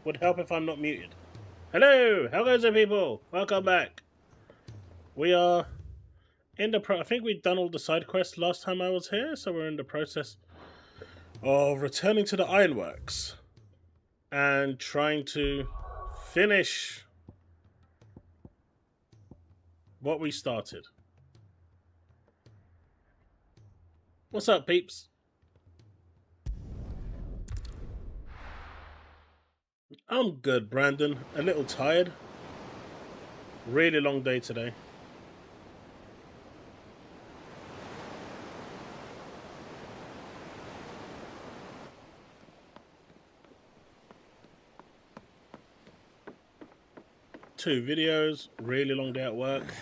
Would help if I'm not muted. Hello, how goes it, people? Welcome back. We are in the I think we'd done all the side quests last time I was here, so we're in the process of returning to the ironworks and trying to finish what we started. What's up, peeps? I'm good, Brandon. A little tired. Really long day today. Two videos, really long day at work.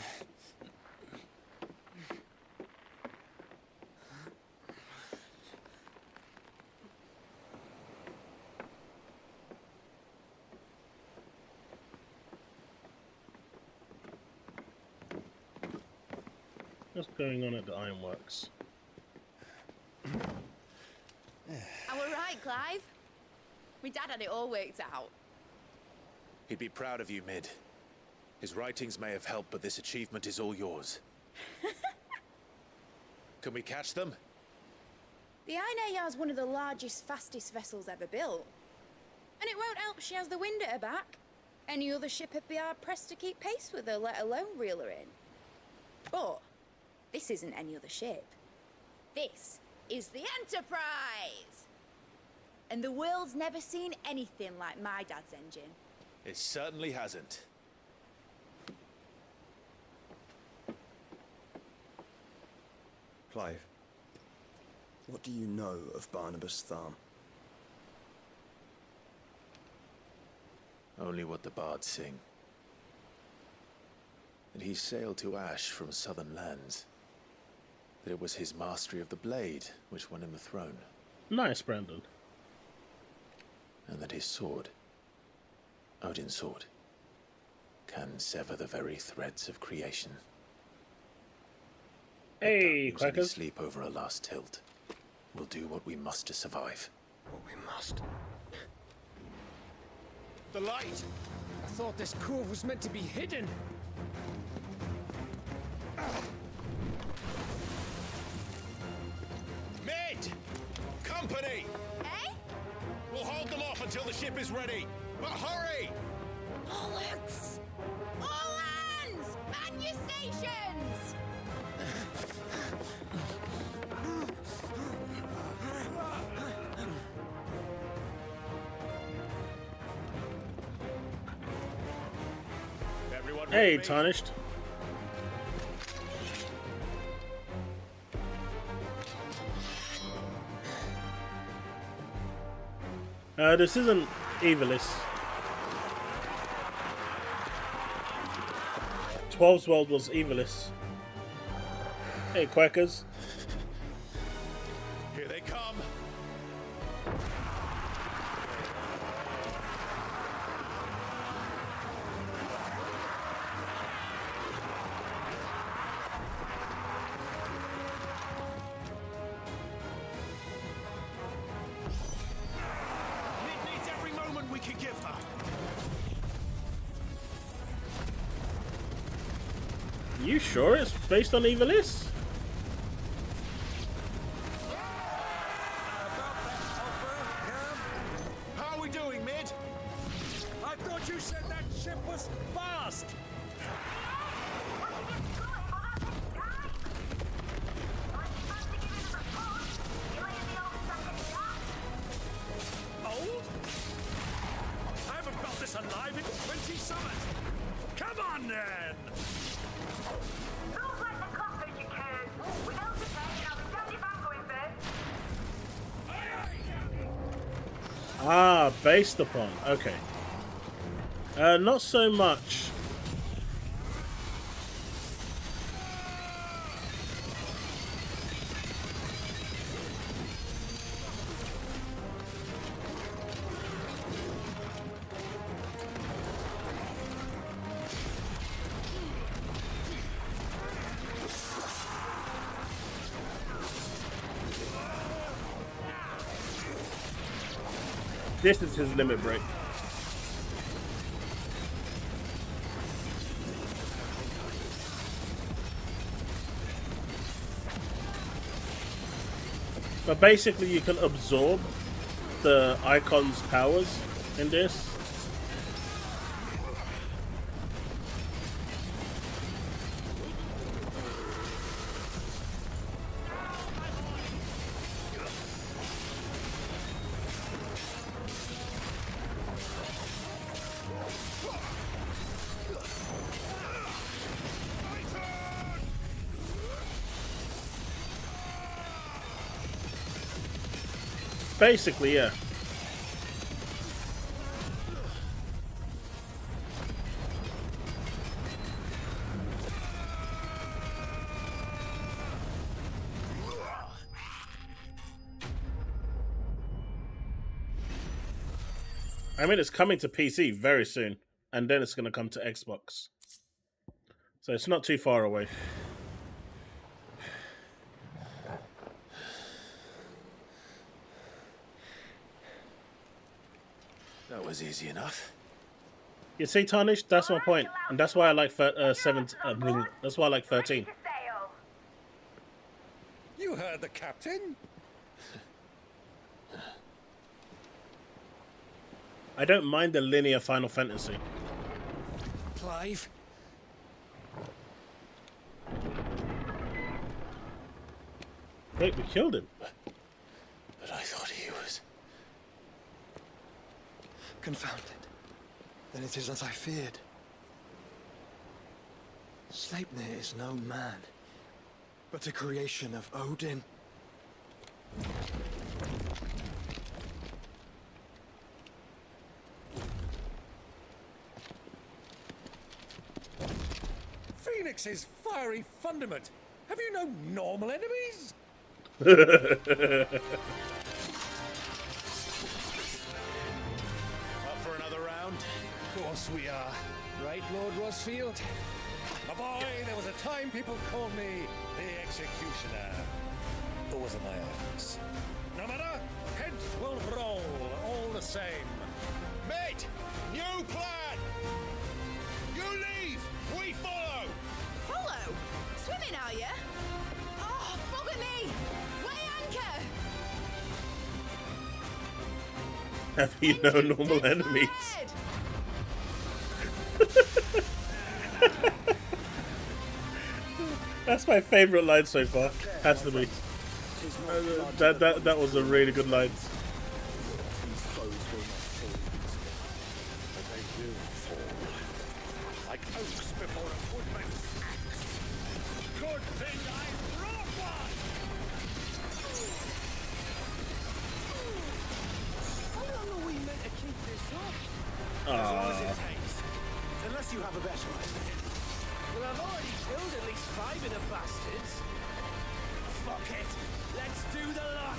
What's going on at the ironworks? Am I right, Clive? My dad had it all worked out. He'd be proud of you, Mid. His writings may have helped, but this achievement is all yours. Can we catch them? The Iron Yar's one of the largest, fastest vessels ever built. And it won't help she has the wind at her back. Any other ship would be hard-pressed to keep pace with her, let alone reel her in. But this isn't any other ship. This is the Enterprise! And the world's never seen anything like my dad's engine. It certainly hasn't. Clive, what do you know of Barnabas Tharm? Only what the bards sing. That he sailed to Ash from southern lands. That it was his mastery of the blade which won him the throne. Nice, Brandon. And that his sword, Odin's sword, can sever the very threads of creation. Hey, That Quackers. sleep over a last tilt. We'll do what we must to survive. What we must. The light! I thought this cove was meant to be hidden. Mid! Company! Eh? We'll hold them off until the ship is ready. But hurry! Bollocks! All hands! Man your stations! Everyone Hey, with me? Tarnished. This isn't Evilis. 12's world was Evilis. Hey, Quackers. Here they come. Mid needs every moment we can give her. You sure it's based on Evilis? How are we doing, Mid? I thought you said that ship was fast. Old? I haven't felt this alive in 20 summers. Come on, then. Looks like the clusters you can. Without the tank, I'll stand if I'm going first. Ah, based upon. Okay. Not so much. This is his limit break. But basically you can absorb the icon's powers in this. Basically, yeah. I mean, it's coming to PC very soon, and then it's going to come to Xbox. So it's not too far away. That was easy enough. You see, Tarnish, that's my point, and that's why I like 7. That's why I like 13. You heard the captain. I don't mind the linear Final Fantasy. Clive. Wait, we killed him. But I thought he was... Confounded. Then it is as I feared. Sleipnir is no man, but a creation of Odin. Phoenix's fiery fundament. Have you no normal enemies? For another round? Of course we are. Right, Lord Rosfield? My boy, there was a time people called me the Executioner. Those are my orders. No matter, heads will roll all the same. Mate! New plan! You leave! We follow! Follow? Swimming, are you? Oh, bugger me! Weigh anchor! Have you no normal enemies? That's my favorite line so far. Has to be. That was a really good line. These foes will not fall easily, but they will fall. Like oaks before a woodman's axe. Good thing I brought one! How long are we meant to keep this up? As long as it takes. Unless you have a better idea. Well, I've already killed at least 5 of the bastards. Fuck it. Let's do the lot.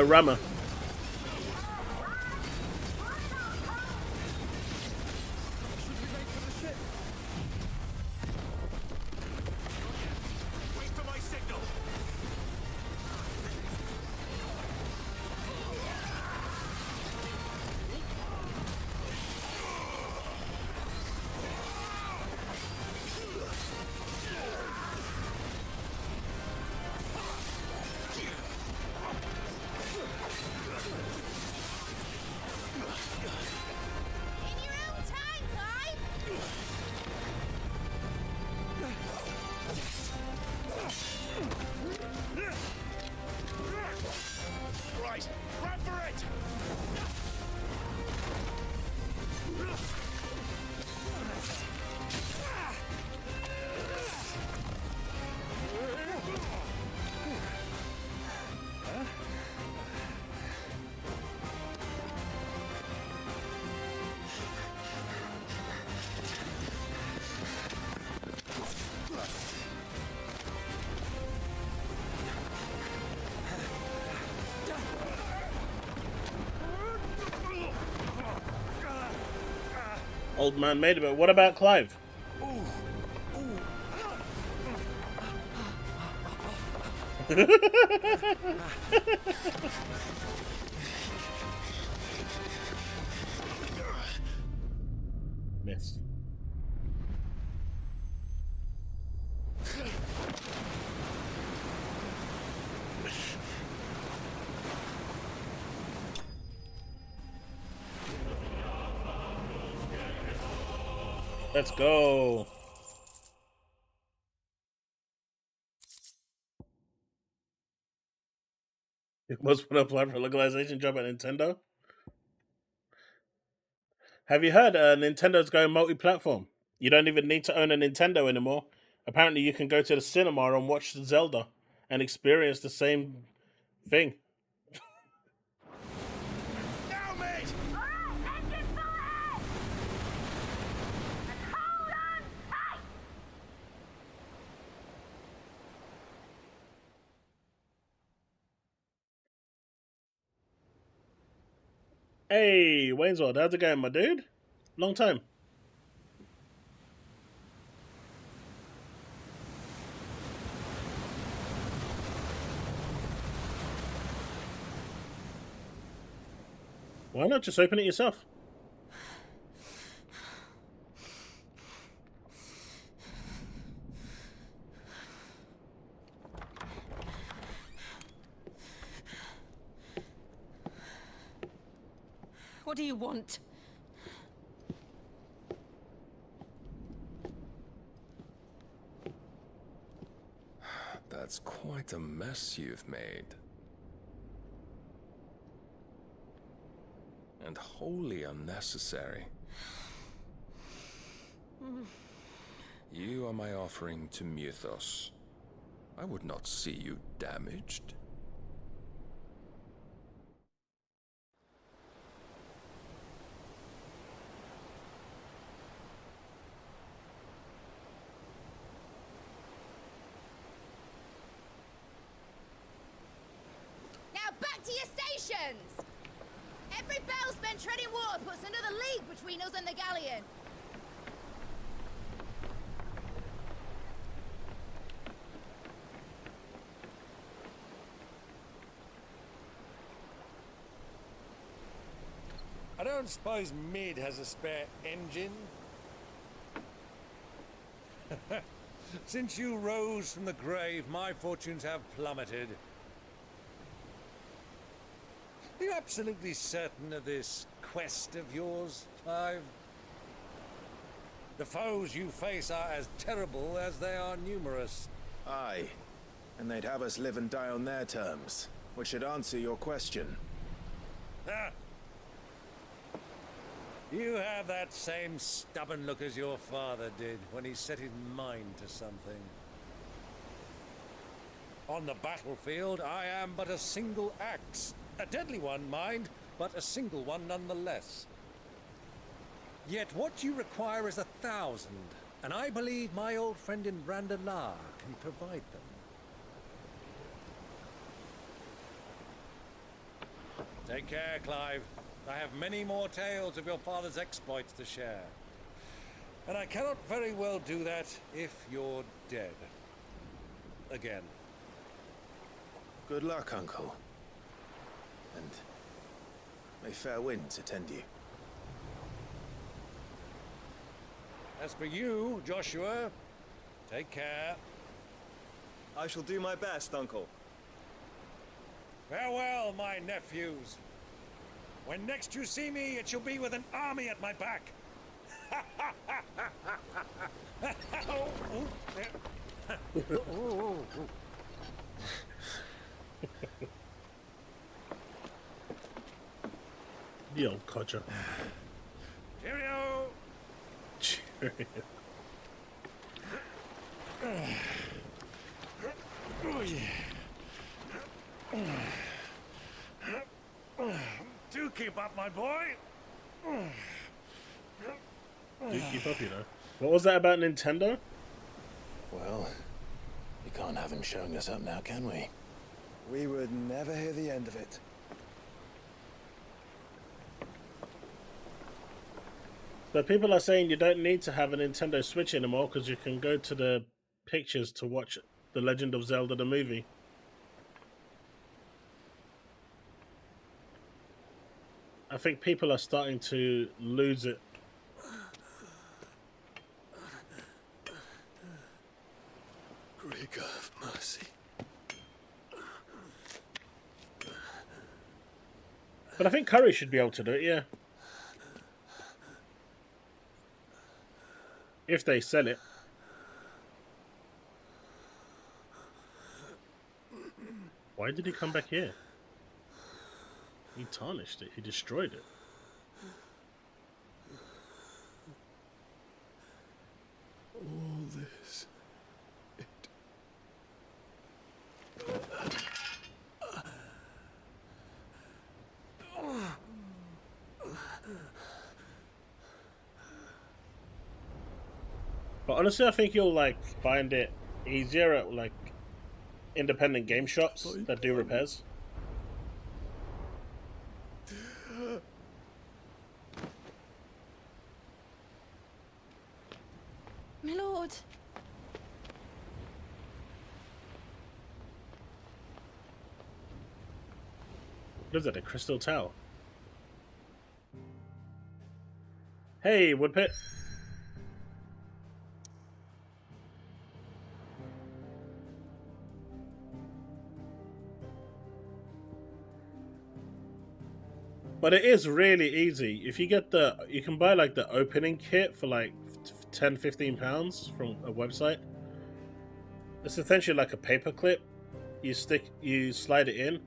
Rama. Wait for my signal. Old man made it, but what about Clive? Missed. Let's go. It must put apply for a localization job at Nintendo. Have you heard Nintendo's going multi-platform? You don't even need to own a Nintendo anymore. Apparently you can go to the cinema and watch Zelda and experience the same thing. Now, mate! Alright, engine full ahead! And hold on tight! Hey, Wayne's World, how's it going, my dude? Long time. Why not just open it yourself? What do you want? That's quite a mess you've made. And wholly unnecessary. You are my offering to Mythos. I would not see you damaged. Now back to your stations! Every bell spent treading water puts another league between us and the galleon. I don't suppose Mid has a spare engine? Since you rose from the grave, my fortunes have plummeted. Are you absolutely certain of this quest of yours, Clive? The foes you face are as terrible as they are numerous. Aye. And they'd have us live and die on their terms, which should answer your question. Ah. You have that same stubborn look as your father did when he set his mind to something. On the battlefield, I am but a single axe. A deadly one, mind, but a single one nonetheless. Yet what you require is 1,000, and I believe my old friend in Randalar can provide them. Take care, Clive. I have many more tales of your father's exploits to share. And I cannot very well do that if you're dead. Again. Good luck, Uncle. And may fair winds attend you. As for you, Joshua, take care. I shall do my best, Uncle. Farewell, my nephews. When next you see me, it shall be with an army at my back. The old codger. Cheerio! Cheerio. Do keep up, my boy. Do keep up, you know. What was that about Nintendo? Well, we can't have him showing us up now, can we? We would never hear the end of it. But people are saying you don't need to have a Nintendo Switch anymore because you can go to the pictures to watch The Legend of Zelda the movie. I think people are starting to lose it. Greek of mercy. But I think Curry should be able to do it, yeah. If they sell it. Why did he come back here? He tarnished it. He destroyed it. All this. But honestly, I think you'll like find it easier at like independent game shops that do repairs. My lord. What is that, a crystal towel? Hey, Woodpit. But it is really easy. If you get you can buy like the opening kit for like £10-15 from a website. It's essentially like a paper clip. You slide it in,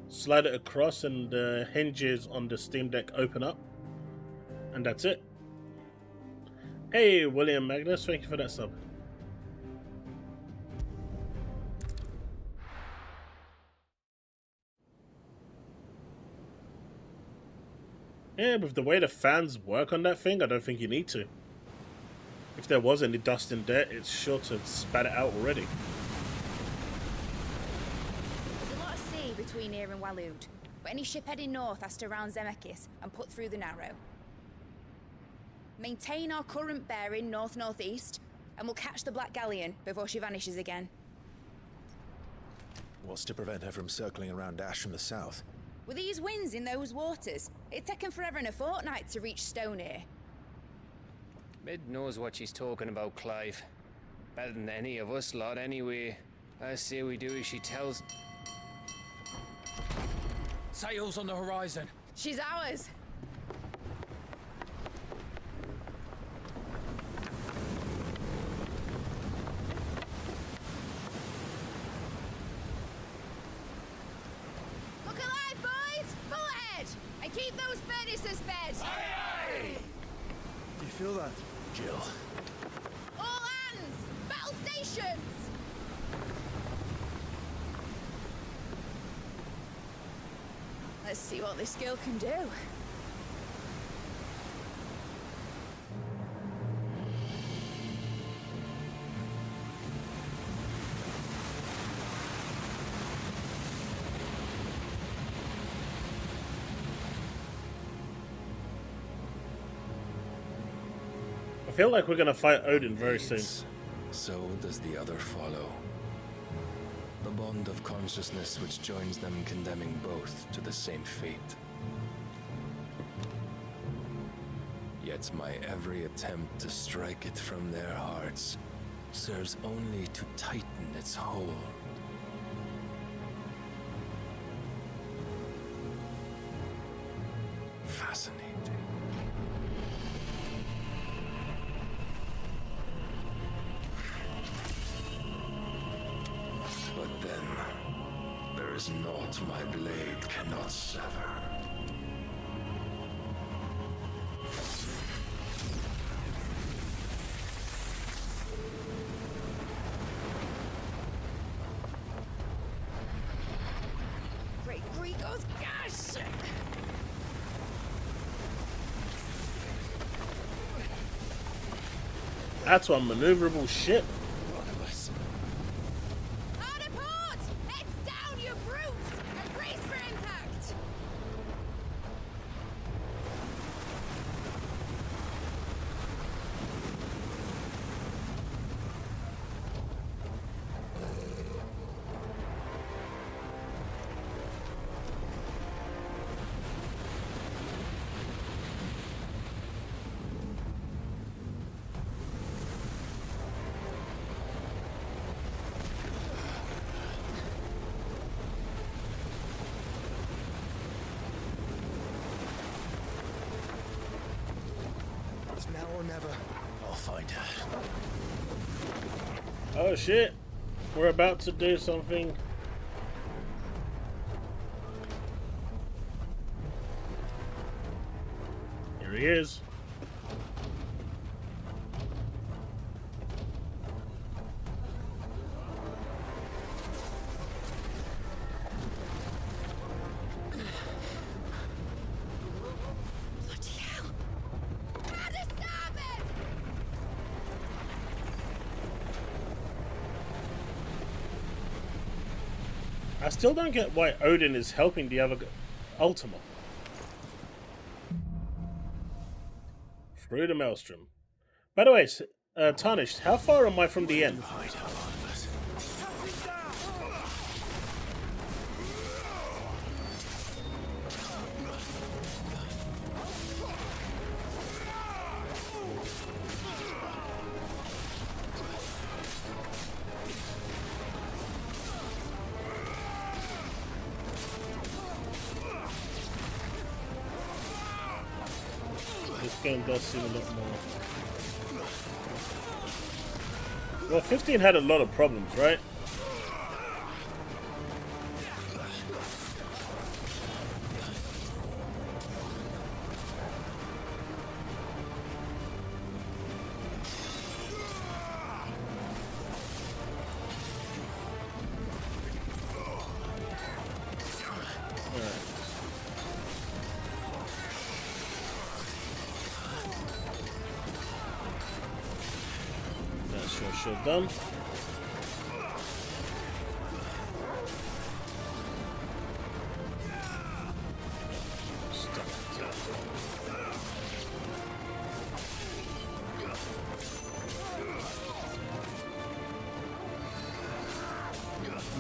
slide it across, and the hinges on the Steam Deck open up. And that's it. Hey, William Magnus, thank you for that sub. Yeah, with the way the fans work on that thing, I don't think you need to. If there was any dust and dirt, it's sure to spat it out already. There's a lot of sea between here and Waloed, but any ship heading north has to round Zemeckis and put through the Narrow. Maintain our current bearing north-northeast, and we'll catch the Black Galleon before she vanishes again. What's to prevent her from circling around Ash from the south? With these winds in those waters, it'd taken forever and a fortnight to reach Stonehere. Mid knows what she's talking about, Clive. Better than any of us lot, anyway. I say we do as she tells. Sails on the horizon. She's ours. Look alive, boys! Pull ahead! And keep those furnaces fed! Do you feel that? Jill. All hands! Battle stations! Let's see what this girl can do. I feel like we're gonna fight Odin very soon. So does the other follow. The bond of consciousness which joins them condemning both to the same fate. Yet my every attempt to strike it from their hearts serves only to tighten its hold. Fascinating. But then, there is naught my blade cannot sever. Great Grigos, gosh! That's one maneuverable ship. Hard a port! Heads down, you brutes! And brace for impact! never. I'll find her. Oh shit! We're about to do something. Here he is. Bloody hell! Gotta stop it! I still don't get why Odin is helping the other Ultima. Through the Maelstrom. By the way, Tarnished, how far am I from the end? This game does seem a lot more. Well, 15 had a lot of problems, right? Sure done.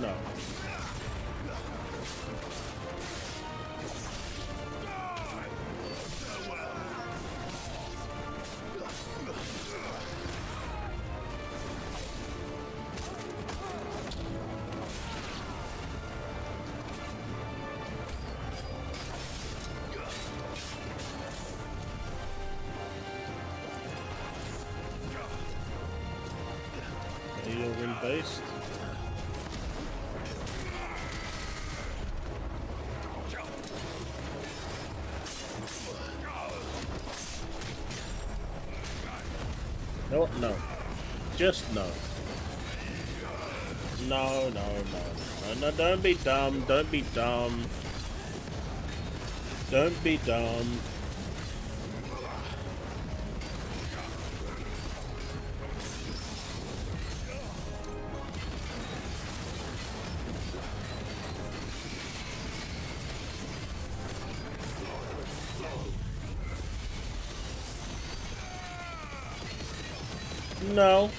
No. Based. No, no. Just no. No, no, no. No, don't be dumb. Don't be dumb. Don't be dumb. No.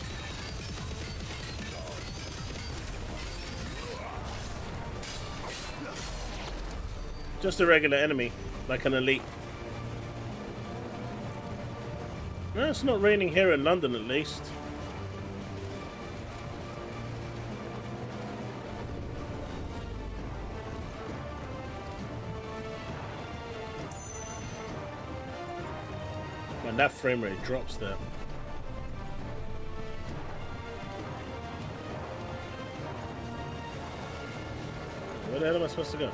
Just a regular enemy, like an elite. No, it's not raining here in London, at least. Man, that frame rate drops there. Where the hell am I supposed to go?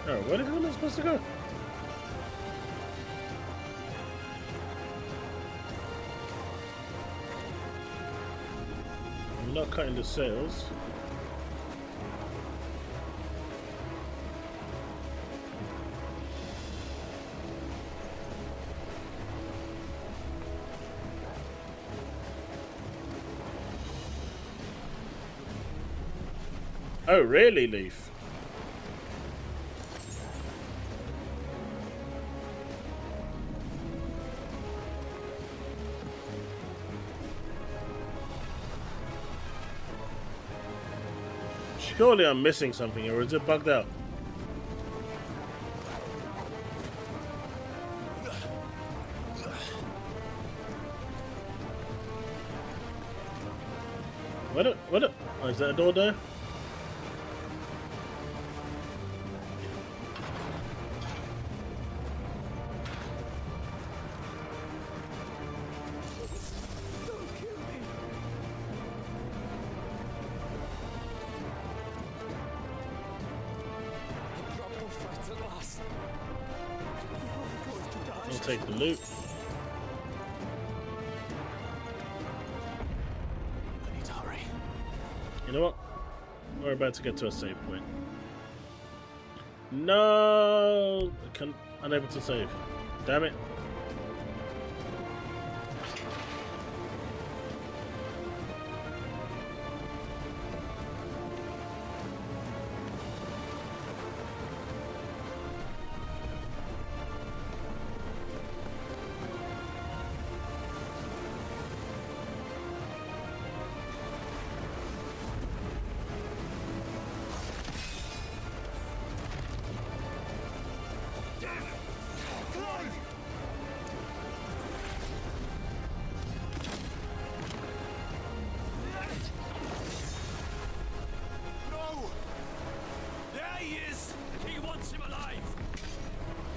Oh, where the hell am I supposed to go? I'm not cutting the sails. Oh, really, Leaf? Surely I'm missing something, or is it bugged out? What? Oh, is that a door there? I'll take the loot. I need to hurry. You know what? We're about to get to a save point. No! Unable to save. Damn it.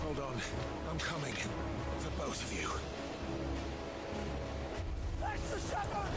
Hold on. I'm coming. For both of you. That's the shepherds!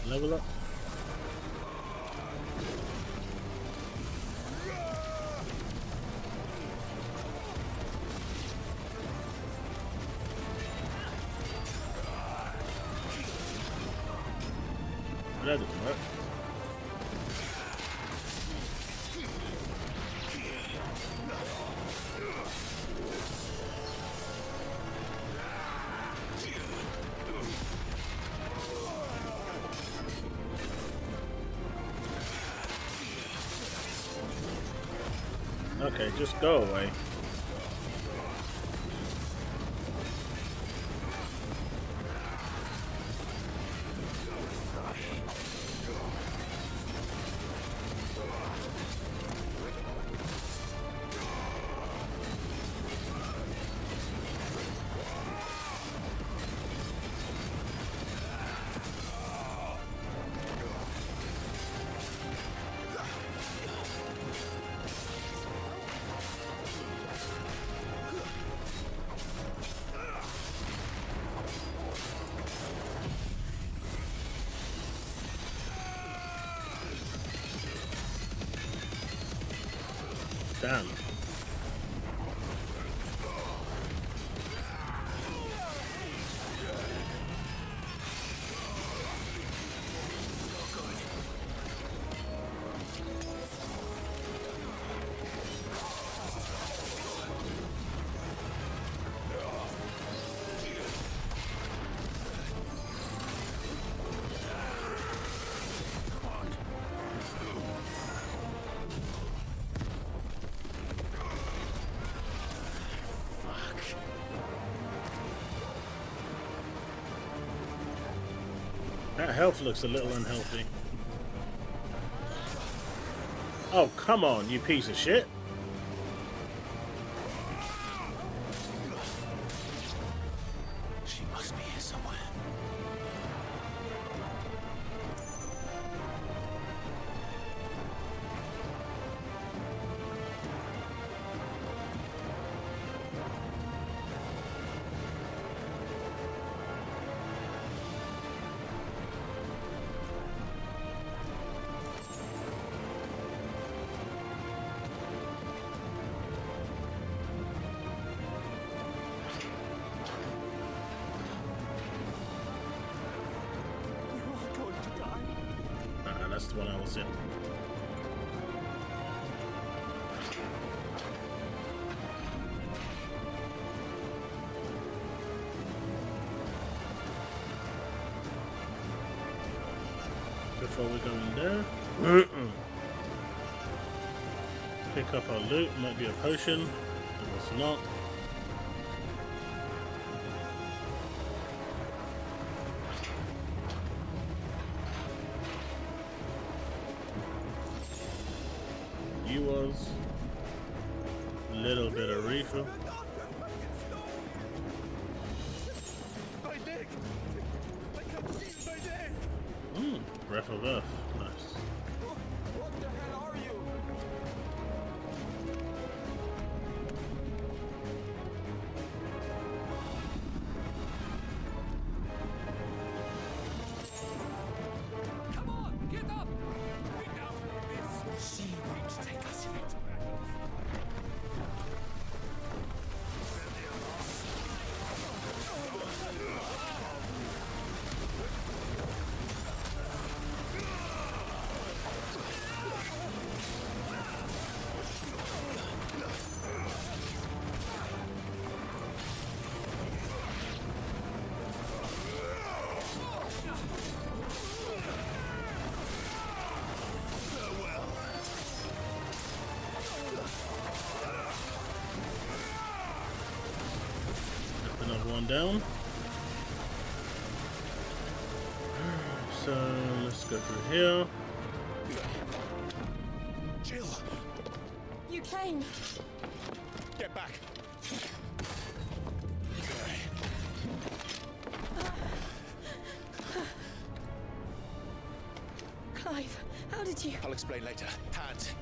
Level up. That didn't work. Okay, just go away. Damn. That health looks a little unhealthy. Oh, come on, you piece of shit. She must be here somewhere. that's the one I was in. Before we go in there, pick up our loot. Might be a potion. It was not. You was a little bit of refill. Breath of Earth, nice. What the hell are you? Come on, get up! Enough of this. She won't take us in it. Another one down. So let's go through here. Jill, You came. get back. Clive, how did you? I'll explain later. Hands.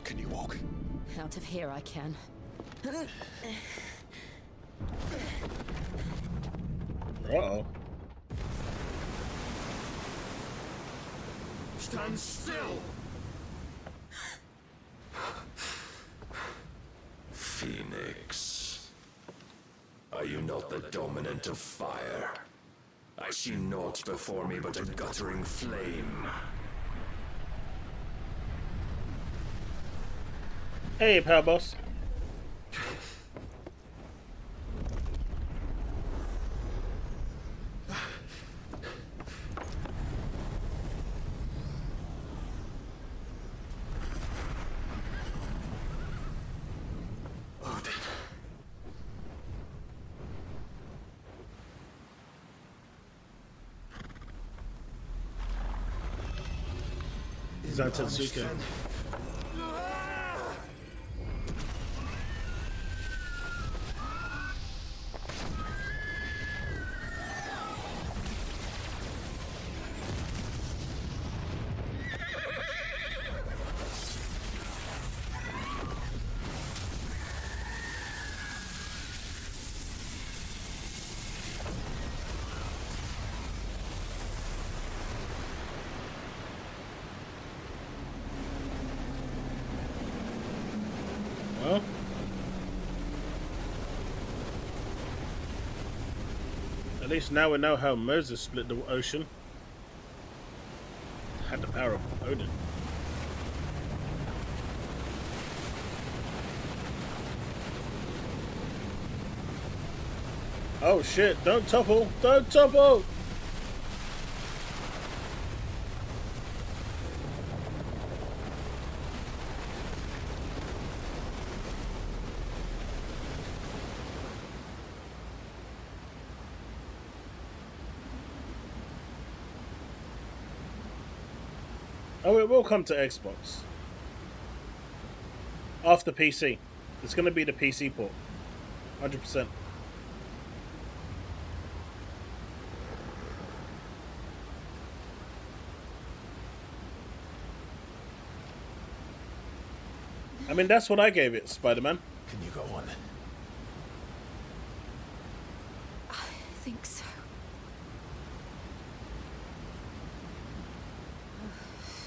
Can you walk? Out of here I can. Uh-oh. Stand still! Phoenix, are you not the dominant of fire? I see naught before me but a guttering flame. Hey, Power Boss. Zantetsuke. Well, at least now we know how Moses split the ocean. Had the power of Odin. Oh shit, don't topple! Don't topple! Oh, it will come to Xbox. After PC. It's going to be the PC port. 100%. I mean, that's what I gave it, Spider-Man. Can you go on? I think so.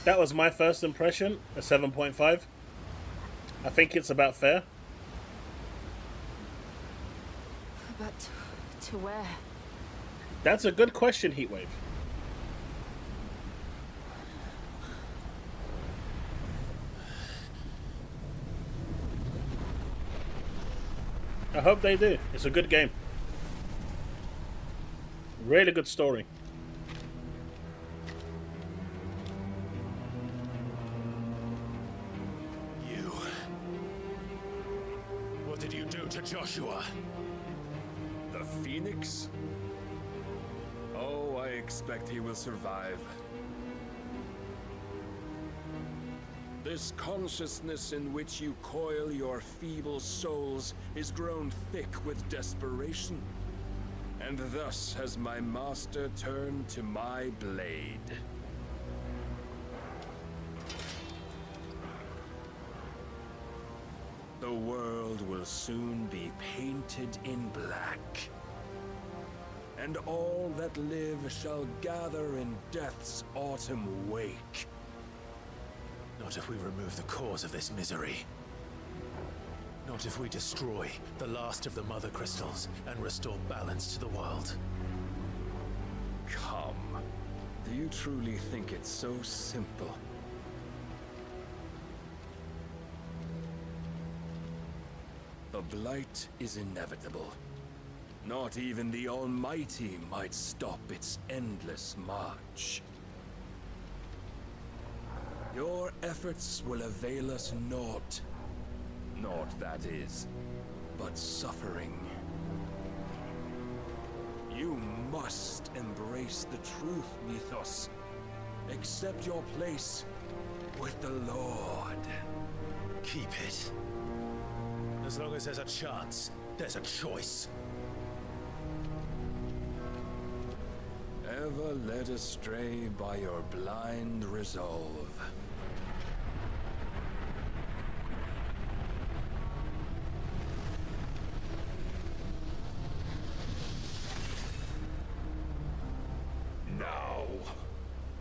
That was my first impression, a 7.5. I think it's about fair. But To where? That's a good question, Heatwave. I hope they do. It's a good game. Really good story. You. What did you do to Joshua? The Phoenix? Oh, I expect he will survive. This consciousness in which you coil your feeble souls is grown thick with desperation. And thus has my master turned to my blade. The world will soon be painted in black. And all that live shall gather in death's autumn wake. Not if we remove the cause of this misery. Not if we destroy the last of the Mother Crystals and restore balance to the world. Come. Do you truly think it's so simple? The Blight is inevitable. Not even the Almighty might stop its endless march. Your efforts will avail us naught. Naught, that is, but suffering. You must embrace the truth, Mythos. Accept your place with the Lord. Keep it. As long as there's a chance, there's a choice. Ever led astray by your blind resolve. Now,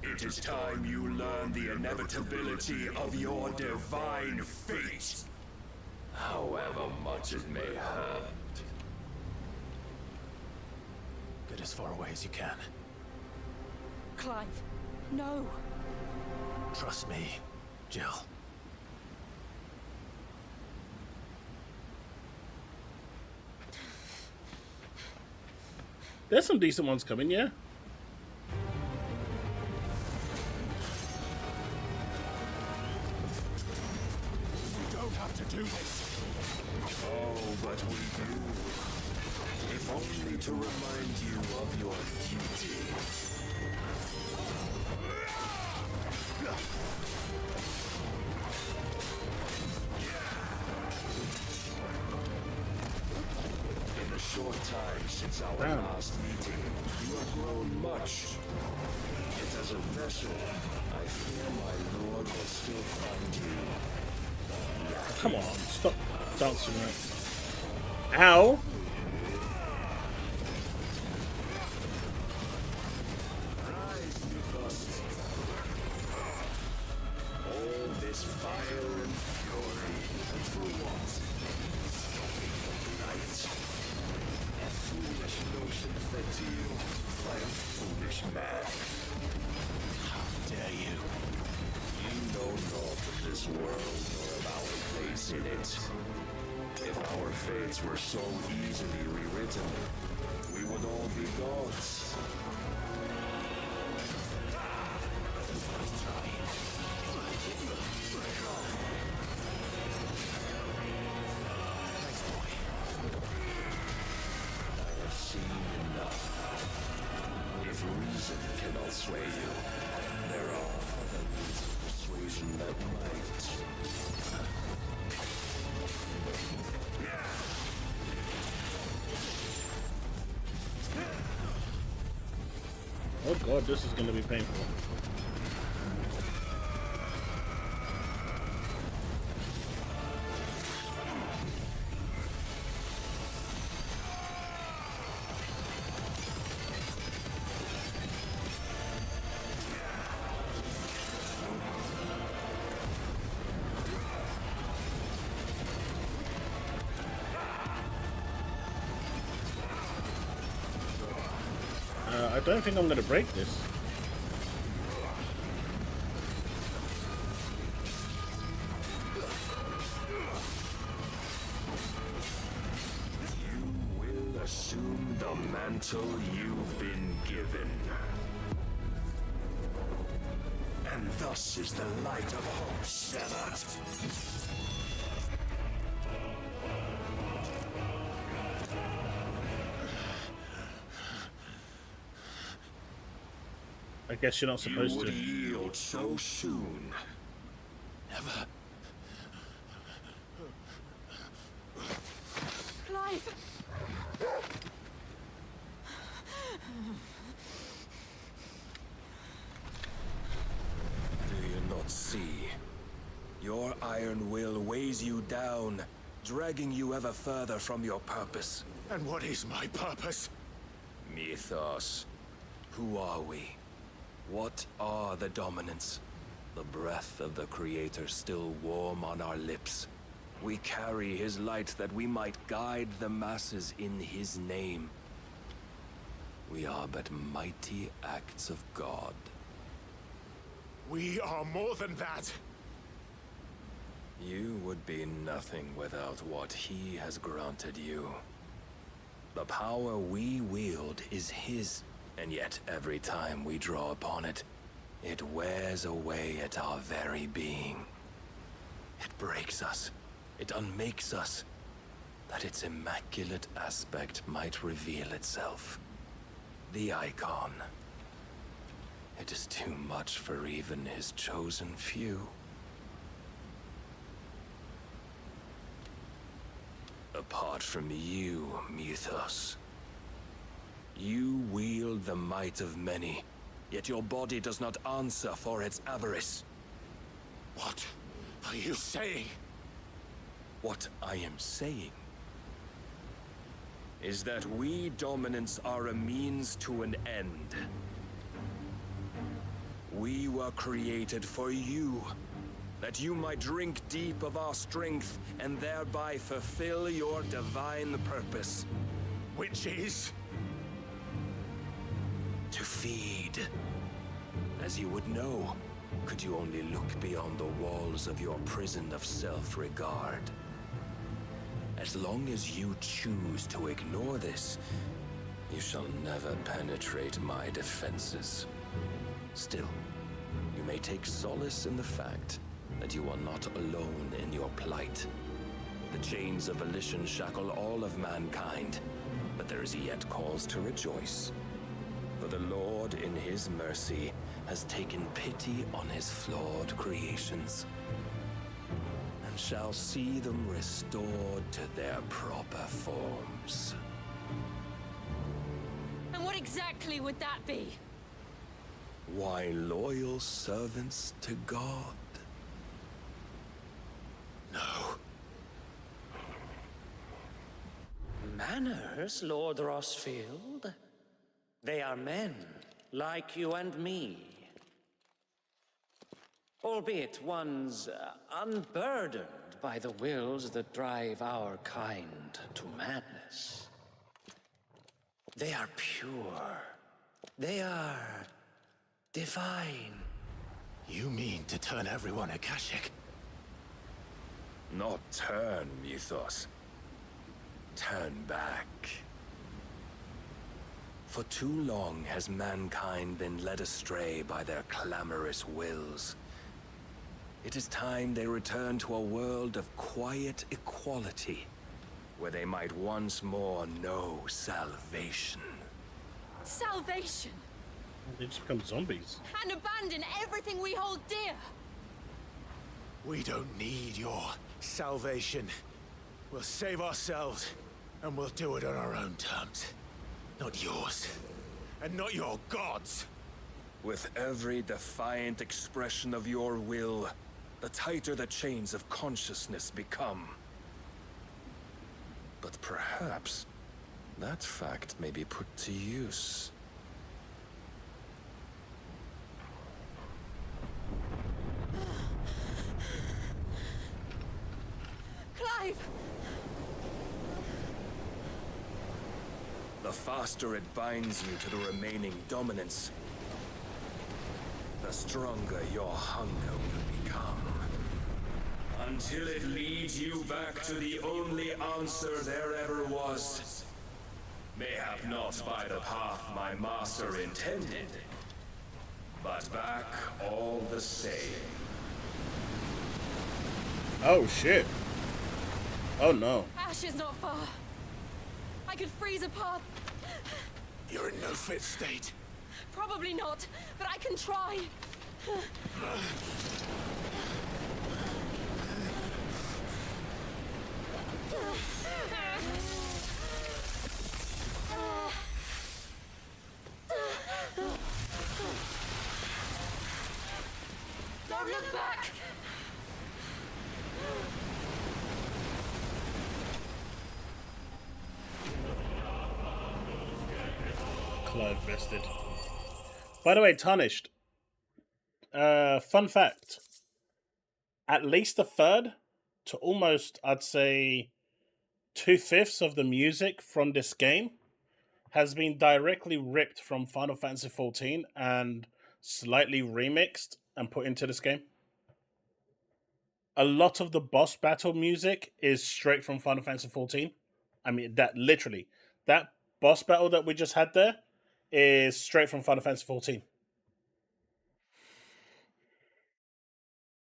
it is time you learn the inevitability of your divine fate, however much it may hurt. Get as far away as you can. Clive, no. Trust me, Jill. There's some decent ones coming, yeah? We don't have to do this. Oh, but we do. If only to remind you of your duty. In the short time since our last meeting, you have grown much. Yet as a vessel, I fear my lord will still find you. Come on, stop dancing around. Ow! Rise, Niklas. All this fire and fury, and for what? Stopping the light. A foolish notion fed to you by a foolish man. How dare you? You know naught of this world nor of our place in it. If our fates were so easily rewritten, we would all be gods. I have seen enough. If reason cannot sway you, there are other means of persuasion that might. Oh god, this is gonna be painful. I don't think I'm gonna break this. You will assume the mantle you've been given. And thus is the light of hope severed. I guess you're not supposed You would to. yield so soon. Never. Clive! Do you not see? Your iron will weighs you down, dragging you ever further from your purpose. And what is my purpose? Mythos. Who are we? What are the dominants? The breath of the Creator still warm on our lips. We carry his light that we might guide the masses in his name. We are but mighty acts of God. We are more than that. You would be nothing without what he has granted you. The power we wield is his, and yet every time we draw upon it, it wears away at our very being. It breaks us, it unmakes us, that its immaculate aspect might reveal itself. The icon. It is too much for even his chosen few. Apart from you, Mythos, you wield the might of many, yet your body does not answer for its avarice. What are you saying? What I am saying is that we dominants are a means to an end. We were created for you, that you might drink deep of our strength and thereby fulfill your divine purpose. Which is? To feed. As you would know, could you only look beyond the walls of your prison of self-regard. As long as you choose to ignore this, you shall never penetrate my defenses. Still, you may take solace in the fact that you are not alone in your plight. The chains of volition shackle all of mankind, but there is yet cause to rejoice. For the Lord, in his mercy, has taken pity on his flawed creations, and shall see them restored to their proper forms. And what exactly would that be? Why, loyal servants to God. No. Manners, Lord Rosfield? They are men, like you and me. Albeit ones unburdened by the wills that drive our kind to madness. They are pure. They are divine. You mean to turn everyone Akashic? Not turn, Mythos. Turn back. For too long has mankind been led astray by their clamorous wills. It is time they return to a world of quiet equality, where they might once more know salvation. Salvation! They just become zombies. And abandon everything we hold dear! We don't need your salvation. We'll save ourselves, and we'll do it on our own terms. Not yours. And not your gods. With every defiant expression of your will, the tighter the chains of consciousness become. But perhaps that fact may be put to use. Clive! The faster it binds you to the remaining dominance, the stronger your hunger will become. Until it leads you back to the only answer there ever was. Mayhap not by the path my master intended, but back all the same. Oh shit. Oh no. Ash is not far. I could freeze a path. You're in no fit state. Probably not, but I can try. Don't look back! Clive vested. By the way, Tarnished. Fun fact. At least a third to almost, I'd say, 2/5 of the music from this game has been directly ripped from Final Fantasy XIV and slightly remixed and put into this game. A lot of the boss battle music is straight from Final Fantasy XIV. I mean, that boss battle that we just had there is straight from Final Fantasy XIV.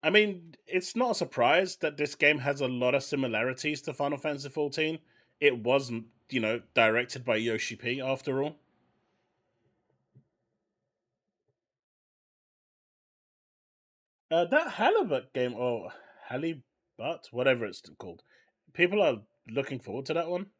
I mean, it's not a surprise that this game has a lot of similarities to Final Fantasy XIV. It was, directed by Yoshi P, after all. That Halibut game, or Halibut, whatever it's called, people are looking forward to that one.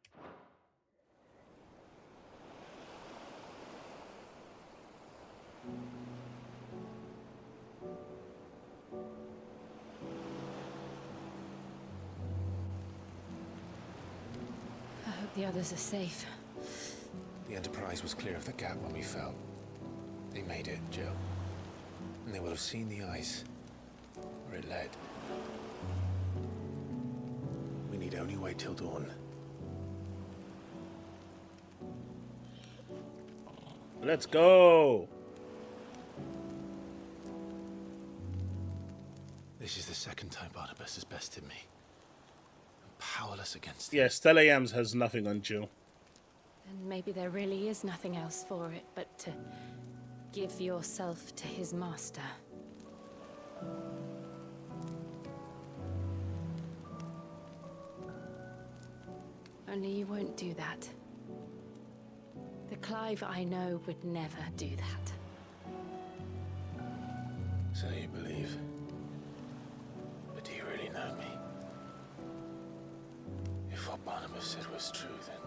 I hope the others are safe. The Enterprise was clear of the gap when we fell. They made it, Jill. And they will have seen the ice where it led. We need only wait till dawn. Let's go! This is the second time Barnabas has bested me. I'm powerless against him. Yeah, Stella Yams has nothing on Jill. And maybe there really is nothing else for it but to give yourself to his master. Only you won't do that. The Clive I know would never do that. So you believe? But do you really know me? If what Barnabas said was true, then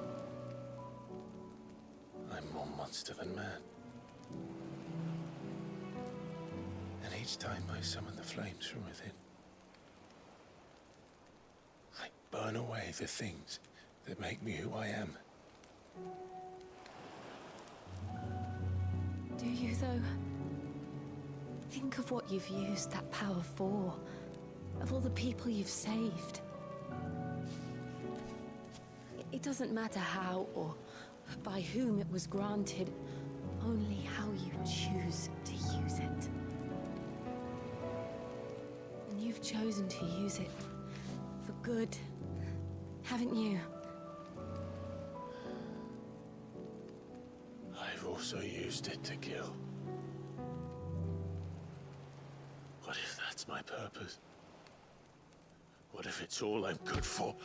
I'm more monster than man. And each time I summon the flames from within, I burn away the things that make me who I am. Do you, though? Think of what you've used that power for, of all the people you've saved. It doesn't matter how or by whom it was granted, only how you choose to use it. And you've chosen to use it for good, haven't you? I've also used it to kill. What if that's my purpose? What if it's all I'm good for?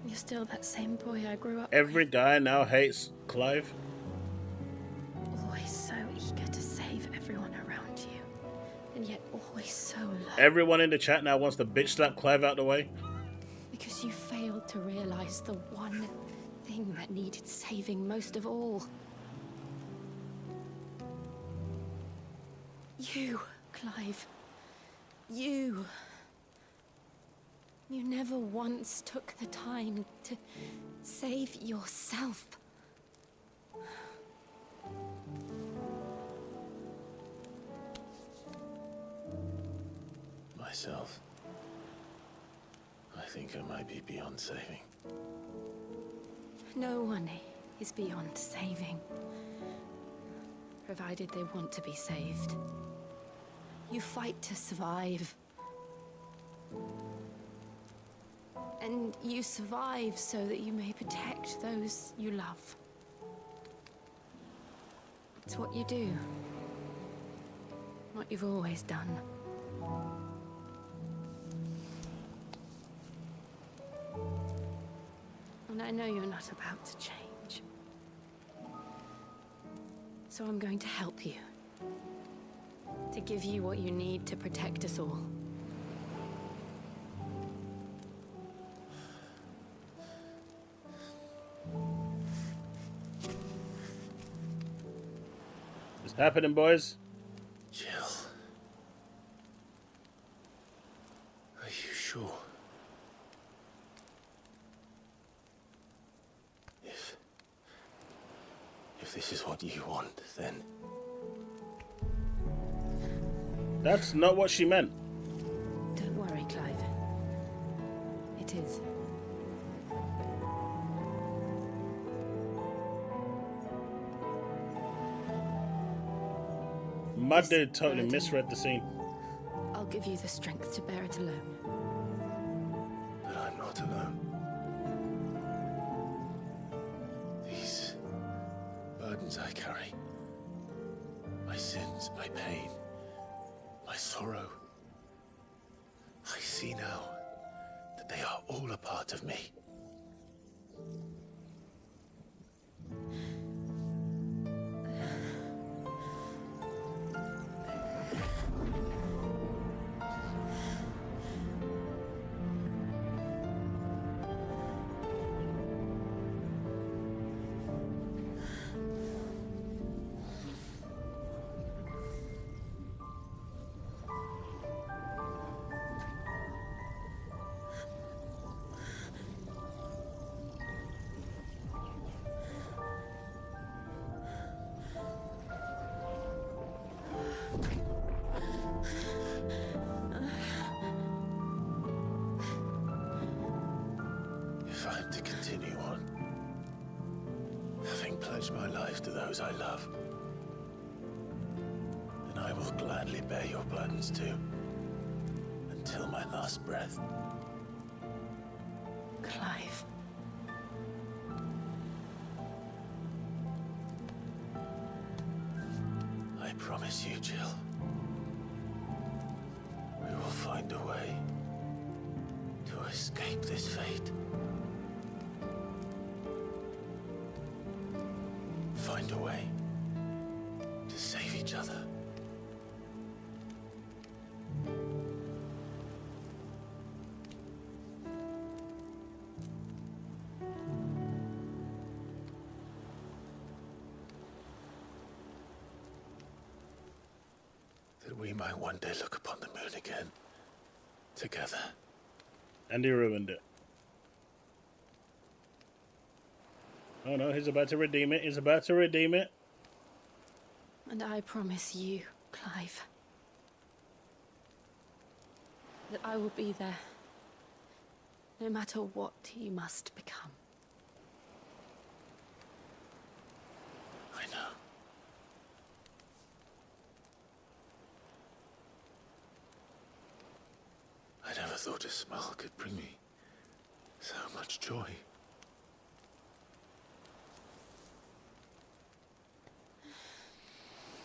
You're still that same boy I grew up Every guy now hates Clive. always so eager to save everyone around you, and yet always so low. Everyone in the chat now wants to bitch slap Clive out the way. Because you failed to realize the one thing that needed saving most of all. You, Clive. You. You never once took the time to save yourself. myself. I think I might be beyond saving. No one is beyond saving, provided they want to be saved. You fight to survive. And you survive so that you may protect those you love. It's what you do. What you've always done. And I know you're not about to change. So I'm going to help you. To give you what you need to protect us all. It's happening, boys. Jill. Are you sure? If this is what you want, then... That's not what she meant. Don't worry, Clive. It is. My dude totally misread the scene. I'll give you the strength to bear it alone. But I'm not alone. These burdens I carry, my sins, my pain, my sorrow, I see now that they are all a part of me. If I'm to continue on, having pledged my life to those I love, then I will gladly bear your burdens too, until my last breath. Clive. I promise you, Jill, we will find a way to escape this fate. Find a way to save each other. That we might one day look upon the moon again, together. And he ruined it. Oh no, he's about to redeem it. He's about to redeem it. And I promise you, Clive, that I will be there, no matter what you must become. I know. I never thought a smile could bring me so much joy.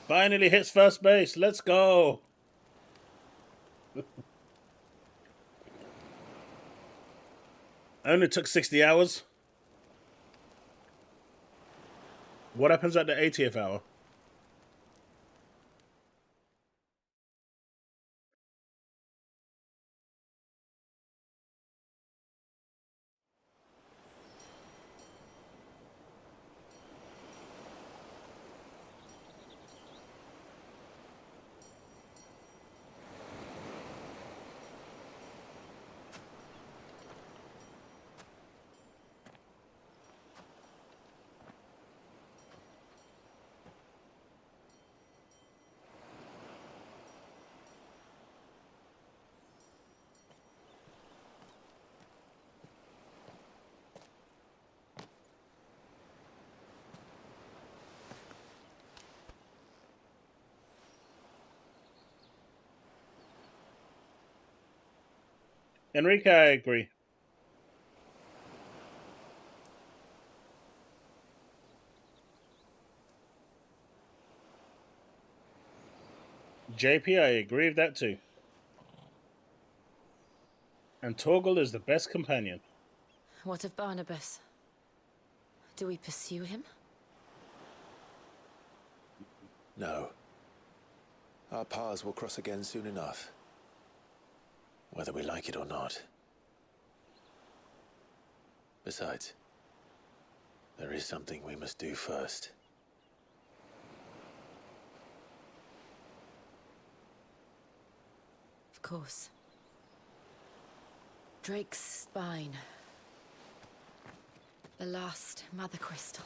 Finally hits first base. Let's go. Only took 60 hours. What happens at the 80th hour? Enrique, I agree. JP, I agree with that too. And Torgal is the best companion. What of Barnabas? Do we pursue him? No. Our paths will cross again soon enough. Whether we like it or not. Besides, there is something we must do first. Of course. Drake's spine. The last mother crystal.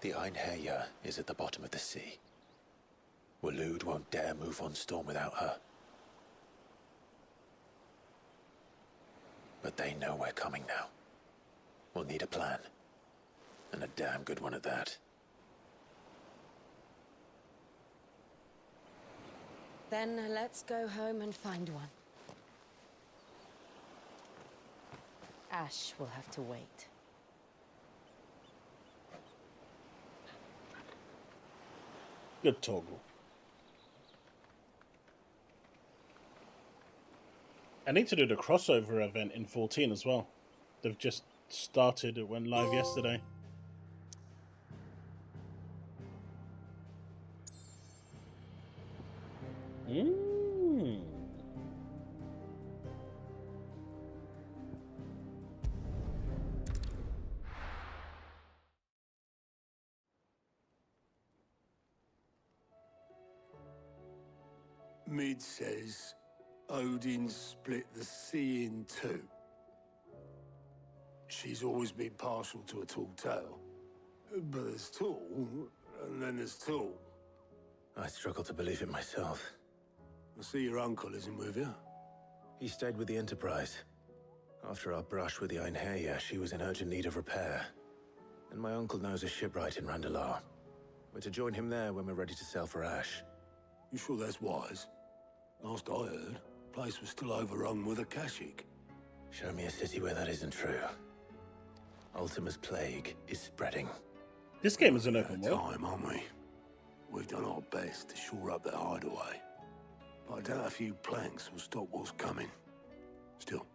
The Einherja is at the bottom of the sea. Waloed won't dare move on storm without her. But they know we're coming now. We'll need a plan. And a damn good one at that. Then let's go home and find one. Ash will have to wait. Good toggle. I need to do the crossover event in 14 as well. They've just started. It went live yesterday. Mid says Odin split the sea in two. She's always been partial to a tall tale. But there's tall, and then there's tall. I struggle to believe it myself. I see your uncle isn't with you. He stayed with the Enterprise. After our brush with the Einherja, she was in urgent need of repair. And my uncle knows a shipwright in Randalar. We're to join him there when we're ready to sail for Ash. You sure that's wise? Last I heard, the place was still overrun with Akashic. Show me a city where that isn't true. Ultima's plague is spreading. This game is an open world. Time, aren't we? We've done our best to shore up their hideaway. But I doubt a few planks will stop what's coming. Still,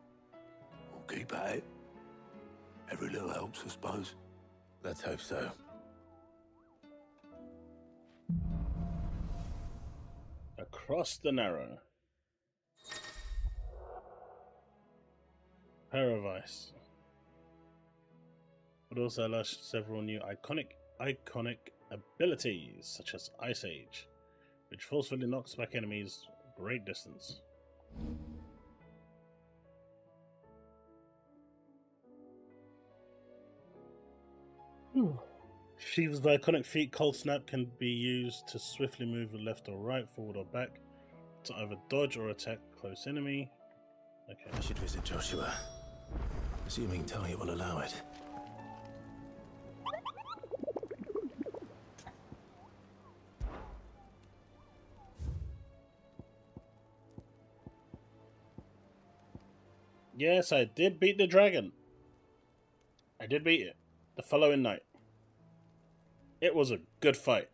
we'll keep at it. Every little helps, I suppose. Let's hope so. Across the Narrow. Pair of Ice. But also allows several new iconic abilities, such as Ice Age, which forcefully knocks back enemies great distance. Sheev's iconic feat, Cold Snap, can be used to swiftly move left or right, forward or back, to either dodge or attack close enemy. Okay. I should visit Joshua, assuming Talia will allow it. Yes, I did beat the dragon. I did beat it the following night. It was a good fight.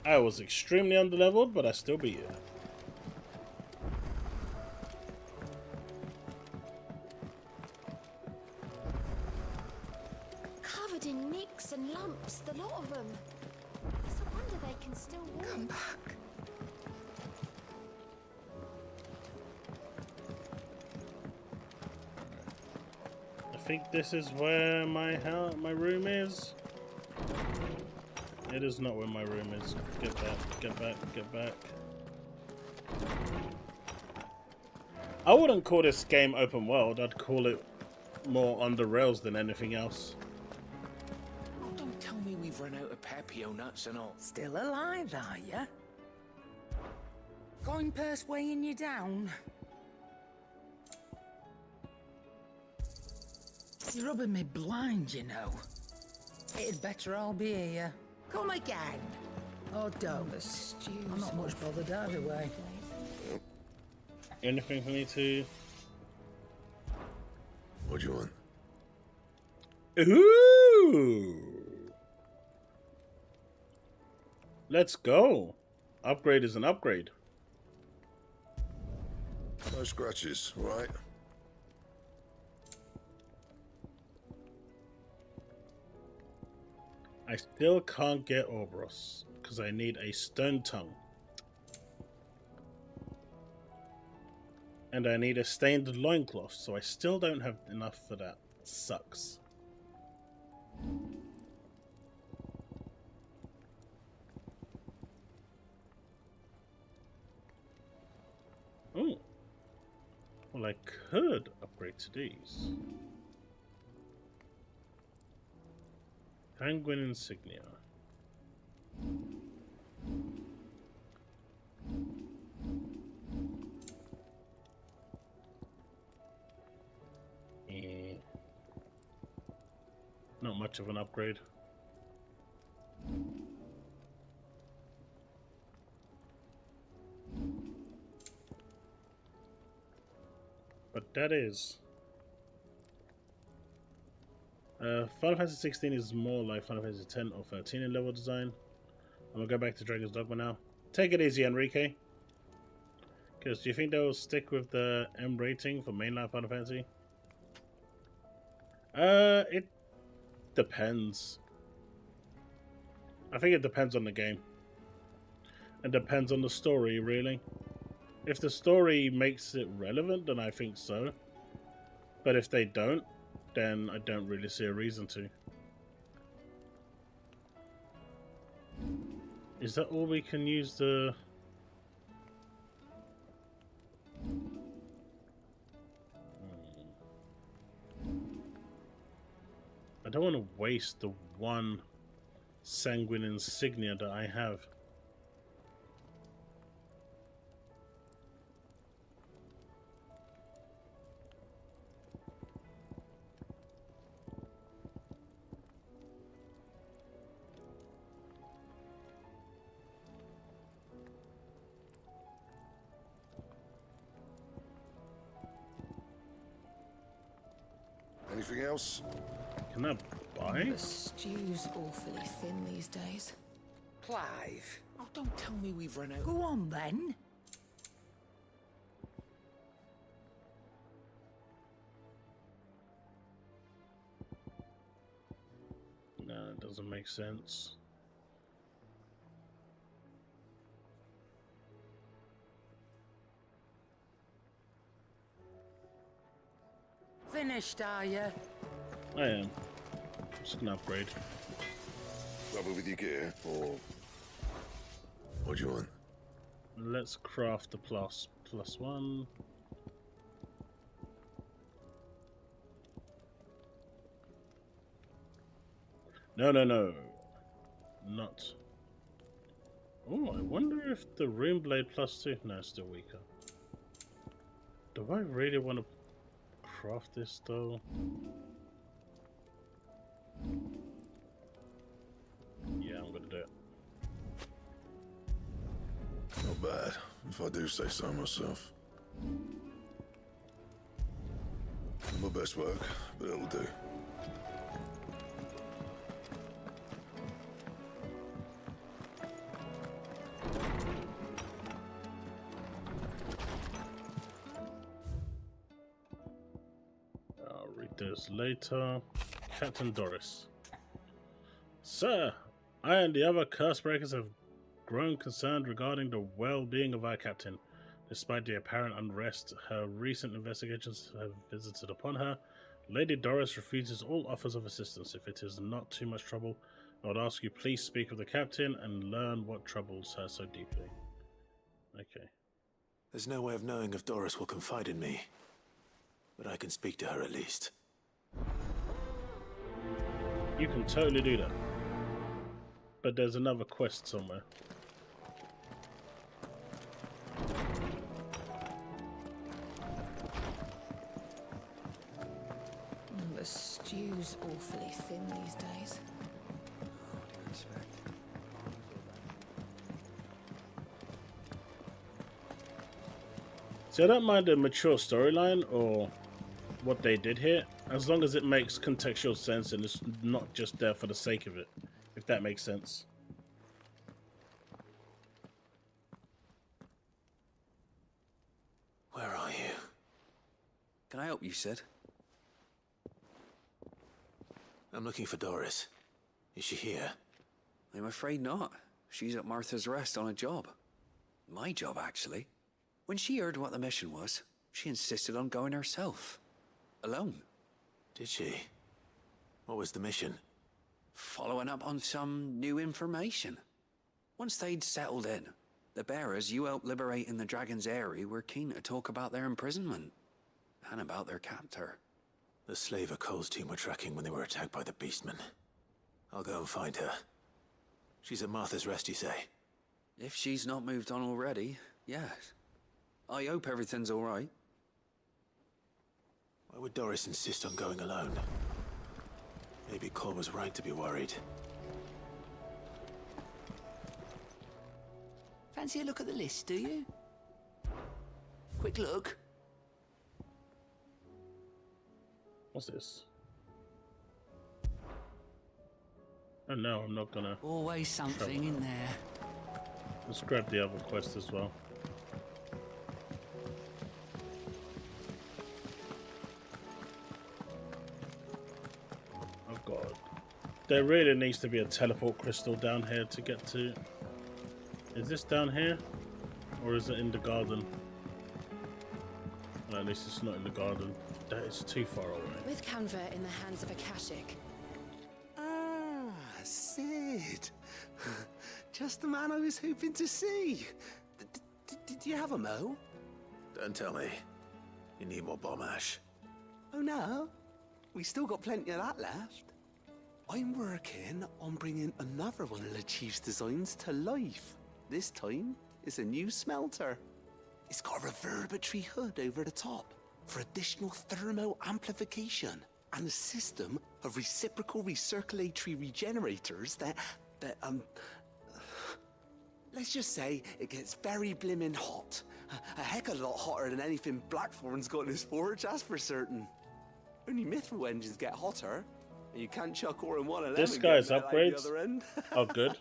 I was extremely underleveled, but I still beat it. Covered in nicks and lumps, the lot of them. It's a wonder they can still walk. Come back. I think this is where my room is. It is not where my room is. Get back, get back, get back. I wouldn't call this game open world. I'd call it more on the rails than anything else. Oh, don't tell me we've run out of Papio nuts and all. Still alive, are ya? Coin purse weighing you down? You're rubbing me blind, you know. It'd better all be here. Come again. Oh, don't. I'm not much bothered either way. Anything for me to... What do you want? Ooh! Let's go. Upgrade is an upgrade. No scratches, right? I still can't get Orboros because I need a stone tongue. And I need a stained loincloth, so I still don't have enough for that. Sucks. Oh. Well, I could upgrade to these. Penguin insignia. Not much of an upgrade. But that is... Final Fantasy 16 is more like Final Fantasy 10 or 13 in level design. I'm gonna go back to Dragon's Dogma now. Take it easy, Enrique. Because do you think they'll stick with the M rating for mainline Final Fantasy? It depends. I think it depends on the game. It depends on the story, really. If the story makes it relevant, then I think so. But if they don't, then I don't really see a reason to. Is that all we can use the... I don't want to waste the one sanguine insignia that I have. Anything else? Can I buy? The stew's awfully thin these days. Clive. Oh, don't tell me we've run out. Go on then. No, it doesn't make sense. Finished, are you? I am. Just an upgrade. Trouble with your gear, or what do you want? Let's craft the plus one. No. Not. Oh, I wonder if the Rune Blade +2... No, it's still weaker. Do I really want to craft this, though? Yeah, I'm gonna do it. Not bad, if I do say so myself. Not my best work, but it'll do. I'll read this later. Captain Doris. Sir, I and the other Cursebreakers have grown concerned regarding the well-being of our captain. Despite the apparent unrest her recent investigations have visited upon her, Lady Doris refuses all offers of assistance. If it is not too much trouble, I would ask you please speak with the captain and learn what troubles her so deeply. Okay. There's no way of knowing if Doris will confide in me, but I can speak to her at least. You can totally do that. But there's another quest somewhere. The stew's awfully thin these days. What do you expect? See, I don't mind a mature storyline or what they did here, as long as it makes contextual sense and it's not just there for the sake of it, if that makes sense. Where are you? Can I help you, Sid? I'm looking for Doris. Is she here? I'm afraid not. She's at Martha's Rest on a job. My job, actually. When she heard what the mission was, she insisted on going herself. Alone. Did she? What was the mission? Following up on some new information. Once they'd settled in, the bearers you helped liberate in the Dragon's Eyrie were keen to talk about their imprisonment. And about their captor. The slaver Cole's team were tracking when they were attacked by the Beastmen. I'll go and find her. She's at Martha's Rest, you say? If she's not moved on already, yes. I hope everything's all right. Why would Doris insist on going alone? Maybe Cole was right to be worried. Fancy a look at the list, do you? Quick look. What's this? Oh no, I'm not gonna. Always something in there. Let's grab the other quest as well. Oh god. There really needs to be a teleport crystal down here to get to. Is this down here? Or is it in the garden? Well, at least it's not in the garden. That is too far away. With Canva in the hands of Akashic. Ah, Sid. Just the man I was hoping to see. Did you have a Mo? Don't tell me. You need more bomb ash. Oh no, we still got plenty of that left. I'm working on bringing another one of the Chief's designs to life. This time, it's a new smelter. It's got a reverberatory hood over the top for additional thermo amplification and a system of reciprocal recirculatory regenerators that let's just say it gets very blimmin' hot. A heck of a lot hotter than anything Blackthorn's got in his forge, that's for certain. Only mithril engines get hotter, and you can't chuck ore in one of them. This guy's upgrades the other end. are good.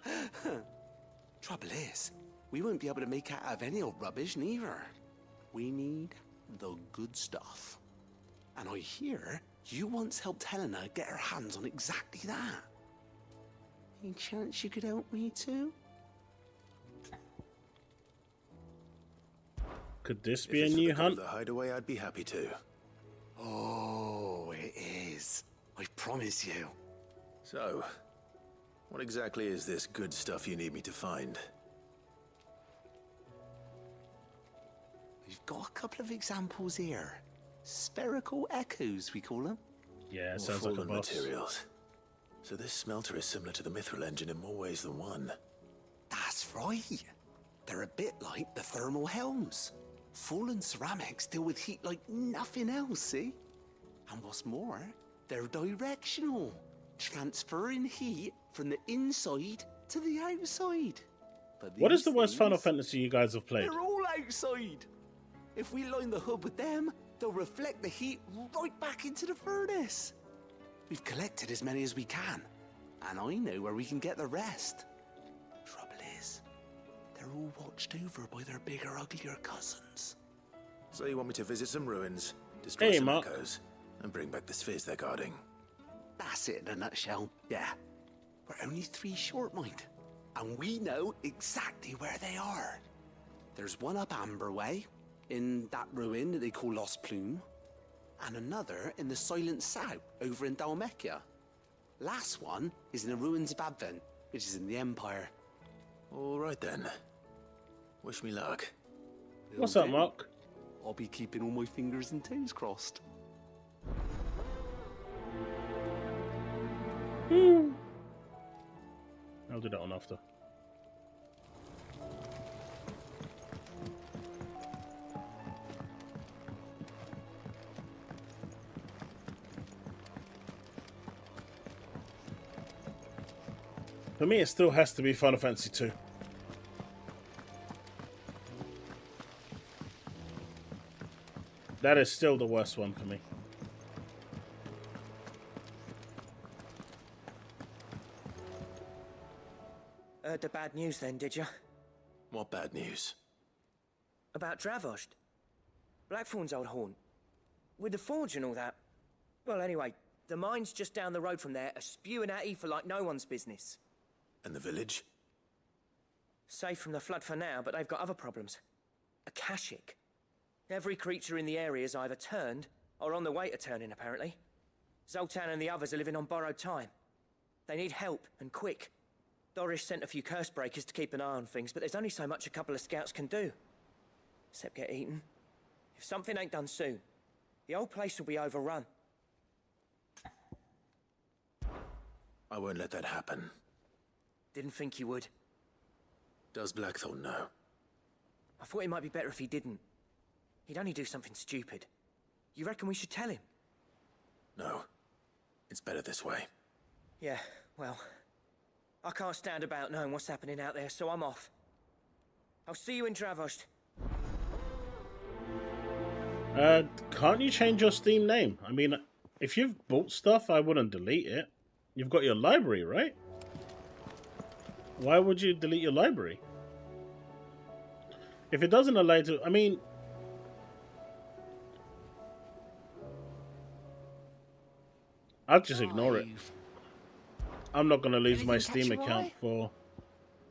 Trouble is, we won't be able to make out of any old rubbish neither. We need the good stuff. And I hear you once helped Helena get her hands on exactly that. Any chance you could help me too? Could this be a new hunt? The hideaway, I'd be happy to. Oh, it is. I promise you. So, what exactly is this good stuff you need me to find? We've got a couple of examples here. Spherical echoes, we call them. Yeah, it sounds like a boss. Materials. So this smelter is similar to the mithril engine in more ways than one. That's right. They're a bit like the thermal helms. Fallen ceramics deal with heat like nothing else, see? And what's more, they're directional, transferring heat from the inside to the outside. But what is the worst Final Fantasy you guys have played? They're all outside. If we line the hood with them, they'll reflect the heat right back into the furnace. We've collected as many as we can, and I know where we can get the rest. Trouble is, they're all watched over by their bigger, uglier cousins. So you want me to visit some ruins, destroy some echoes, and bring back the spheres they're guarding? That's it in a nutshell, yeah. We're only 3 short, mind, and we know exactly where they are. There's one up Amber Way, in that ruin that they call Lost Plume, and another in the Silent South, over in Dalmekia. Last one is in the ruins of Advent, which is in the Empire. All right then. Wish me luck. What's up, Mark? I'll be keeping all my fingers and toes crossed. I'll do that one after. For me, it still has to be Final Fantasy 2. That is still the worst one for me. Heard the bad news then, did you? What bad news? About Dravost. Blackthorn's old haunt. With the forge and all that. Well, anyway, the mines just down the road from there are spewing out ether like no one's business. And the village? Safe from the flood for now, but they've got other problems. Akashic. Every creature in the area is either turned or on the way to turning, apparently. Zoltan and the others are living on borrowed time. They need help, and quick. Doris sent a few curse breakers to keep an eye on things, but there's only so much a couple of scouts can do. Except get eaten. If something ain't done soon, the whole place will be overrun. I won't let that happen. Didn't think you would. Does Blackthorn know? I thought it might be better if he didn't. He'd only do something stupid. You reckon we should tell him? No. It's better this way. Yeah, well... I can't stand about knowing what's happening out there, so I'm off. I'll see you in Dravost. Can't you change your Steam name? I mean, if you've bought stuff, I wouldn't delete it. You've got your library, right? Why would you delete your library? If it doesn't allow you to... I mean... I'll just ignore it. I'm not going to lose my Steam account for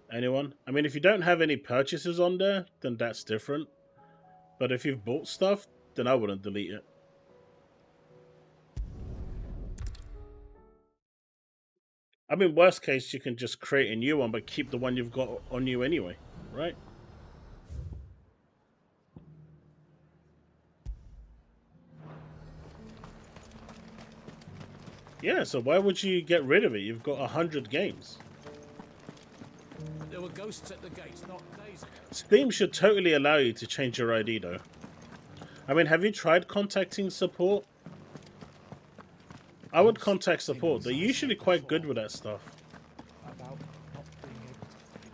anyone. I mean, if you don't have any purchases on there, then that's different. But if you've bought stuff, then I wouldn't delete it. I mean, worst case, you can just create a new one, but keep the one you've got on you anyway, right? Yeah, so why would you get rid of it? You've got 100 games. There were ghosts at the gates not days ago. Steam should totally allow you to change your ID, though. I mean, have you tried contacting support? I would contact support. They're usually quite good with that stuff. About not being able to fight.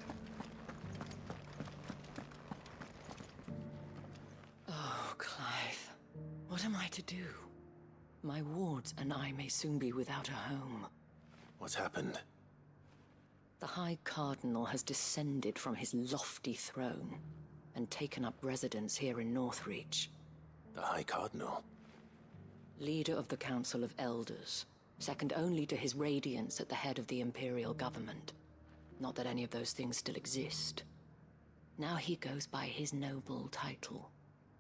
Oh, Clive. What am I to do? My wards and I may soon be without a home. What's happened? The High Cardinal has descended from his lofty throne and taken up residence here in Northreach. The High Cardinal? Leader of the Council of Elders, second only to his Radiance at the head of the Imperial government. Not that any of those things still exist. Now he goes by his noble title,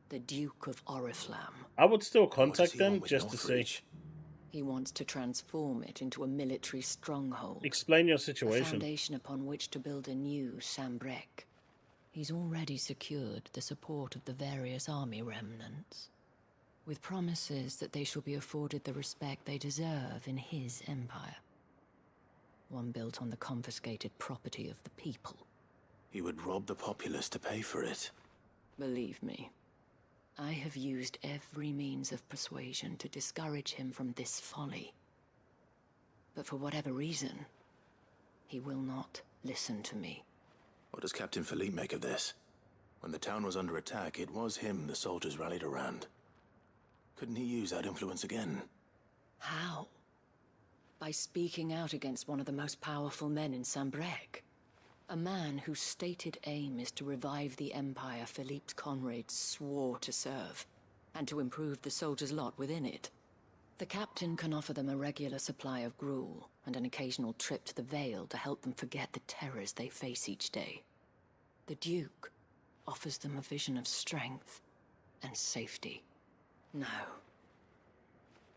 the Duke of Oriflamme. I would still contact them just to see. He wants to transform it into a military stronghold. Explain your A situation. foundation upon which to build a new Sambrek. He's already secured the support of the various army remnants, with promises that they shall be afforded the respect they deserve in his empire. One built on the confiscated property of the people. He would rob the populace to pay for it. Believe me, I have used every means of persuasion to discourage him from this folly. But for whatever reason, he will not listen to me. What does Captain Philippe make of this? When the town was under attack, it was him the soldiers rallied around. Couldn't he use that influence again? How? By speaking out against one of the most powerful men in Sambrek. A man whose stated aim is to revive the empire Philippe's comrades swore to serve, and to improve the soldiers' lot within it. The captain can offer them a regular supply of gruel, and an occasional trip to the Vale to help them forget the terrors they face each day. The Duke offers them a vision of strength and safety. No.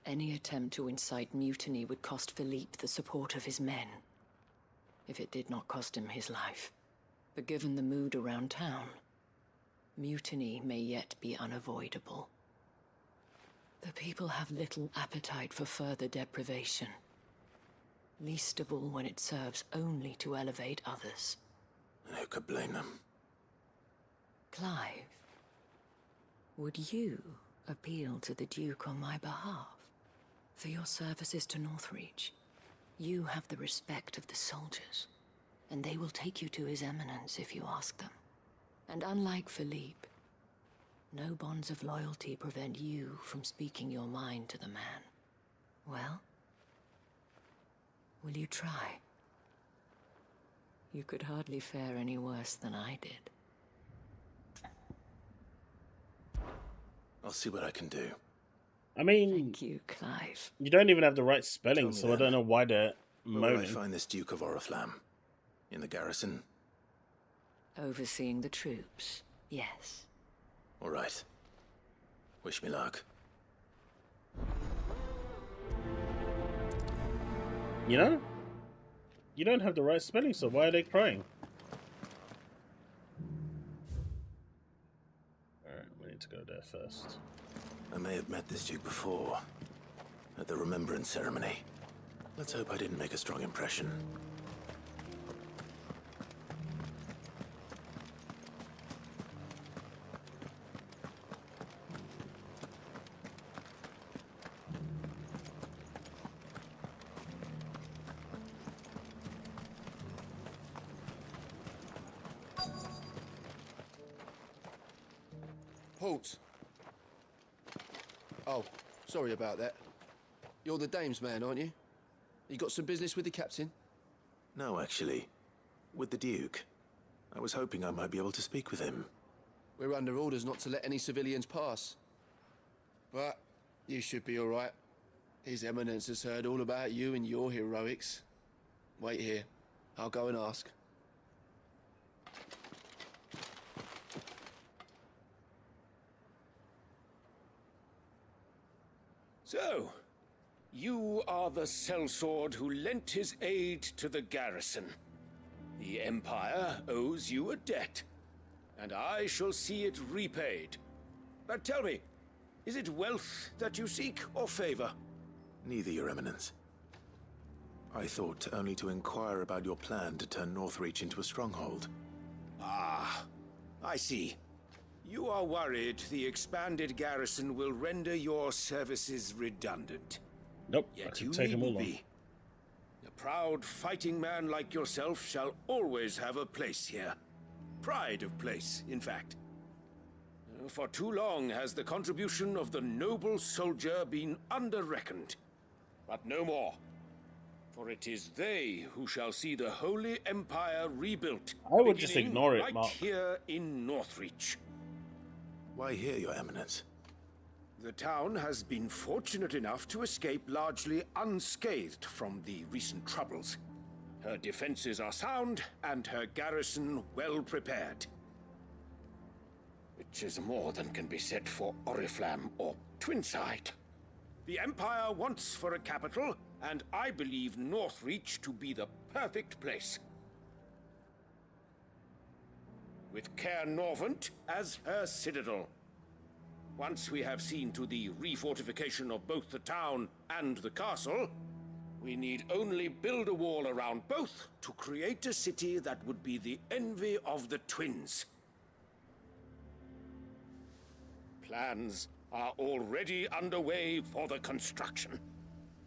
Any attempt to incite mutiny would cost Philippe the support of his men, if it did not cost him his life. But given the mood around town, mutiny may yet be unavoidable. The people have little appetite for further deprivation, least of all when it serves only to elevate others. And who could blame them? Clive, would you appeal to the Duke on my behalf? For your services to Northreach, you have the respect of the soldiers, and they will take you to His Eminence if you ask them. And unlike Philippe, No bonds of loyalty prevent you from speaking your mind to the man. Well, will you try? You could hardly fare any worse than I did. I'll see what I can do. I mean, thank you, Clive. You don't even have the right spelling, so I don't know why they're moaning. Where will I moaning. find this Duke of Oriflamme? In the garrison? Overseeing the troops, yes. All right. Wish me luck. You know? You don't have the right spelling, so why are they crying? Alright, we need to go there first. I may have met this Duke before, at the Remembrance Ceremony. Let's hope I didn't make a strong impression. Halt! Oh, sorry about that. You're the dame's man, aren't you? You got some business with the captain? No, actually. With the Duke. I was hoping I might be able to speak with him. We're under orders not to let any civilians pass. But you should be all right. His Eminence has heard all about you and your heroics. Wait here. I'll go and ask. So, you are the sellsword who lent his aid to the garrison. The Empire owes you a debt, and I shall see it repaid. But tell me, is it wealth that you seek, or favor? Neither, Your Eminence. I thought only to inquire about your plan to turn Northreach into a stronghold. Ah, I see. You are worried the expanded garrison will render your services redundant. Nope, Yet I you can take them all needn't on. be. A proud fighting man like yourself shall always have a place here. Pride of place, in fact. For too long has the contribution of the noble soldier been under-reckoned. But no more. For it is they who shall see the Holy Empire rebuilt. I would just beginning ignore it, right Mark. here in Northreach. Why here, Your Eminence? The town has been fortunate enough to escape largely unscathed from the recent troubles. Her defenses are sound, and her garrison well prepared. Which is more than can be said for Oriflamme or Twinside. The Empire wants for a capital, and I believe Northreach to be the perfect place. With Caer Norvent as her citadel. Once we have seen to the refortification of both the town and the castle, we need only build a wall around both to create a city that would be the envy of the twins. Plans are already underway for the construction.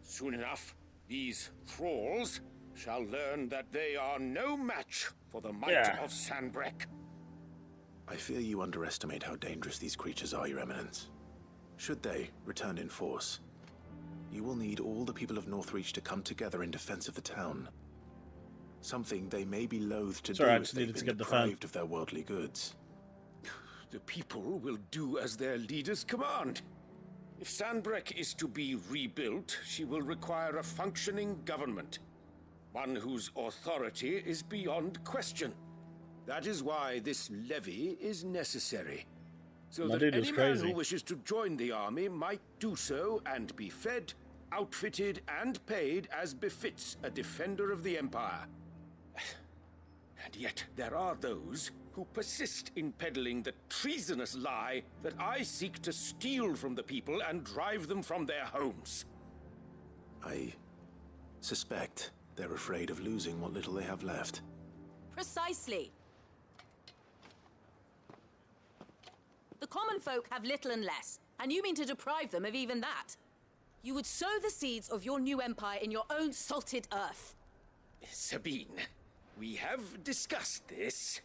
Soon enough, these thralls shall learn that they are no match for the might of Sanbreque. I fear you underestimate how dangerous these creatures are, Your Eminence. Should they return in force, you will need all the people of Northreach to come together in defense of the town. Something they may be loath to do I if just they've needed to been get the fan. deprived of their worldly goods. The people will do as their leaders command. If Sanbreque is to be rebuilt, she will require a functioning government. One whose authority is beyond question. That is why this levy is necessary. So My that dude was any man crazy. who wishes to join the army might do so and be fed, outfitted, and paid as befits a defender of the Empire. And yet there are those who persist in peddling the treasonous lie that I seek to steal from the people and drive them from their homes. I suspect they're afraid of losing what little they have left. Precisely. The common folk have little and less, and you mean to deprive them of even that. You would sow the seeds of your new empire in your own salted earth. Sabine, we have discussed this.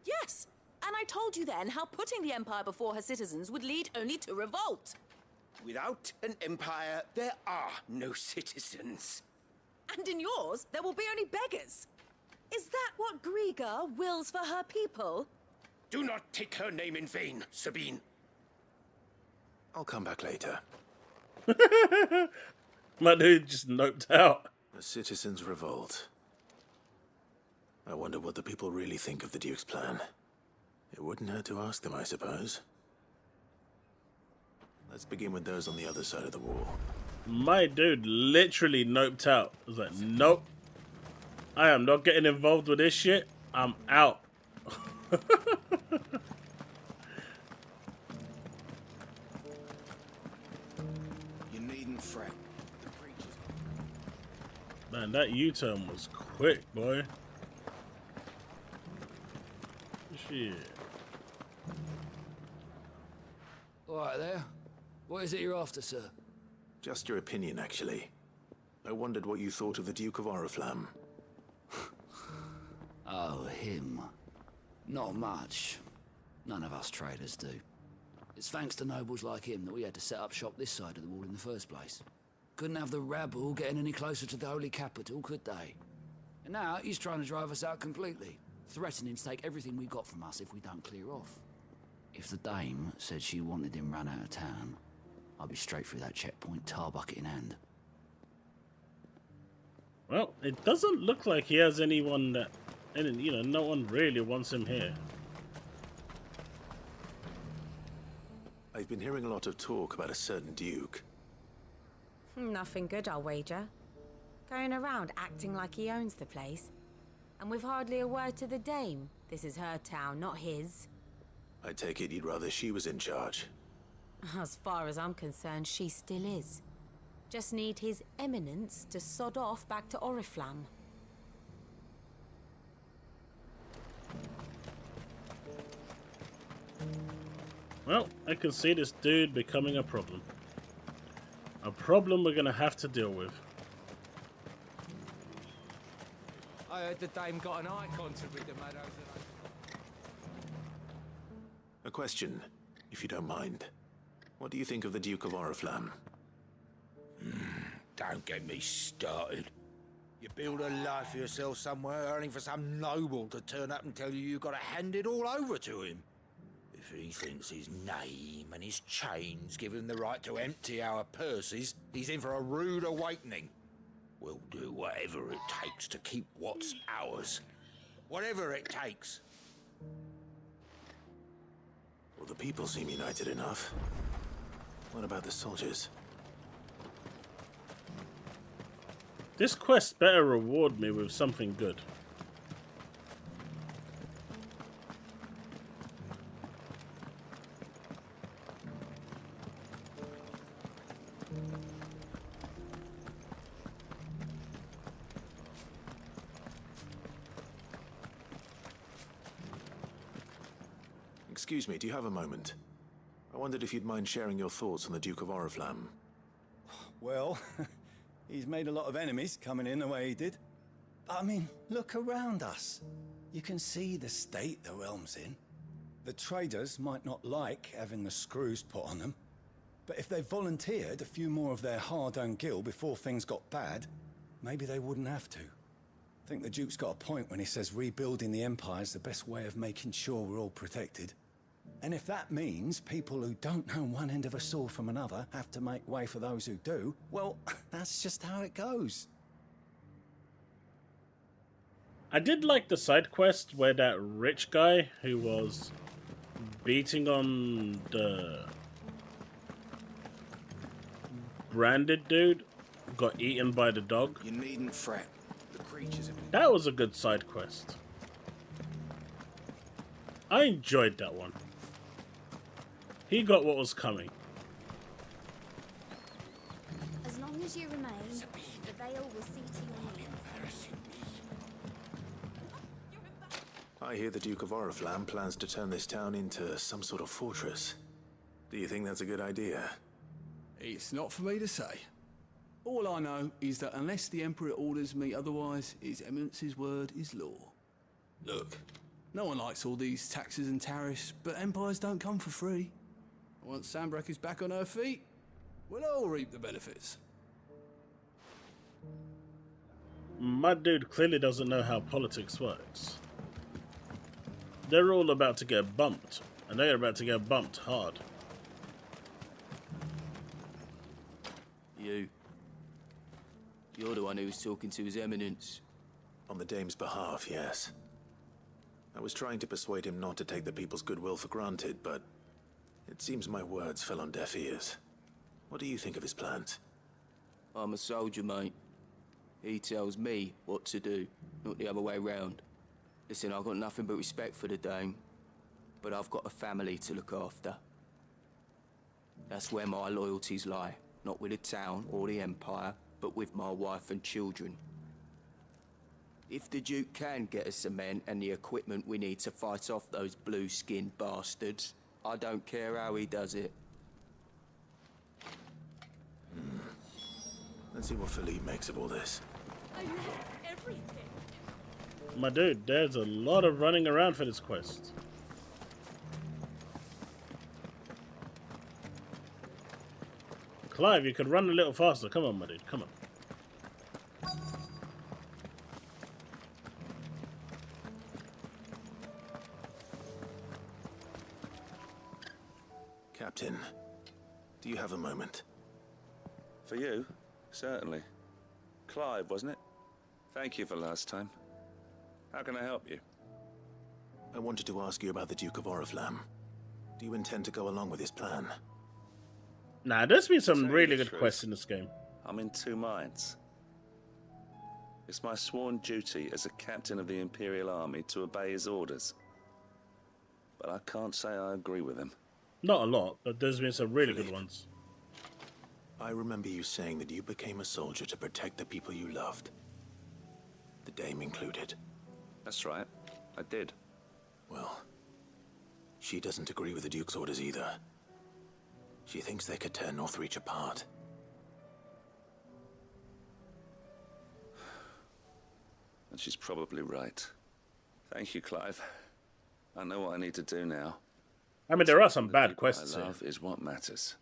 Yes, And I told you then how putting the Empire before her citizens would lead only to revolt. Without an empire, there are no citizens. And in yours, there will be only beggars. Is that what Griga wills for her people? Do not take her name in vain, Sabine. I'll come back later. My dude just noped out. A citizens' revolt. I wonder what the people really think of the Duke's plan. It wouldn't hurt to ask them, I suppose. Let's begin with those on the other side of the wall. My dude literally noped out. I was like, nope. I am not getting involved with this shit. I'm out. You needn't fret. The creatures. Man, that U-turn was quick, boy. Shit. All right there. What is it you're after, sir? Just your opinion, actually. I wondered what you thought of the Duke of Oriflamme. Oh, him. Not much. None of us traders do. It's thanks to nobles like him that we had to set up shop this side of the wall in the first place. Couldn't have the rabble getting any closer to the holy capital, could they? And now he's trying to drive us out completely, threatening to take everything we got from us if we don't clear off. If the dame said she wanted him run out of town, I'd be straight through that checkpoint, tar bucket in hand. Well, it doesn't look like he has anyone that, you know, no one really wants him here. I've been hearing a lot of talk about a certain Duke. Nothing good, I'll wager. Going around acting like he owns the place. And with hardly a word to the dame. This is her town, not his. I take it you'd rather she was in charge. As far as I'm concerned, she still is. Just need his eminence to sod off back to Oriflamme. Well, I can see this dude becoming a problem. A problem we're gonna have to deal with. I heard the dame got an icon to rid the meadows. A question, if you don't mind. What do you think of the Duke of Oriflamme? Don't get me started. You build a life for yourself somewhere, earning for some noble to turn up and tell you you've got to hand it all over to him. If he thinks his name and his chains give him the right to empty our purses, he's in for a rude awakening. We'll do whatever it takes to keep what's ours. Whatever it takes. Well, the people seem united enough. What about the soldiers? This quest better reward me with something good. Excuse me, do you have a moment? I wondered if you'd mind sharing your thoughts on the Duke of Oriflamme. Well, he's made a lot of enemies coming in the way he did. I mean, look around us. You can see the state the realm's in. The traders might not like having the screws put on them, but if they volunteered a few more of their hard-earned gil before things got bad, maybe they wouldn't have to. I think the Duke's got a point when he says rebuilding the Empire is the best way of making sure we're all protected. And if that means people who don't know one end of a sword from another have to make way for those who do, well, that's just how it goes. I did like the side quest where that rich guy who was beating on the branded dude got eaten by the dog. You needn't fret. The creatures have been... That was a good side quest. I enjoyed that one. He got what was coming. As long as you remain, the veil will see to your needs. I hear the Duke of Oriflamme plans to turn this town into some sort of fortress. Do you think that's a good idea? It's not for me to say. All I know is that unless the Emperor orders me otherwise, His Eminence's word is law. Look, No one likes all these taxes and tariffs, but empires don't come for free. Once Sanbreque is back on her feet, we'll all reap the benefits. My dude clearly doesn't know how politics works. They're all about to get bumped, and they're about to get bumped hard. You're the one who was talking to His Eminence. On the Dame's behalf, yes. I was trying to persuade him not to take the people's goodwill for granted, but it seems my words fell on deaf ears. What do you think of his plans? I'm a soldier, mate. He tells me what to do, not the other way round. Listen, I've got nothing but respect for the Dame, but I've got a family to look after. That's where my loyalties lie, not with the town or the Empire, but with my wife and children. If the Duke can get us the men and the equipment we need to fight off those blue-skinned bastards, I don't care how he does it. Let's see what Philippe makes of all this. I left everything. My dude, there's a lot of running around for this quest. Clive, you could run a little faster. Come on, my dude, come on. Captain, do you have a moment? For you? Certainly. Clive, wasn't it? Thank you for last time. How can I help you? I wanted to ask you about the Duke of Oriflamme. Do you intend to go along with his plan? Nah, there's been some really good quests in this game. I'm in two minds. It's my sworn duty as a captain of the Imperial Army to obey his orders. But I can't say I agree with him. Not a lot, but there's been some really good ones. I remember you saying that you became a soldier to protect the people you loved. The Dame included. That's right. I did. Well, she doesn't agree with the Duke's orders either. She thinks they could tear Northreach apart. And she's probably right. Thank you, Clive. I know what I need to do now. I mean, there are some bad quests I here. love is what matters.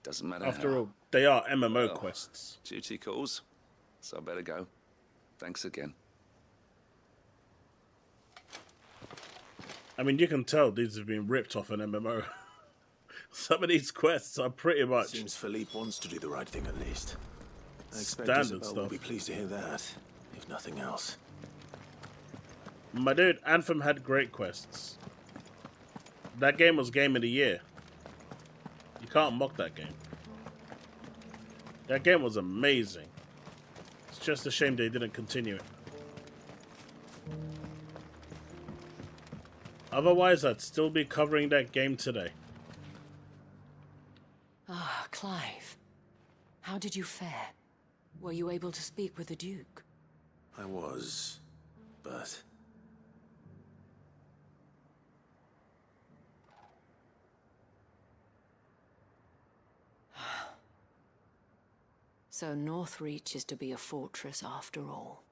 Doesn't matter After how. all, they are MMO Well, quests. Duty calls, so I better go. Thanks again. I mean, you can tell these have been ripped off an MMO. Some of these quests are pretty much Seems Philippe wants to do the right thing at least. I expect standard Isabel will stuff. be pleased to hear that, if nothing else. My dude, Anthem had great quests. That game was Game of the Year. You can't mock that game. That game was amazing. It's just a shame they didn't continue it. Otherwise, I'd still be covering that game today. Ah, Clive. How did you fare? Were you able to speak with the Duke? I was, but... So Northreach is to be a fortress after all.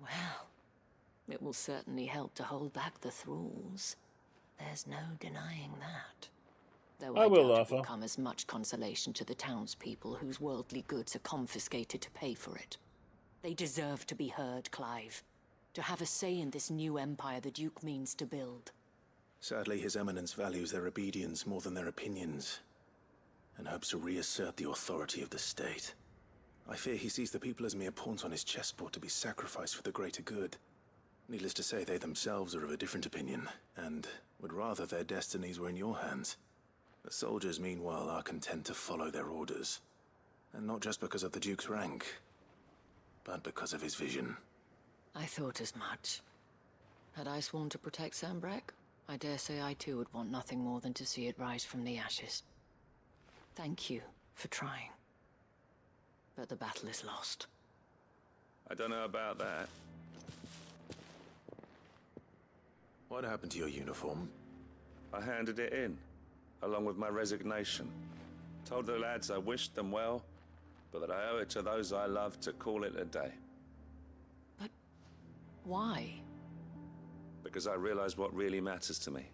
Well, it will certainly help to hold back the thralls. There's no denying that. Though I will, doubt it Arthur. will come as much consolation to the townspeople whose worldly goods are confiscated to pay for it. They deserve to be heard, Clive. To have a say in this new empire the Duke means to build. Sadly, His Eminence values their obedience more than their opinions, and hopes to reassert the authority of the state. I fear he sees the people as mere pawns on his chessboard to be sacrificed for the greater good. Needless to say, they themselves are of a different opinion, and would rather their destinies were in your hands. The soldiers, meanwhile, are content to follow their orders. And not just because of the Duke's rank, but because of his vision. I thought as much. Had I sworn to protect Sanbreque, I dare say I too would want nothing more than to see it rise from the ashes. Thank you for trying. But the battle is lost. I don't know about that. What happened to your uniform? I handed it in, along with my resignation. Told the lads I wished them well, but that I owe it to those I love to call it a day. Why? Because I realize what really matters to me.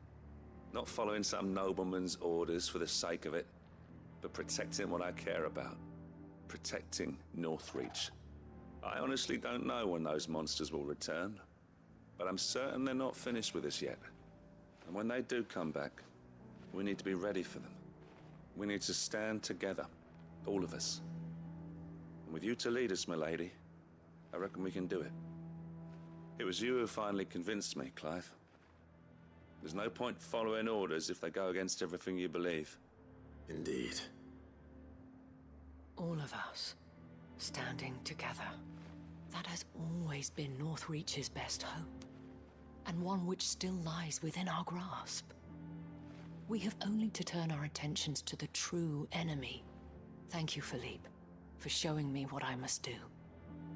Not following some nobleman's orders for the sake of it, but protecting what I care about. Protecting Northreach. I honestly don't know when those monsters will return, but I'm certain they're not finished with us yet. And when they do come back, we need to be ready for them. We need to stand together, all of us. And with you to lead us, milady, I reckon we can do it. It was you who finally convinced me, Clive. There's no point following orders if they go against everything you believe. Indeed. All of us, standing together. That has always been Northreach's best hope, and one which still lies within our grasp. We have only to turn our attentions to the true enemy. Thank you, Philippe, for showing me what I must do.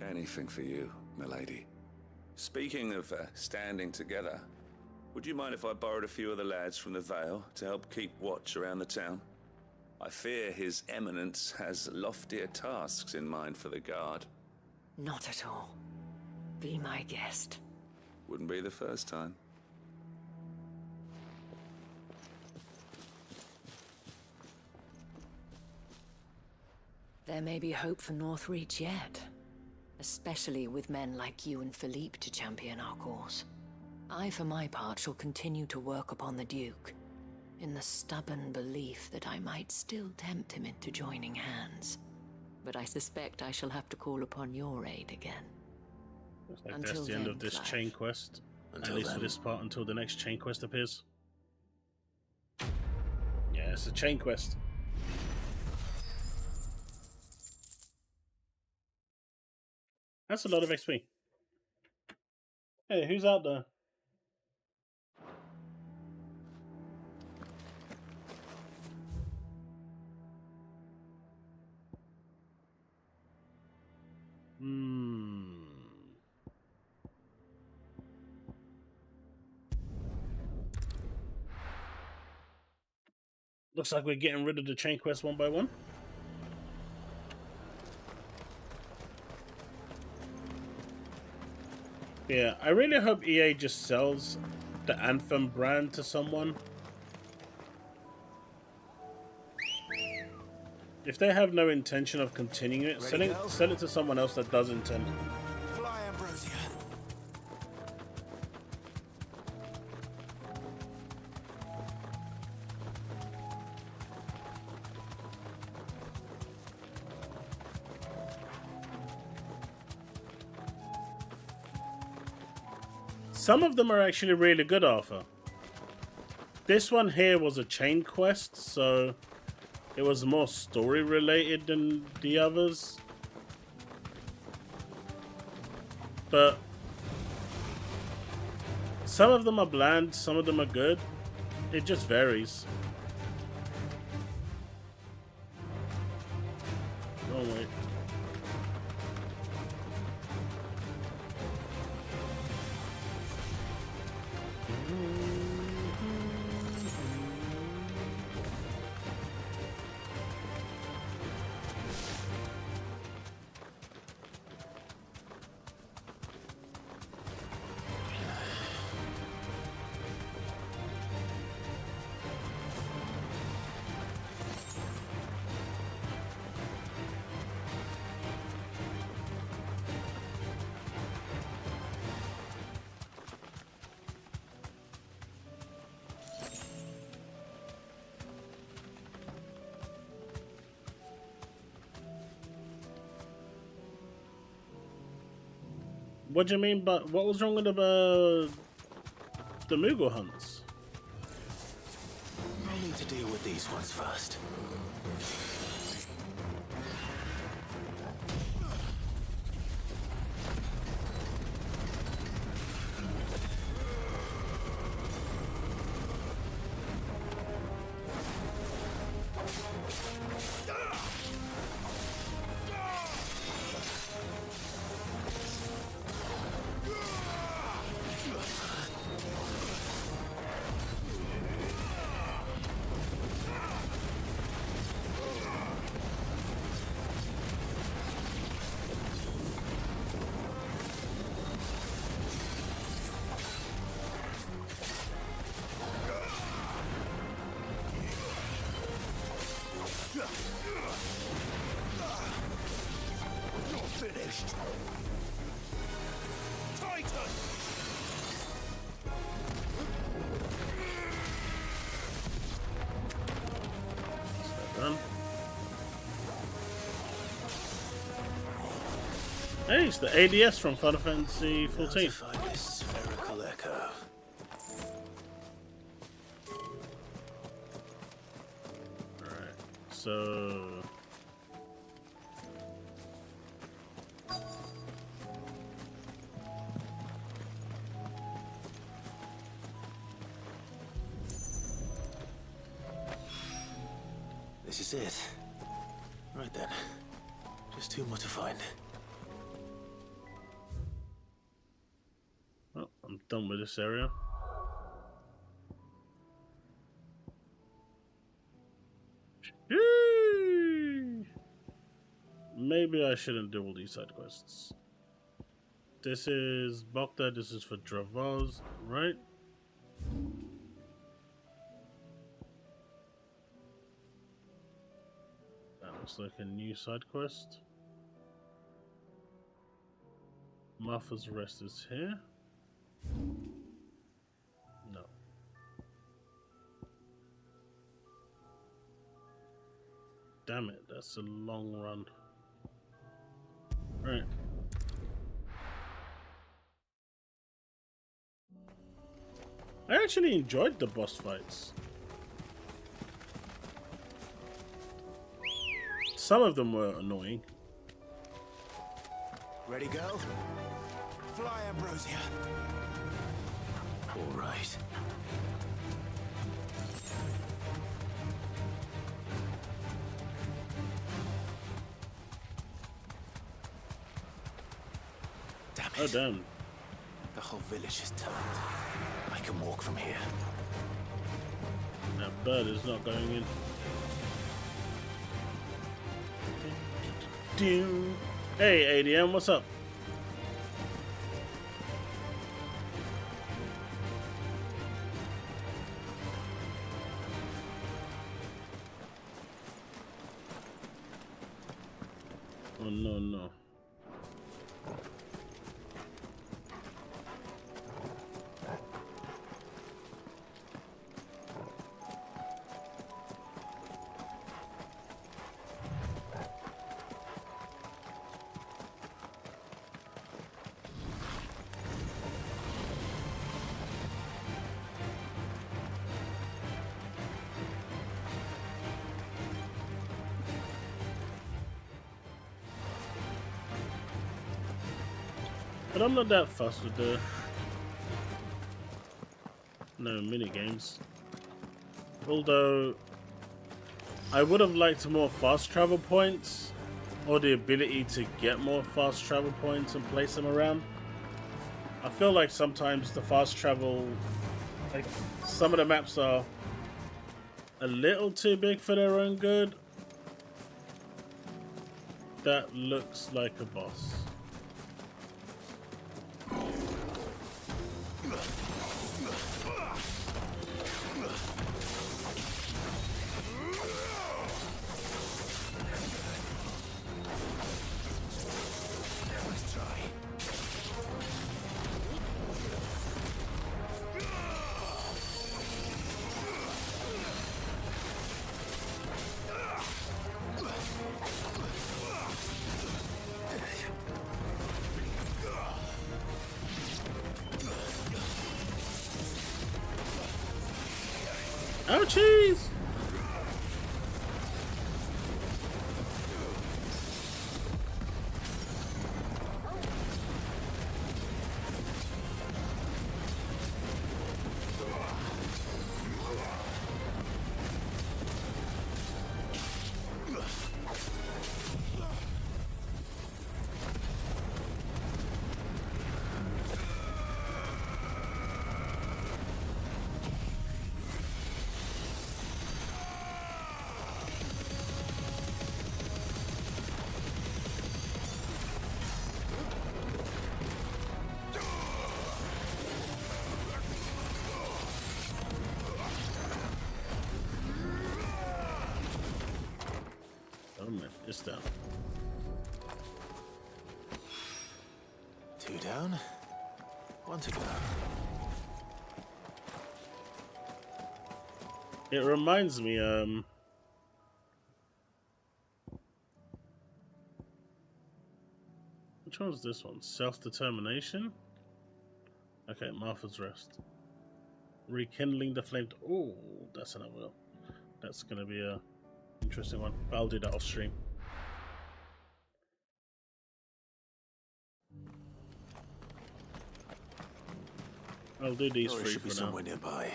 Anything for you, milady. Speaking of standing together, would you mind if I borrowed a few of the lads from the Vale to help keep watch around the town? I fear His Eminence has loftier tasks in mind for the guard. Not at all. Be my guest. Wouldn't be the first time. There may be hope for Northreach yet, especially with men like you and Philippe to champion our cause. I, for my part, shall continue to work upon the Duke, in the stubborn belief that I might still tempt him into joining hands. But I suspect I shall have to call upon your aid again. Looks like that's the end of this chain quest. At least for this part, until the next chain quest appears. Yeah, it's a chain quest. That's a lot of XP. Hey, who's out there? Looks like we're getting rid of the chain quest one by one. Yeah, I really hope EA just sells the Anthem brand to someone. If they have no intention of continuing it, sell it to someone else that does intend. Fly, Ambrosia. Some of them are actually really good, Arthur. This one here was a chain quest, so it was more story related than the others. But some of them are bland, some of them are good. It just varies. Oh wait. What do you mean? But what was wrong with the Moogle hunts? I need to deal with these ones first. Hey, it's the ADS from Final Fantasy 14. Find this spherical echo. Alright, so... This is it. Right then. Just two more to find. Well, I'm done with this area. Yay! Maybe I shouldn't do all these side quests. This is Bokta, this is for Dravaz, right? That looks like a new side quest. Martha's Rest is here. No. Damn it, that's a long run. Right. I actually enjoyed the boss fights. Some of them were annoying. Ready, go? Fly, Ambrosia. All right. Damn it. Oh, damn. The whole village is turned. I can walk from here. That bird is not going in. Hey, ADM, what's up? Oh, no, no. But I'm not that fussed with the mini games. Although I would have liked more fast travel points, or the ability to get more fast travel points and place them around. I feel like sometimes the fast travel, like some of the maps are a little too big for their own good. That looks like a boss. Ouchies! It's down. 2 down, 1 to go. It reminds me, which Which one's this one? Self-determination? Okay, Martha's Rest. Rekindling the flame. Oh, that's another. That's gonna be a interesting one. But I'll do that off stream. I'll do these Or it three should be for now. somewhere nearby.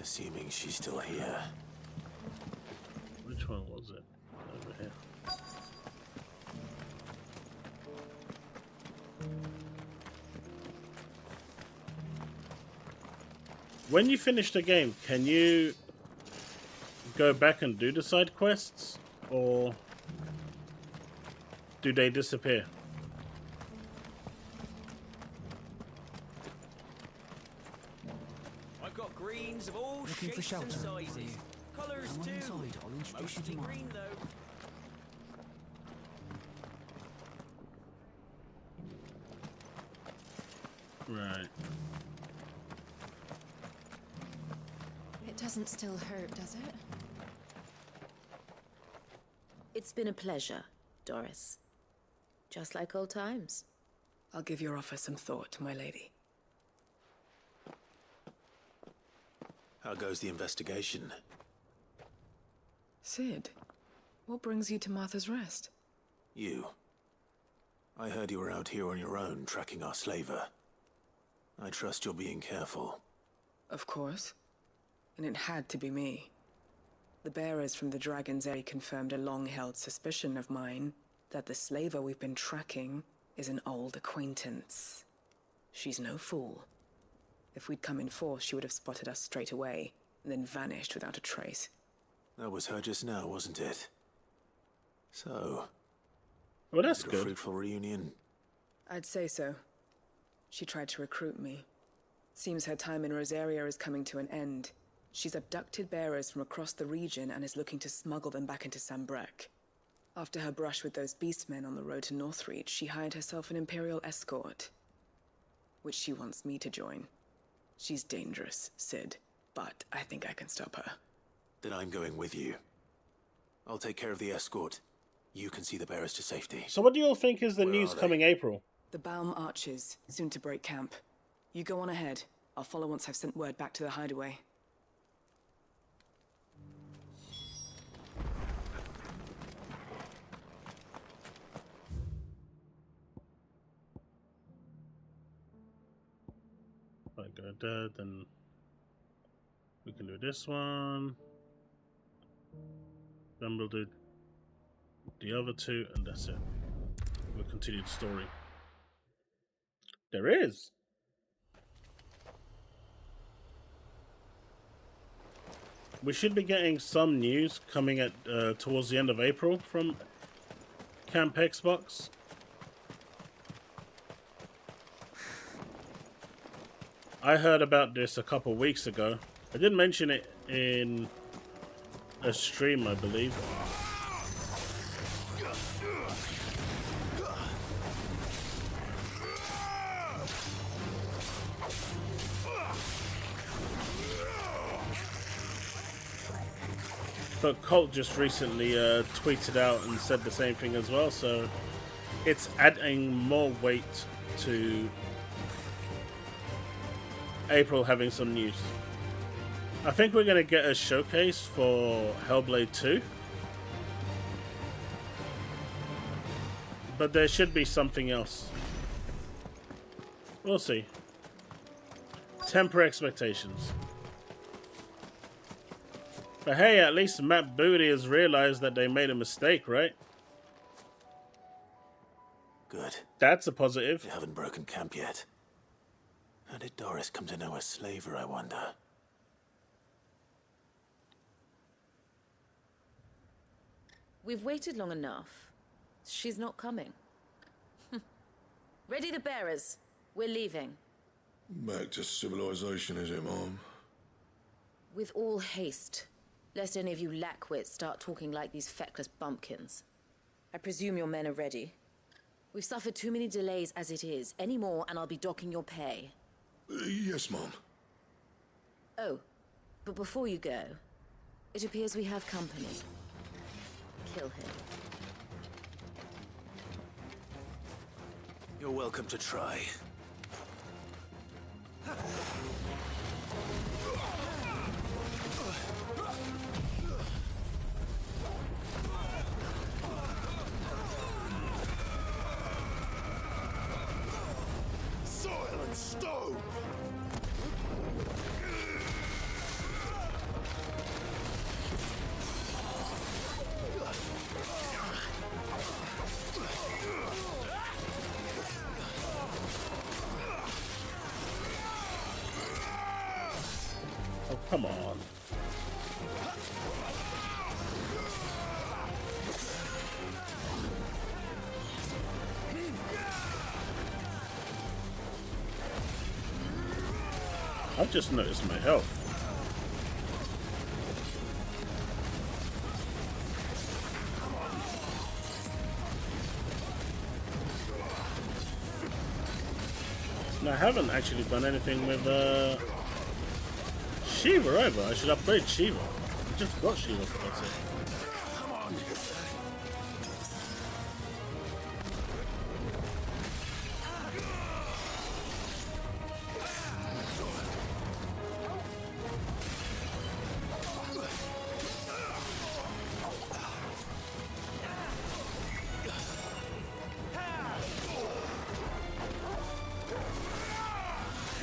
Assuming she's still here. Which one was it? Over here. When you finish the game, can you go back and do the side quests, or do they disappear? I've got greens of all Looking for shapes and shelter, are sizes. you? Colours Come on too. inside, I'll introduce you to Mostly mine. green though. Right. It doesn't still hurt, does it? It's been a pleasure, Doris. Just like old times. I'll give your offer some thought, my lady. How goes the investigation? Sid, what brings you to Martha's Rest? You. I heard you were out here on your own, tracking our slaver. I trust you're being careful. Of course. And it had to be me. The bearers from the Dragon's Eye confirmed a long-held suspicion of mine that the slaver we've been tracking is an old acquaintance. She's no fool. If we'd come in force, she would have spotted us straight away, and then vanished without a trace. That was her just now, wasn't it? So... Well, that's a good. fruitful reunion. I'd say so. She tried to recruit me. Seems her time in Rosaria is coming to an end. She's abducted bearers from across the region and is looking to smuggle them back into Sambrec. After her brush with those beastmen on the road to Northreach, she hired herself an Imperial escort, which she wants me to join. She's dangerous, Sid, but I think I can stop her. Then I'm going with you. I'll take care of the escort. You can see the bearers to safety. So what do you all think is the Where news are they? coming April? The Baum Archers, soon to break camp. You go on ahead. I'll follow once I've sent word back to the hideaway. I go there, then we can do this one. Then we'll do the other two, and that's it. We'll continue the story. There is. We should be getting some news coming at towards the end of April from Camp Xbox. I heard about this a couple weeks ago. I did mention it in a stream, I believe. But Cult just recently tweeted out and said the same thing as well, so it's adding more weight to April having some news. I think we're going to get a showcase for Hellblade 2. But there should be something else. We'll see. Temper expectations. But hey, at least Matt Booty has realized that they made a mistake, right? Good. That's a positive. You haven't broken camp yet. How did Doris come to know a slaver, I wonder? We've waited long enough. She's not coming. Ready the bearers. We're leaving. Back to civilization, is it, Mom? With all haste. Lest any of you lackwits start talking like these feckless bumpkins. I presume your men are ready. We've suffered too many delays as it is. Any more and I'll be docking your pay. Yes, Mom. Oh, but before you go, it appears we have company. Kill him. You're welcome to try. Soil and stone! Oh, come on. I've just noticed my health. No, I haven't actually done anything with Shiva either. I should upgrade Shiva. I just got Shiva for that sake. Come on!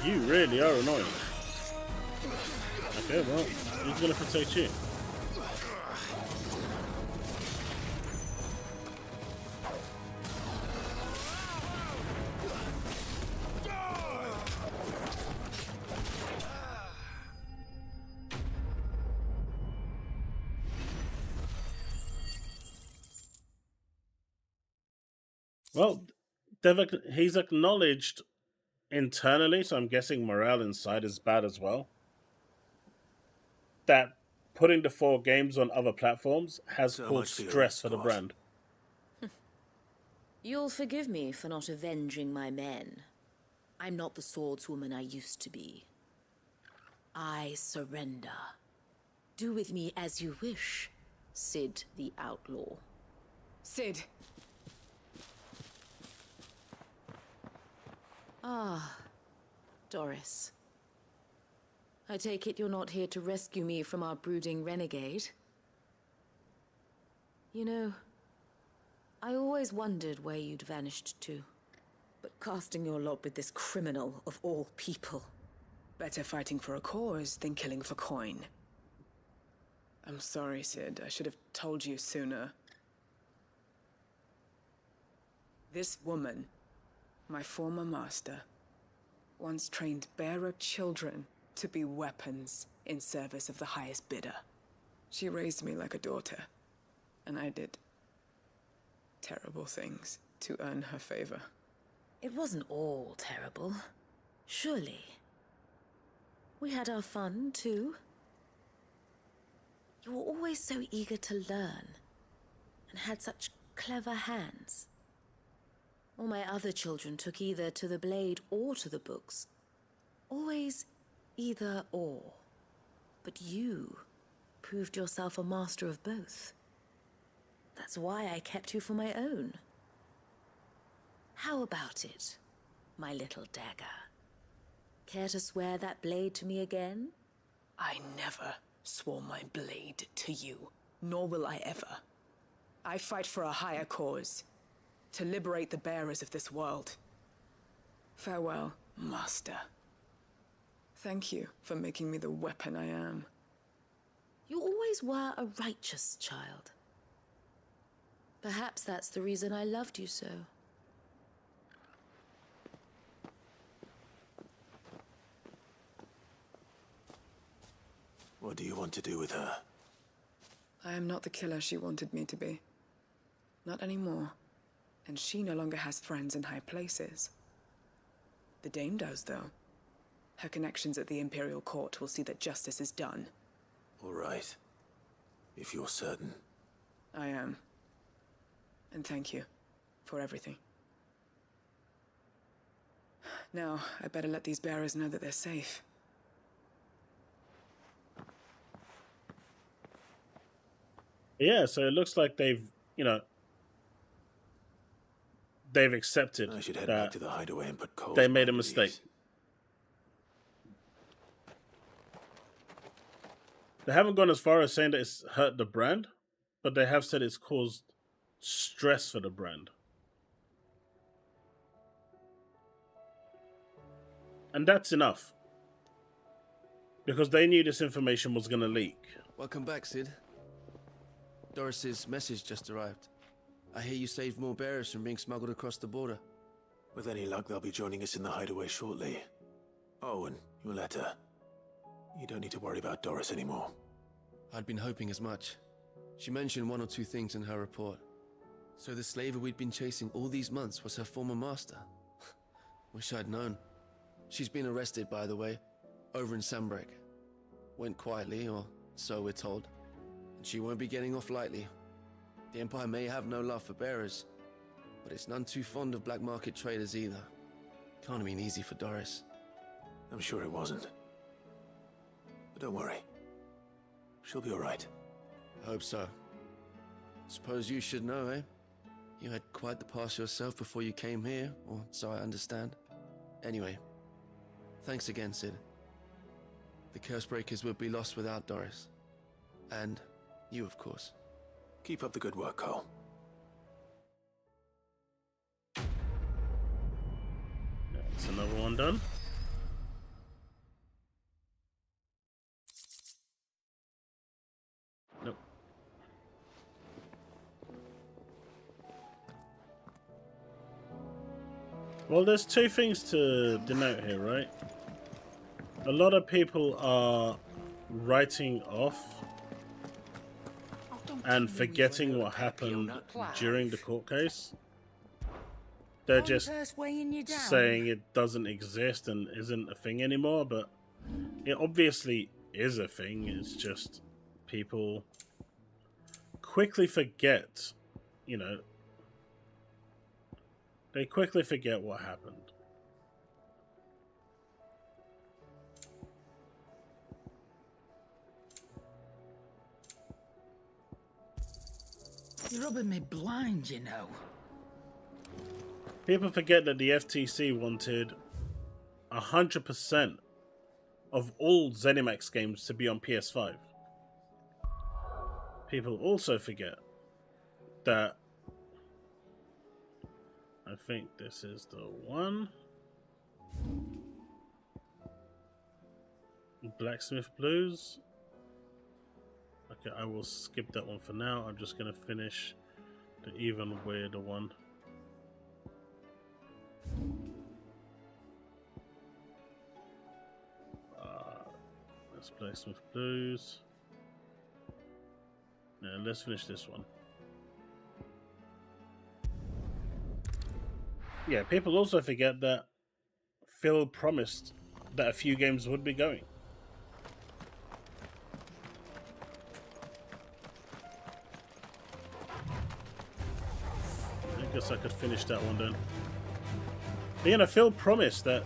You really are annoying. Okay, well, he's gonna protect you. Well, he's acknowledged internally, so I'm guessing morale inside is bad as well, that putting the 4 games on other platforms has caused stress for the brand. You'll forgive me for not avenging my men. I'm not the swordswoman I used to be. I surrender. Do with me as you wish, Sid the Outlaw. Sid. Ah, Doris. I take it you're not here to rescue me from our brooding renegade? You know, I always wondered where you'd vanished to. But casting your lot with this criminal of all people. Better fighting for a cause than killing for coin. I'm sorry, Sid. I should have told you sooner. This woman, my former master, once trained bearer children to be weapons in service of the highest bidder. She raised me like a daughter, and I did terrible things to earn her favor. It wasn't all terrible, surely. We had our fun, too. You were always so eager to learn, and had such clever hands. All my other children took either to the blade or to the books. Always either or. But you proved yourself a master of both. That's why I kept you for my own. How about it, my little dagger? Care to swear that blade to me again? I never swore my blade to you, nor will I ever. I fight for a higher cause. To liberate the bearers of this world. Farewell, Master. Thank you for making me the weapon I am. You always were a righteous child. Perhaps that's the reason I loved you so. What do you want to do with her? I am not the killer she wanted me to be. Not anymore. And she no longer has friends in high places. The Dame does, though. Her connections at the Imperial Court will see that justice is done. All right. If you're certain. I am. And thank you for everything. Now, I better let these bearers know that they're safe. Yeah, so it looks like they've, they've accepted I should head that back to the hideaway and put coals they made a behind mistake. these. They haven't gone as far as saying that it's hurt the brand, but they have said it's caused stress for the brand. And that's enough. Because they knew this information was going to leak. Welcome back, Sid. Doris's message just arrived. I hear you saved more bearers from being smuggled across the border. With any luck, they'll be joining us in the hideaway shortly. Oh, and your letter. You don't need to worry about Doris anymore. I'd been hoping as much. She mentioned one or two things in her report. So the slaver we'd been chasing all these months was her former master. Wish I'd known. She's been arrested, by the way, over in Sambrek. Went quietly, or so we're told. And she won't be getting off lightly. The Empire may have no love for bearers, but it's none too fond of black market traders either. Can't have been easy for Doris. I'm sure it wasn't. But don't worry. She'll be alright. I hope so. Suppose you should know, eh? You had quite the past yourself before you came here, or so I understand. Anyway, thanks again, Sid. The Cursebreakers would be lost without Doris. And you, of course. Keep up the good work, Cole. That's another one done. Nope. Well, there's two things to denote here, right? A lot of people are writing off and forgetting what happened during the court case. They're just saying it doesn't exist and isn't a thing anymore, but it obviously is a thing. It's just people quickly forget, you know, they quickly forget what happened. You're rubbing me blind, you know. People forget that the FTC wanted 100% of all ZeniMax games to be on PS5. People also forget that I think this is the one. Blacksmith Blues. Okay, I will skip that one for now. I'm just going to finish the even weirder one. Let's Blacksmith Blues. Now let's finish this one. Yeah, people also forget that Phil promised that a few games would be going. I guess I could finish that one then. But you know, Phil promised that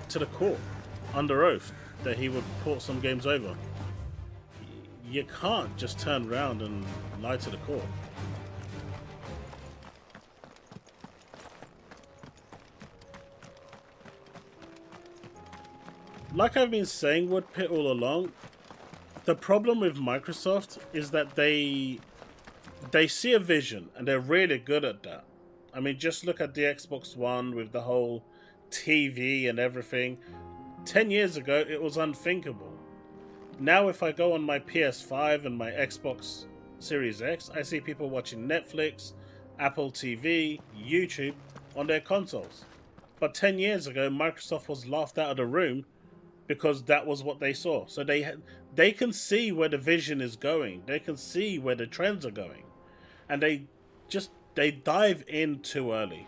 to the court, under oath, that he would port some games over. You can't just turn around and lie to the court. Like I've been saying, Woodpit, all along, the problem with Microsoft is that they see a vision, and they're really good at that. I mean, just look at the Xbox One with the whole TV and everything. 10 years ago, it was unthinkable. Now, if I go on my PS5 and my Xbox Series X, I see people watching Netflix, Apple TV, YouTube on their consoles. But 10 years ago, Microsoft was laughed out of the room because that was what they saw. So they can see where the vision is going. They can see where the trends are going. And they dive in too early.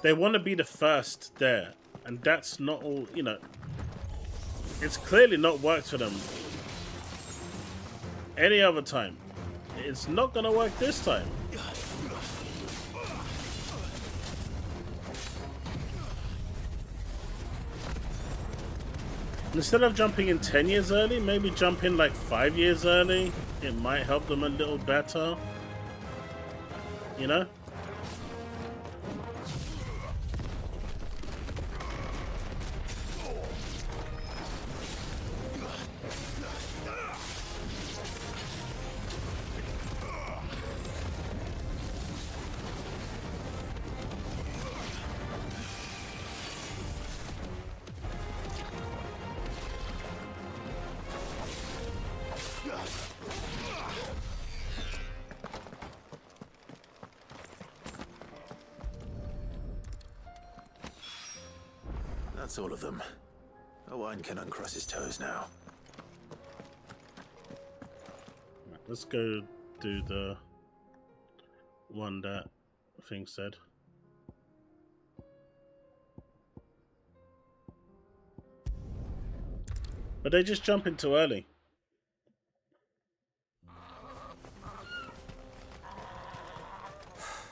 They want to be the first there. And that's not all, you know, it's clearly not worked for them any other time. It's not going to work this time. Instead of jumping in 10 years early, maybe jump in like 5 years early. It might help them a little better. You know? That's all of them. No one can uncross his toes now. Right, let's go do the one that thing said. But they just jump in too early.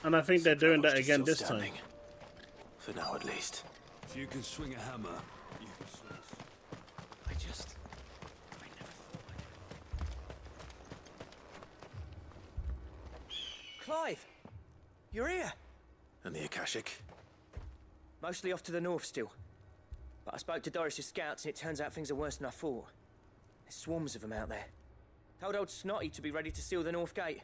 And I think they're doing that again this time. For now, at least. If you can swing a hammer, you can swing I never thought Clive! You're here! And the Akashic? Mostly off to the north still. But I spoke to Doris's scouts and it turns out things are worse than I thought. There's swarms of them out there. Told old Snotty to be ready to seal the north gate.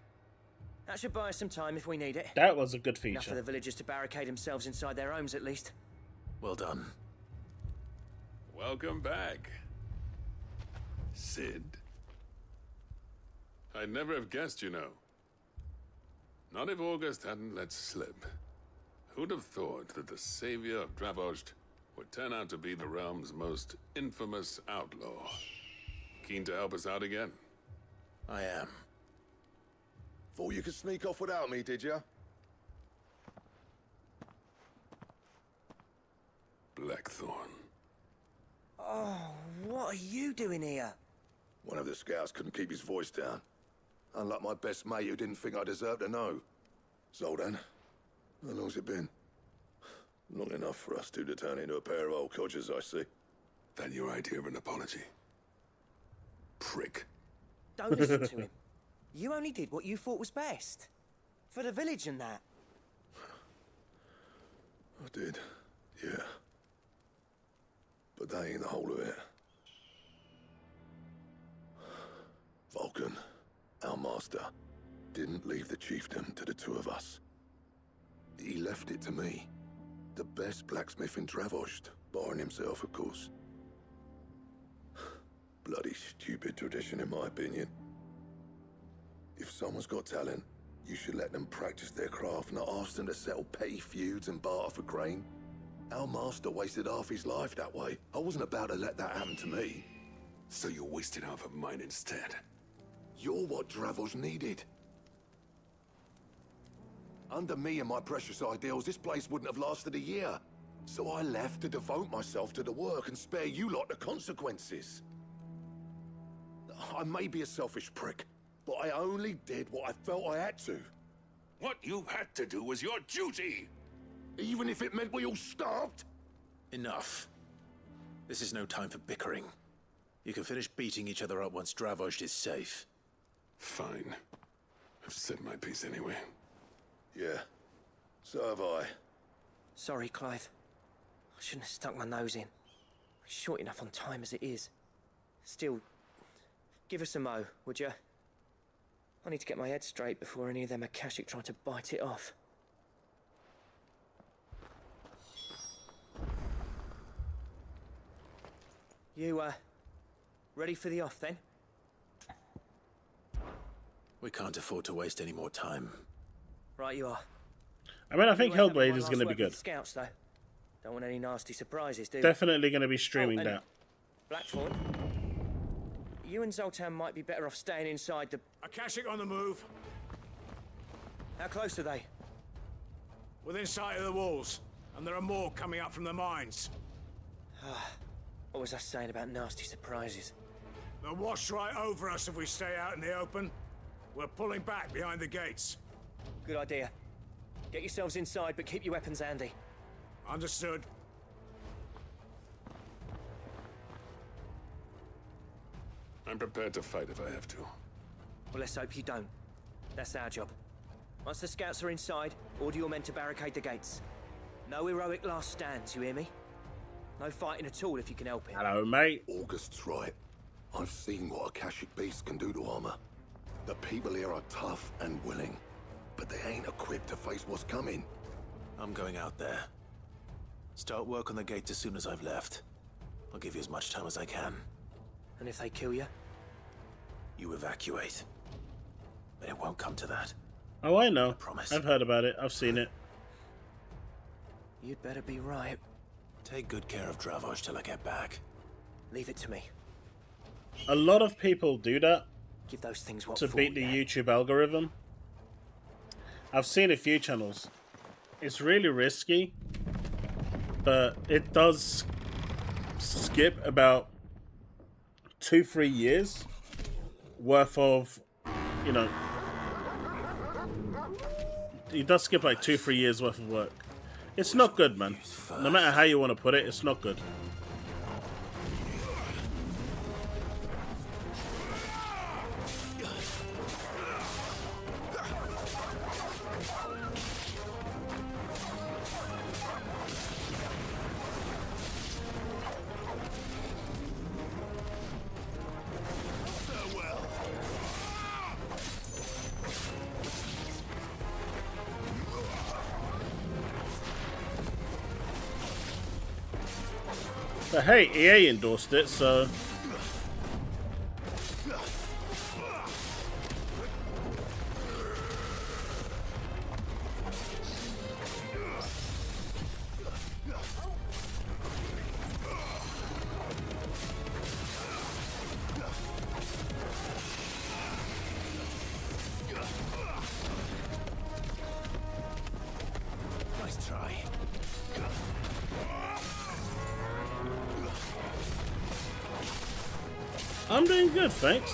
That should buy us some time if we need it. That was a good feature. Enough for the villagers to barricade themselves inside their homes at least. Well done. Welcome back, Sid. I'd never have guessed, you know. Not if August hadn't let slip. Who'd have thought that the savior of Dravozd would turn out to be the realm's most infamous outlaw? Keen to help us out again? I am. Thought you could sneak off without me, did you? Blackthorn. Oh, what are you doing here? One of the scouts couldn't keep his voice down. Unlike my best mate who didn't think I deserved to know. Zoldan, how long's it been? Long enough for us two to turn into a pair of old codgers, I see. That your idea of an apology? Prick. Don't listen to him. You only did what you thought was best. For the village and that. I did, yeah. But that ain't the whole of it. Vulcan, our master, didn't leave the chiefdom to the two of us. He left it to me. The best blacksmith in Dravozd, barring himself, of course. Bloody stupid tradition, in my opinion. If someone's got talent, you should let them practice their craft, not ask them to settle petty feuds and barter for grain. Our master wasted half his life that way. I wasn't about to let that happen to me. So you wasted half of mine instead? You're what Dravozd needed. Under me and my precious ideals, this place wouldn't have lasted a year. So I left to devote myself to the work and spare you lot the consequences. I may be a selfish prick, but I only did what I felt I had to. What you had to do was your duty! Even if it meant we all starved? Enough. This is no time for bickering. You can finish beating each other up once Dravozd is safe. Fine. I've said my piece anyway. Yeah, so have I. Sorry, Clive. I shouldn't have stuck my nose in. We're short enough on time as it is. Still, give us a mo, would you? I need to get my head straight before any of them Akashic try to bite it off. You, ready for the off, then? We can't afford to waste any more time. Right you are. I mean, I think You won't have Hellblade one is last going to be word with good. the Scouts, though. Don't want any nasty surprises, do you? Definitely going to be streaming and that. Blackthorn, you and Zoltan might be better off staying inside the... Akashic on the move. How close are they? Within sight of the walls. And there are more coming up from the mines. What was I saying about nasty surprises? They'll wash right over us if we stay out in the open. We're pulling back behind the gates. Good idea. Get yourselves inside, but keep your weapons handy. Understood. I'm prepared to fight if I have to. Well, let's hope you don't. That's our job. Once the scouts are inside, order your men to barricade the gates. No heroic last stands, you hear me? No fighting at all if you can help it. Hello, mate. August's right. I've seen what Akashic beasts can do to armor. The people here are tough and willing, but they ain't equipped to face what's coming. I'm going out there. Start work on the gate as soon as I've left. I'll give you as much time as I can. And if they kill you? You evacuate. But it won't come to that. Oh, I know. I promise. I've heard about it. I've seen it. You'd better be right. Take good care of Dravoj till I get back. Leave it to me. A lot of people do that Give those things what to for, beat the yeah? YouTube algorithm. I've seen a few channels. It's really risky, but it does skip about 2-3 years worth of, you know, it does skip like 2-3 years worth of work. It's not good, man. No matter how you want to put it, it's not good. But hey, EA endorsed it, so... Nice try. I'm doing good, thanks.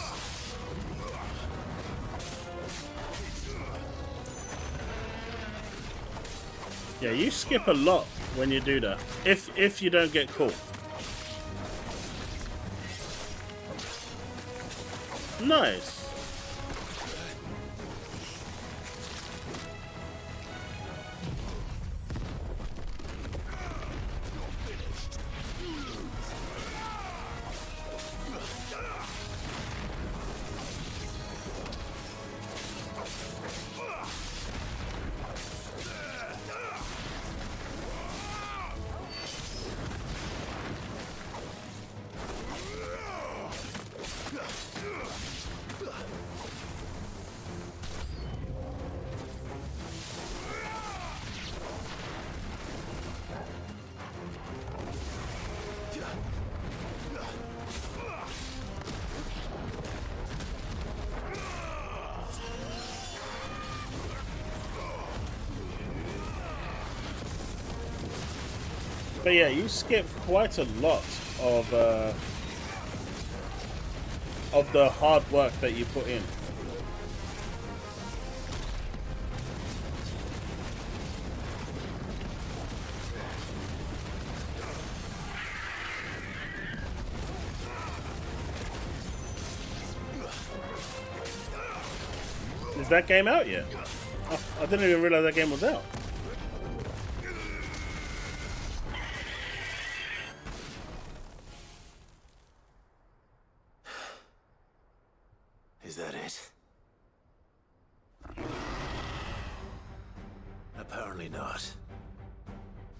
Yeah, you skip a lot when you do that. If you don't get caught. Nice. But yeah, you skip quite a lot of the hard work that you put in. Is that game out yet? I didn't even realize that game was out. Is that it? Apparently not.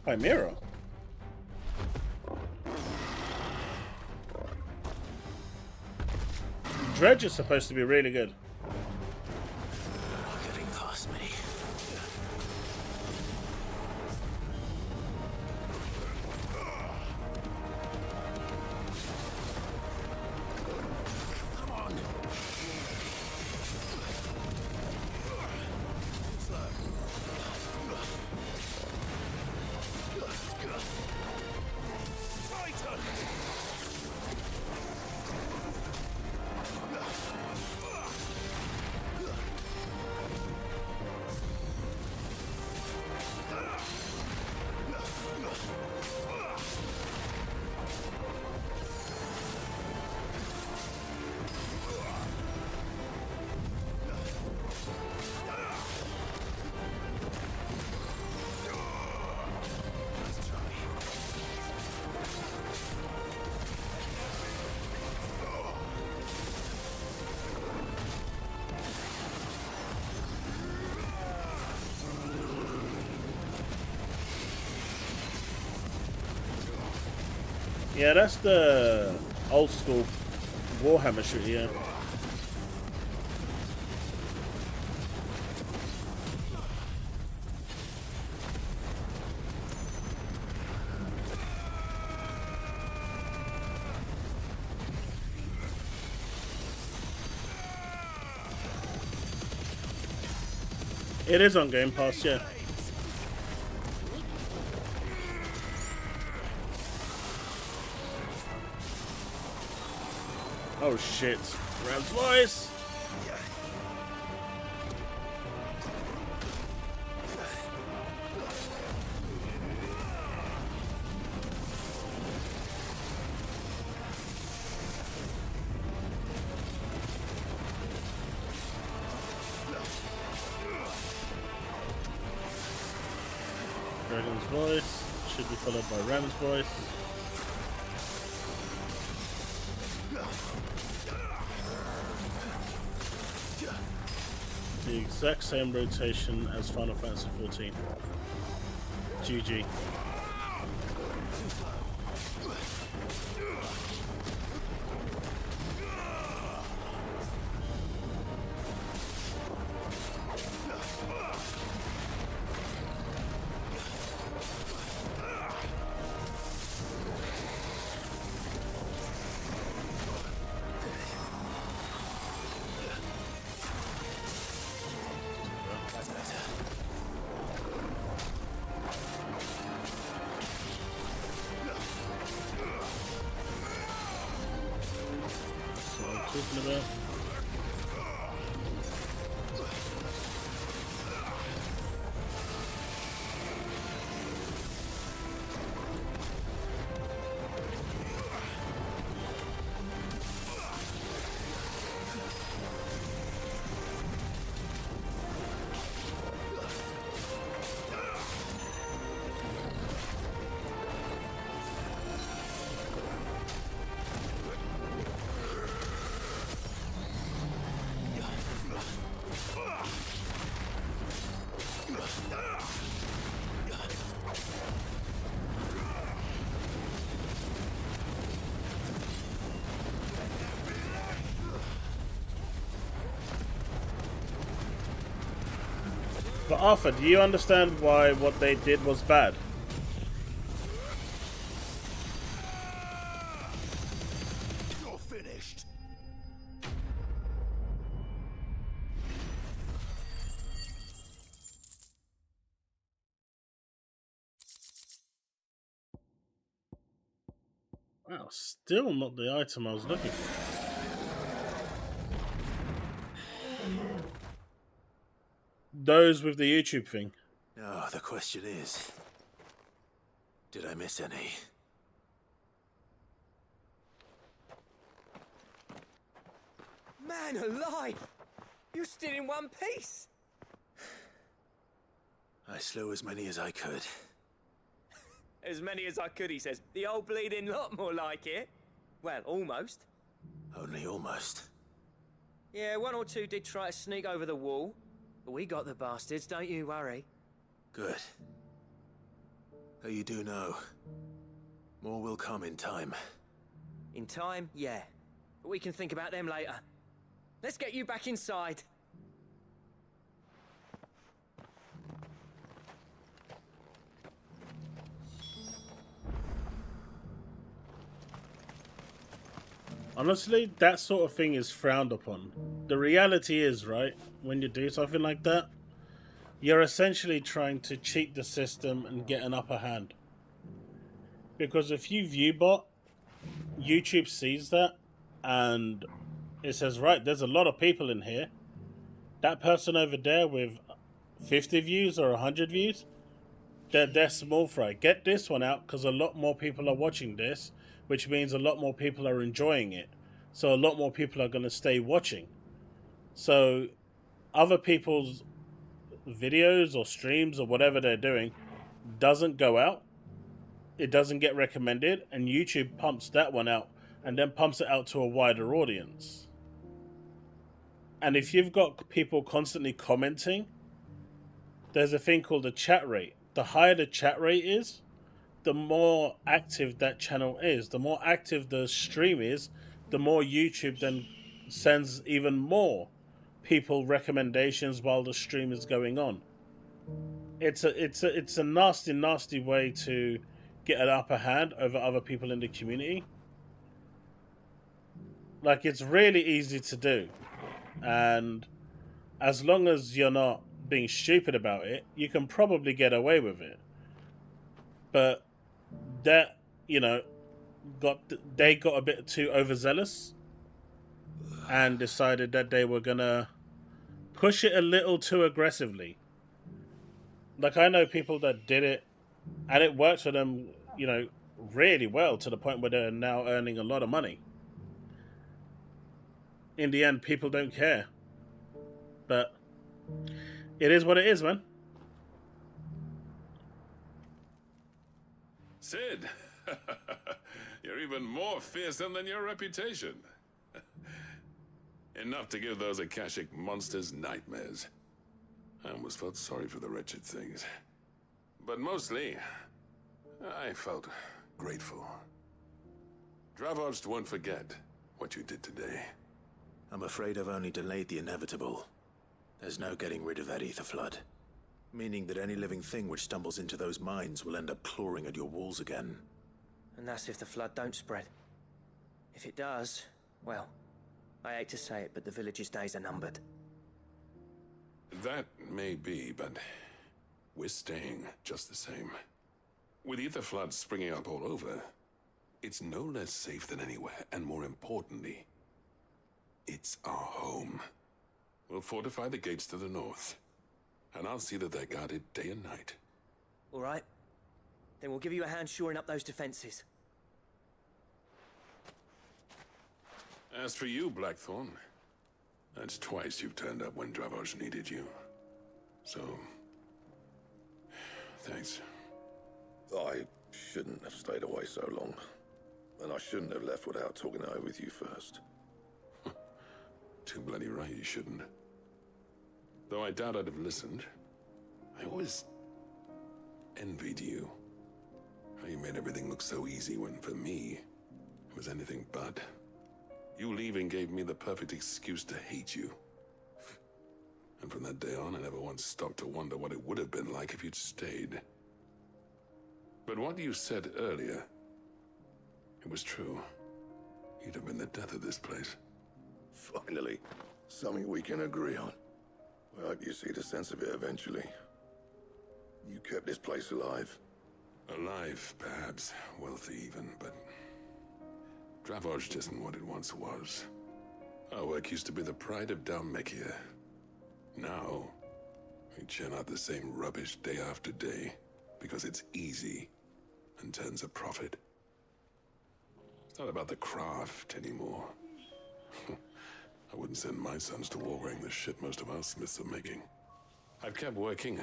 Chimera. Dredge is supposed to be really good. Getting past me. Yeah, that's the old school Warhammer shooter, yeah. It is on Game Pass, yeah. Oh shit. Ram's voice! Dragon's voice should be followed by Ram's voice. The exact same rotation as Final Fantasy XIV. GG. Talking about. But Arthur, do you understand why what they did was bad? You're finished. Wow, still not the item I was looking for. Those with the YouTube thing. No, the question is, did I miss any? Man alive! You're still in one piece! I slew as many as I could. As many as I could, he says. The old bleeding lot, more like it. Well, almost. Only almost. Yeah, one or two did try to sneak over the wall. But we got the bastards, don't you worry. Good. Though you do know, more will come in time. In time, yeah. But we can think about them later. Let's get you back inside. Honestly, that sort of thing is frowned upon. The reality is, right, when you do something like that, you're essentially trying to cheat the system and get an upper hand. Because if you viewbot, YouTube sees that and it says, right, there's a lot of people in here. That person over there with 50 views or 100 views, they're small fry. Get this one out because a lot more people are watching this, which means a lot more people are enjoying it. So a lot more people are going to stay watching. So other people's videos or streams or whatever they're doing doesn't go out. It doesn't get recommended, and YouTube pumps that one out and then pumps it out to a wider audience. And if you've got people constantly commenting, there's a thing called the chat rate. The higher the chat rate is, the more active that channel is. The more active the stream is, the more YouTube then sends even more people recommendations while the stream is going on. It's a nasty way to get an upper hand over other people in the community. Like, it's really easy to do, and as long as you're not being stupid about it, you can probably get away with it. But that, you know, they got a bit too overzealous and decided that they were gonna push it a little too aggressively. Like, I know people that did it and it worked for them, you know, really well, to the point where they're now earning a lot of money. In the end, people don't care. But it is what it is, man. Sid, you're even more fearsome than your reputation. Enough to give those Akashic monsters nightmares. I almost felt sorry for the wretched things. But mostly, I felt grateful. Dravozd won't forget what you did today. I'm afraid I've only delayed the inevitable. There's no getting rid of that ether flood. Meaning that any living thing which stumbles into those mines will end up clawing at your walls again. And that's if the flood don't spread. If it does, well, I hate to say it, but the village's days are numbered. That may be, but we're staying just the same. With ether floods springing up all over, it's no less safe than anywhere, and more importantly, it's our home. We'll fortify the gates to the north, and I'll see that they're guarded day and night. All right. Then we'll give you a hand shoring up those defenses. As for you, Blackthorn, that's twice you've turned up when Dravozd needed you. So, thanks. I shouldn't have stayed away so long. And I shouldn't have left without talking it over with you first. Too bloody right you shouldn't. Though I doubt I'd have listened. I always envied you. How you made everything look so easy when, for me, it was anything but. You leaving gave me the perfect excuse to hate you. And from that day on, I never once stopped to wonder what it would have been like if you'd stayed. But what you said earlier, it was true. You'd have been the death of this place. Finally, something we can agree on. I hope you see the sense of it eventually. You kept this place alive. Alive, perhaps. Wealthy even, but Dravozd isn't what it once was. Our work used to be the pride of Dalmekia. Now, we churn out the same rubbish day after day because it's easy and turns a profit. It's not about the craft anymore. I wouldn't send my sons to war wearing the shit most of our smiths are making. I've kept working,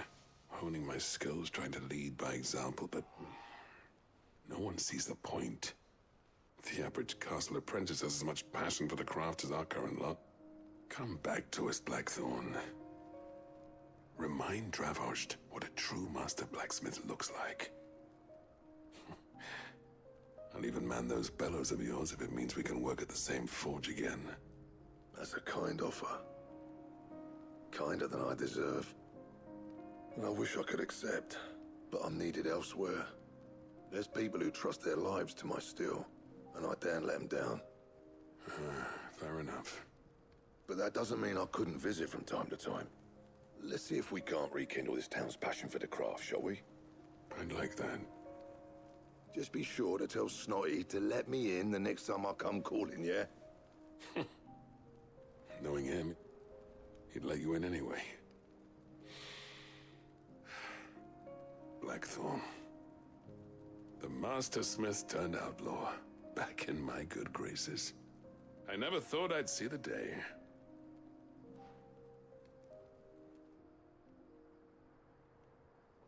honing my skills, trying to lead by example, but no one sees the point. The average castle apprentice has as much passion for the craft as our current lot. Come back to us, Blackthorn. Remind Dravozd what a true master blacksmith looks like. I'll even man those bellows of yours if it means we can work at the same forge again. That's a kind offer. Kinder than I deserve. And I wish I could accept, but I'm needed elsewhere. There's people who trust their lives to my steel, and I daren't let them down. Fair enough. But that doesn't mean I couldn't visit from time to time. Let's see if we can't rekindle this town's passion for the craft, shall we? I'd like that. Just be sure to tell Snotty to let me in the next time I come calling, yeah? Knowing him, he'd let you in anyway. Blackthorn. The Master Smith turned outlaw, back in my good graces. I never thought I'd see the day.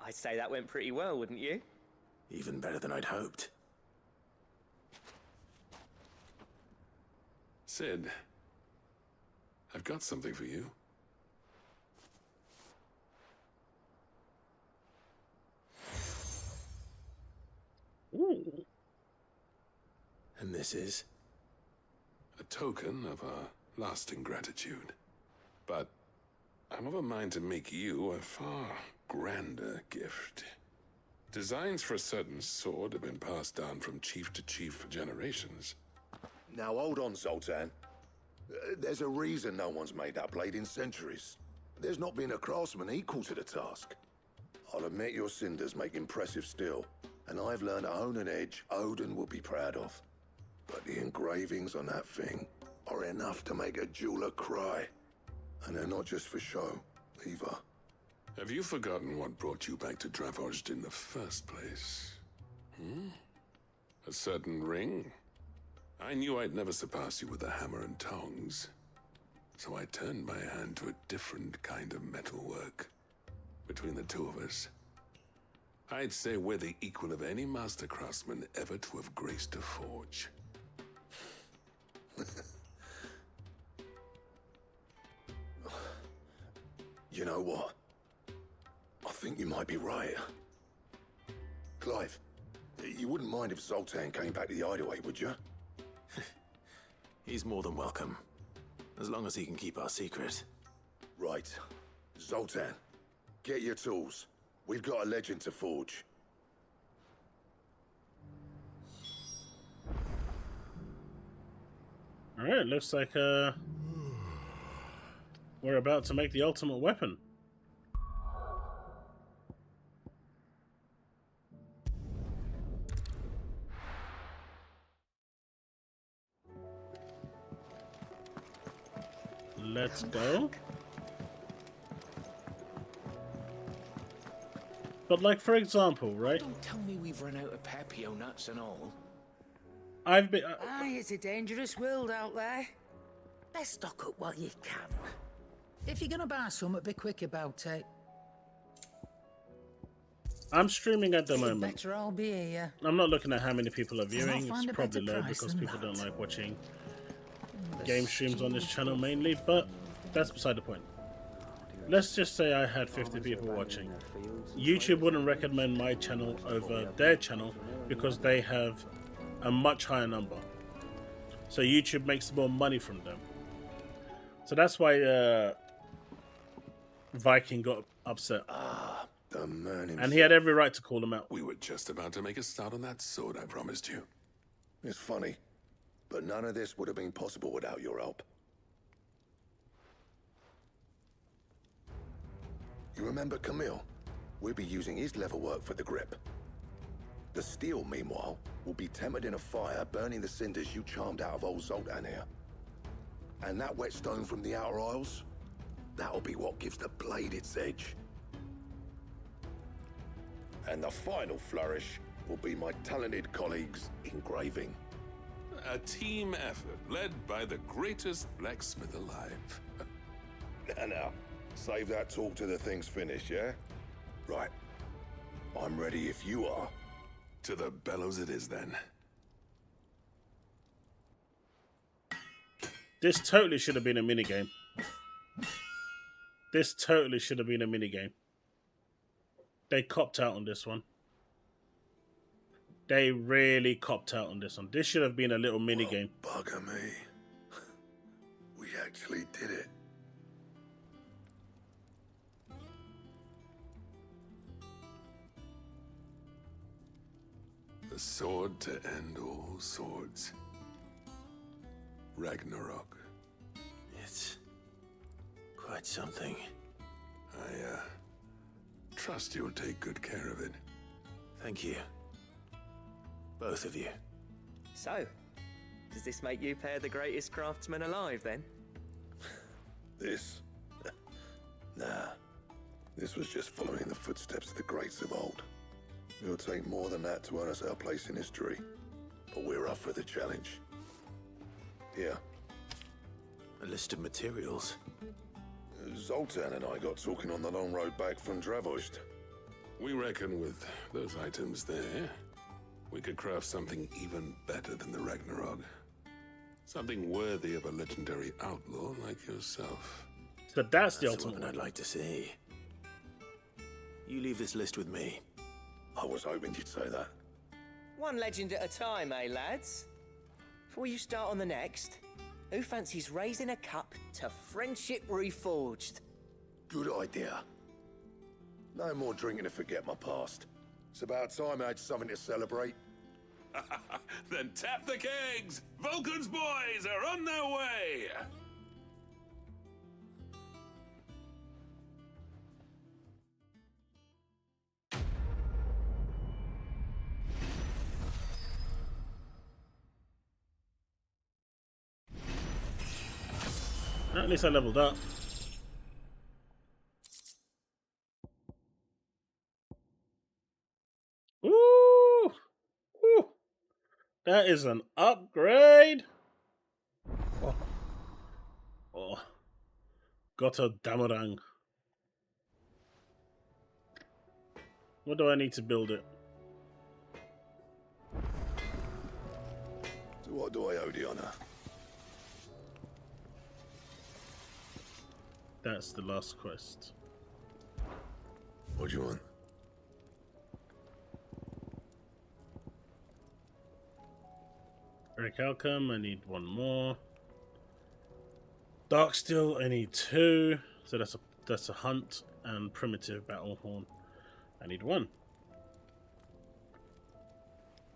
I'd say that went pretty well, wouldn't you? Even better than I'd hoped. Sid, I've got something for you. Ooh. And this is? A token of our lasting gratitude. But I'm of a mind to make you a far grander gift. Designs for a certain sword have been passed down from chief to chief for generations. Now hold on, Zoltan. There's a reason no one's made that blade in centuries. There's not been a craftsman equal to the task. I'll admit your cinders make impressive steel, and I've learned to own an edge Odin will be proud of. But the engravings on that thing are enough to make a jeweler cry. And they're not just for show, either. Have you forgotten what brought you back to Dravozd in the first place? A certain ring? I knew I'd never surpass you with the hammer and tongs. So I turned my hand to a different kind of metalwork. Between the two of us, I'd say we're the equal of any master craftsman ever to have graced a forge. You know what? I think you might be right. Clive, you wouldn't mind if Zoltan came back to the hideaway, would you? He's more than welcome. As long as he can keep our secret. Right. Zoltan, get your tools. We've got a legend to forge. Alright, looks like we're about to make the ultimate weapon. Let's go. But like, for example, right? Don't tell me we've run out of Papio nuts and all. I've been... Aye, it's a dangerous world out there. Best stock up while you can. If you're gonna buy some, be quick about it. I'm streaming at the moment. Better I'll be here. I'm not looking at how many people are viewing. I'll find It's a probably better low price because than people don't that. like watching game streams on this channel mainly, but that's beside the point. Let's just say I had 50 people watching. YouTube wouldn't recommend my channel over their channel because they have a much higher number. So YouTube makes more money from them. So that's why Viking got upset. The man himself. And he had every right to call him out. We were just about to make a start on that sword I promised you. It's funny, but none of this would have been possible without your help. You remember Camille? We'll be using his leather work for the grip. The steel, meanwhile, will be tempered in a fire, burning the cinders you charmed out of old Zoltan here. And that whetstone from the Outer Isles, that'll be what gives the blade its edge. And the final flourish will be my talented colleagues' engraving. A team effort led by the greatest blacksmith alive. Now, save that talk till the thing's finished, yeah? Right. I'm ready if you are. To the bellows it is, then. This totally should have been a minigame. This totally should have been a minigame. They copped out on this one. They really copped out on this one. This should have been a little minigame. Bugger me. We actually did it. The sword to end all swords. Ragnarok. It's quite something. I trust you'll take good care of it. Thank you. Both of you. So, does this make you pair the greatest craftsman alive, then? This? Nah. This was just following the footsteps of the greats of old. It'll take more than that to earn us our place in history. But we're up for the challenge. Here. A list of materials. Zoltan and I got talking on the long road back from Dravozd. We reckon with those items there, we could craft something even better than the Ragnarok. Something worthy of a legendary outlaw like yourself. So that's the ultimate one I'd like to see. You leave this list with me. I was hoping you'd say that. One legend at a time, eh, lads? Before you start on the next, who fancies raising a cup to friendship reforged? Good idea. No more drinking to forget my past. It's about time I had something to celebrate. Then tap the kegs! Vulcan's boys are on their way! At least I leveled up. Ooh! Ooh! That is an upgrade! Oh. Oh. Got a damarang. What do I need to build it? So what do I owe the honor? That's the last quest. What do you want? Eric Alchem, I need one more. Darksteel, I need 2. So that's a hunt and primitive battle horn. I need 1.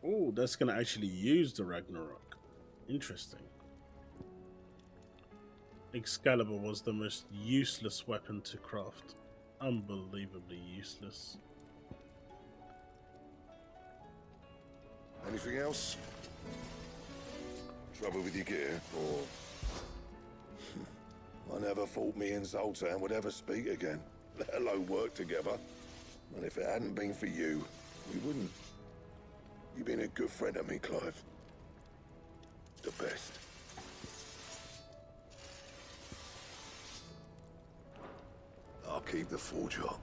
Oh, that's gonna actually use the Ragnarok. Interesting. Excalibur was the most useless weapon to craft. Unbelievably useless. Anything else? Trouble with your gear, or... I never thought me and Zoltan would ever speak again, let alone work together. And if it hadn't been for you, we wouldn't. You've been a good friend of me, Clive. The best. I'll keep the forge up.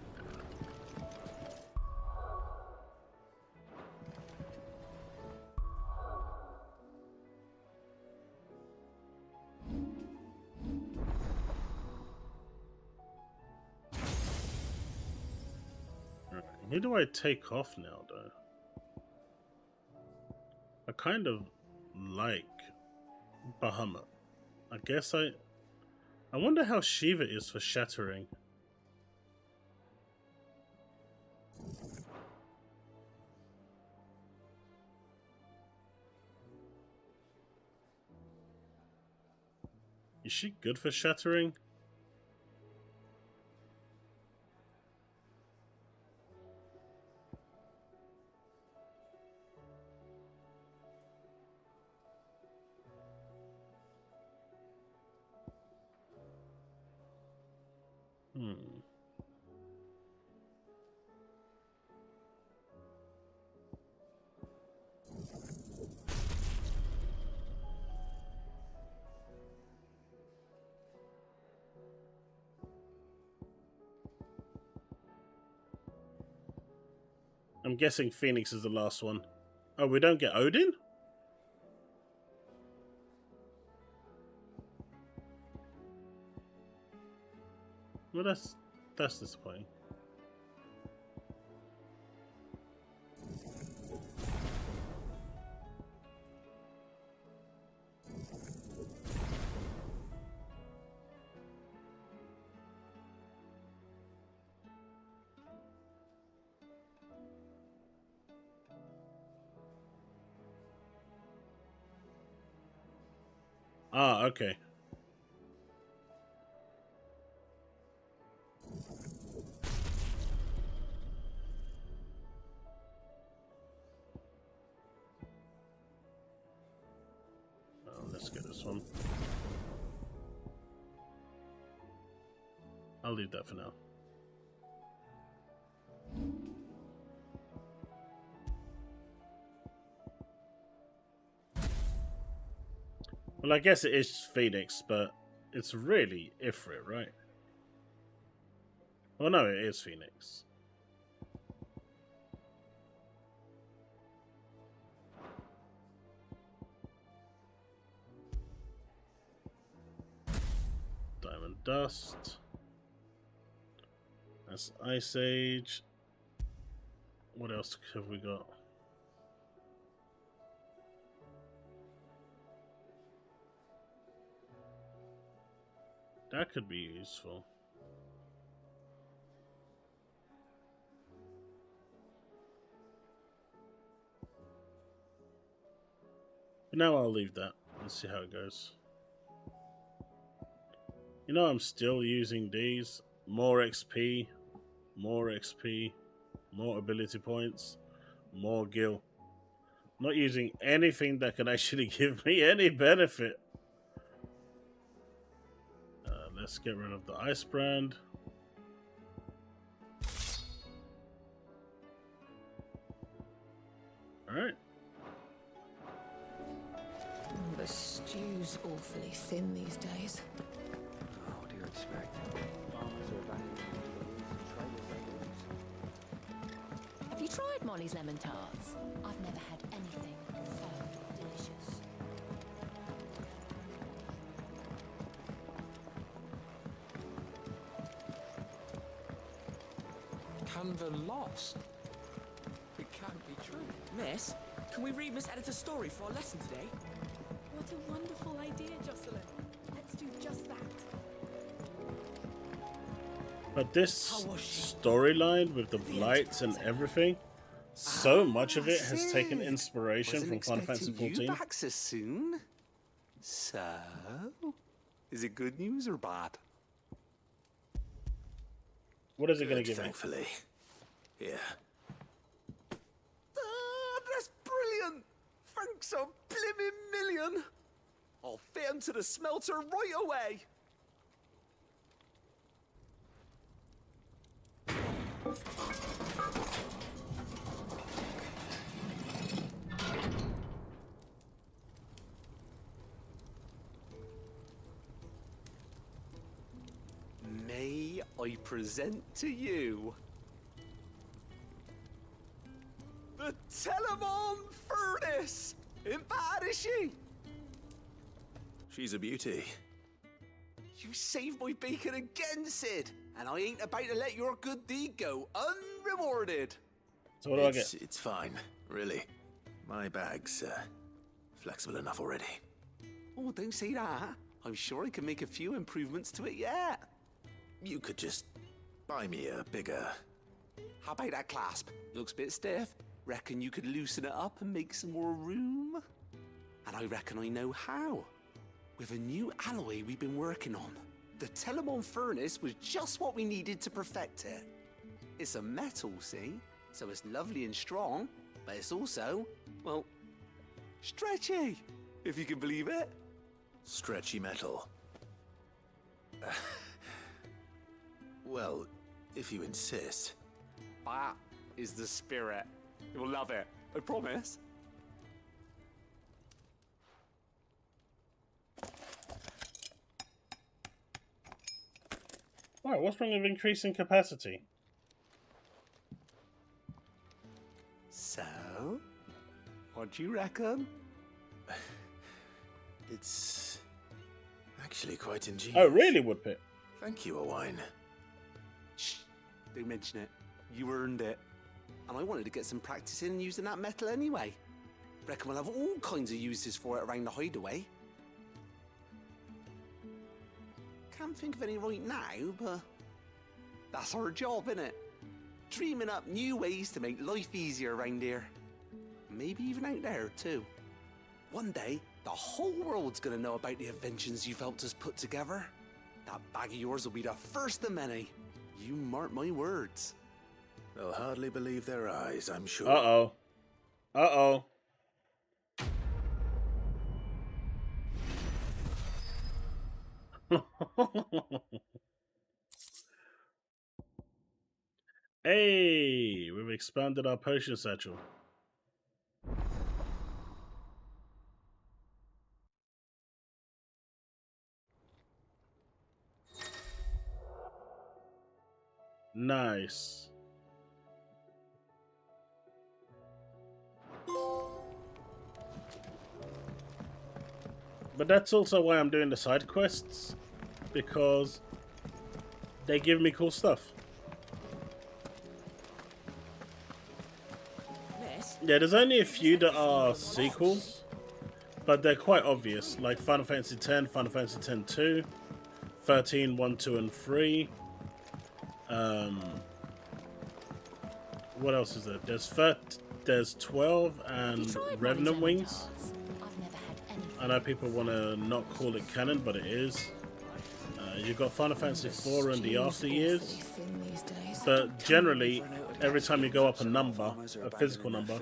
Who do I take off now, though? I kind of like Bahamut. I guess I wonder how Shiva is for shattering. Is she good for shattering? I'm guessing Phoenix is the last one. Oh, we don't get Odin? Well, that's disappointing. Ah, okay. Let's get this one. I'll leave that for now. Well, I guess it is Phoenix, but it's really Ifrit, right? Well, no, it is Phoenix. Diamond Dust. That's Ice Age. What else have we got? That could be useful. But now I'll leave that and see how it goes. You know, I'm still using these. More XP, more XP, more ability points, more gil. Not using anything that can actually give me any benefit. let's get rid of the ice brand. Alright. The stew's awfully thin these days. What do you expect? Have you tried Molly's lemon tarts? I've never had anything so delicious. Canva lost. It can't be true. Miss, can we read Miss Editor's story for our lesson today? What a wonderful idea, Jocelyn. Let's do just that. But this storyline with the lights and everything, so much of it has taken inspiration from Final Fantasy XIV. You back so soon? So, is it good news or bad? What is it going to give me? Thankfully. Yeah. That's brilliant! Thanks a blimmin' million! I'll fit him to the smelter right away! May I present to you the Telemon Furnace! Ain't bad, is she? She's a beauty. You saved my bacon again, Sid, and I ain't about to let your good deed go unrewarded. So what do I get? It's fine, really. My bag's flexible enough already. Oh, don't say that. I'm sure I can make a few improvements to it yet. You could just buy me a bigger... How about that clasp? Looks a bit stiff. Reckon you could loosen it up and make some more room? And I reckon I know how. With a new alloy we've been working on. The Telemon Furnace was just what we needed to perfect it. It's a metal, see? So it's lovely and strong, but it's also, well, stretchy, if you can believe it. Stretchy metal. Well, if you insist. That is the spirit. You'll love it, I promise. Alright, what's wrong with increasing capacity? So, what do you reckon? It's actually quite ingenious. Oh, really, Woodpit? Thank you, Owain. Shh, don't mention it. You earned it. And I wanted to get some practice in using that metal anyway. Reckon we'll have all kinds of uses for it around the hideaway. Can't think of any right now, but that's our job, innit? Dreaming up new ways to make life easier around here. Maybe even out there, too. One day, the whole world's gonna know about the inventions you've helped us put together. That bag of yours will be the first of many. You mark my words. They'll hardly believe their eyes, I'm sure. Uh-oh. Uh-oh. Hey, we've expanded our potion satchel. Nice. But that's also why I'm doing the side quests, because they give me cool stuff. Yeah, there's only a few that are sequels, but they're quite obvious, like Final Fantasy X, Final Fantasy X-2, 13, 1, 2, and 3. What else is there? There's 12 and Revenant Wings. I know people want to not call it canon, but it is. You've got Final Fantasy IV and the After Years, but generally, every time you go up a number, a physical number,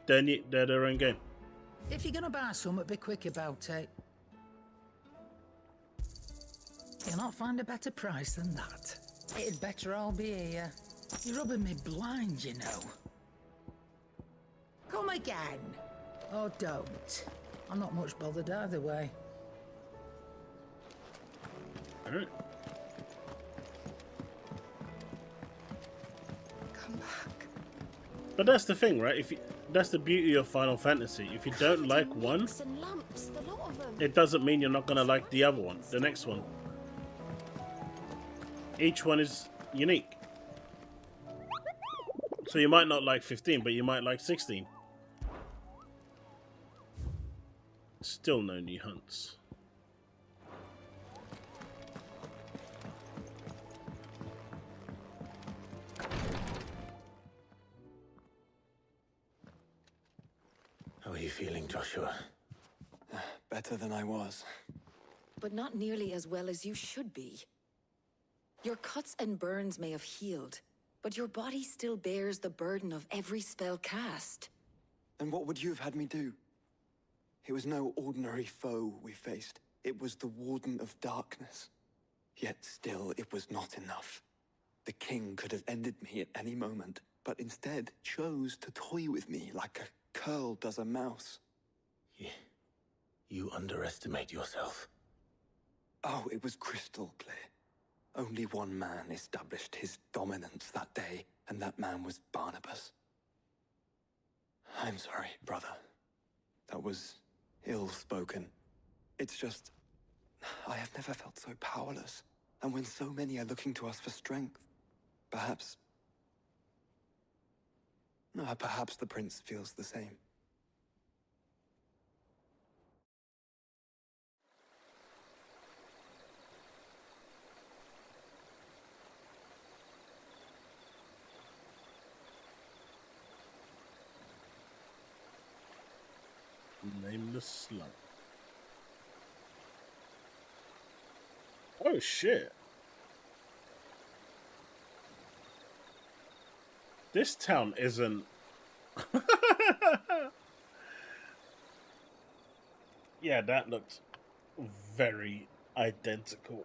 they're their own game. If you're gonna buy something, be quick about it. You'll not find a better price than that. It'd better all be here. You're rubbing me blind, you know. Come again. Or don't. I'm not much bothered either way. Alright. Come back. But that's the thing, right? That's the beauty of Final Fantasy. If you don't like one, it doesn't mean you're not gonna like the other one, the next one. Each one is unique. So you might not like 15, but you might like 16. Still no new hunts. How are you feeling, Joshua? Better than I was. But not nearly as well as you should be. Your cuts and burns may have healed, but your body still bears the burden of every spell cast. And what would you have had me do? It was no ordinary foe we faced. It was the Warden of Darkness. Yet still, it was not enough. The king could have ended me at any moment, but instead chose to toy with me like a curl does a mouse. You underestimate yourself. Oh, it was crystal clear. Only one man established his dominance that day, and that man was Barnabas. I'm sorry, brother. That was ill-spoken. It's just, I have never felt so powerless. And when so many are looking to us for strength, perhaps the prince feels the same. Nameless slug. Oh shit. This town isn't... Yeah, that looked very identical.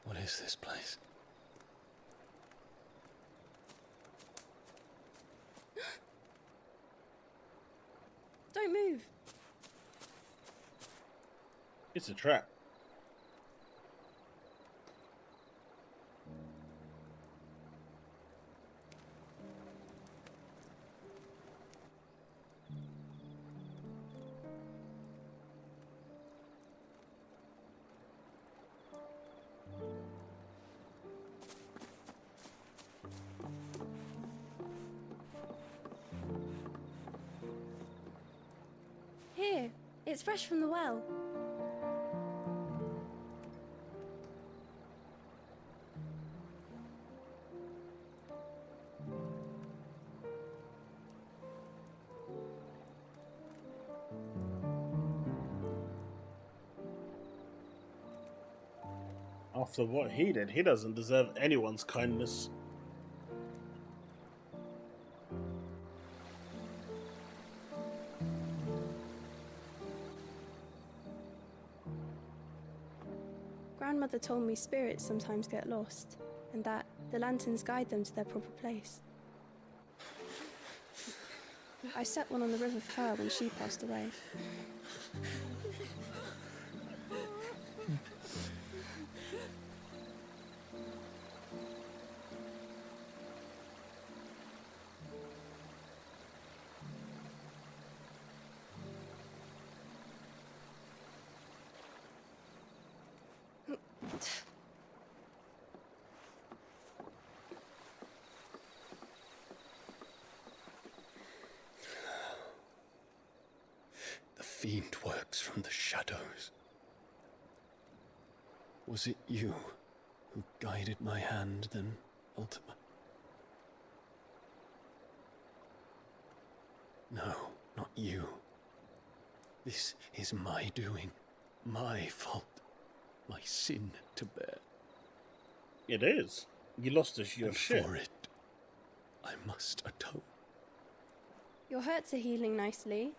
What is this place? Don't move. It's a trap. Here, it's fresh from the well. After what he did, he doesn't deserve anyone's kindness. Grandmother told me spirits sometimes get lost, and that the lanterns guide them to their proper place. I set one on the river for her when she passed away. The fiend works from the shadows. Was it you who guided my hand, then, Ultima? No, not you. This is my doing. My fault. My sin to bear. It is. You lost your ship. For it, I must atone. Your hurts are healing nicely.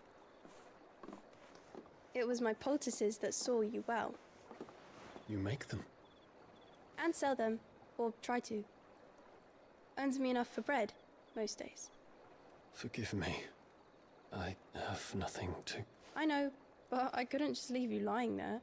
It was my poultices that saw you well. You make them? And sell them, or try to. Earns me enough for bread, most days. Forgive me. I have nothing to... I know, but I couldn't just leave you lying there.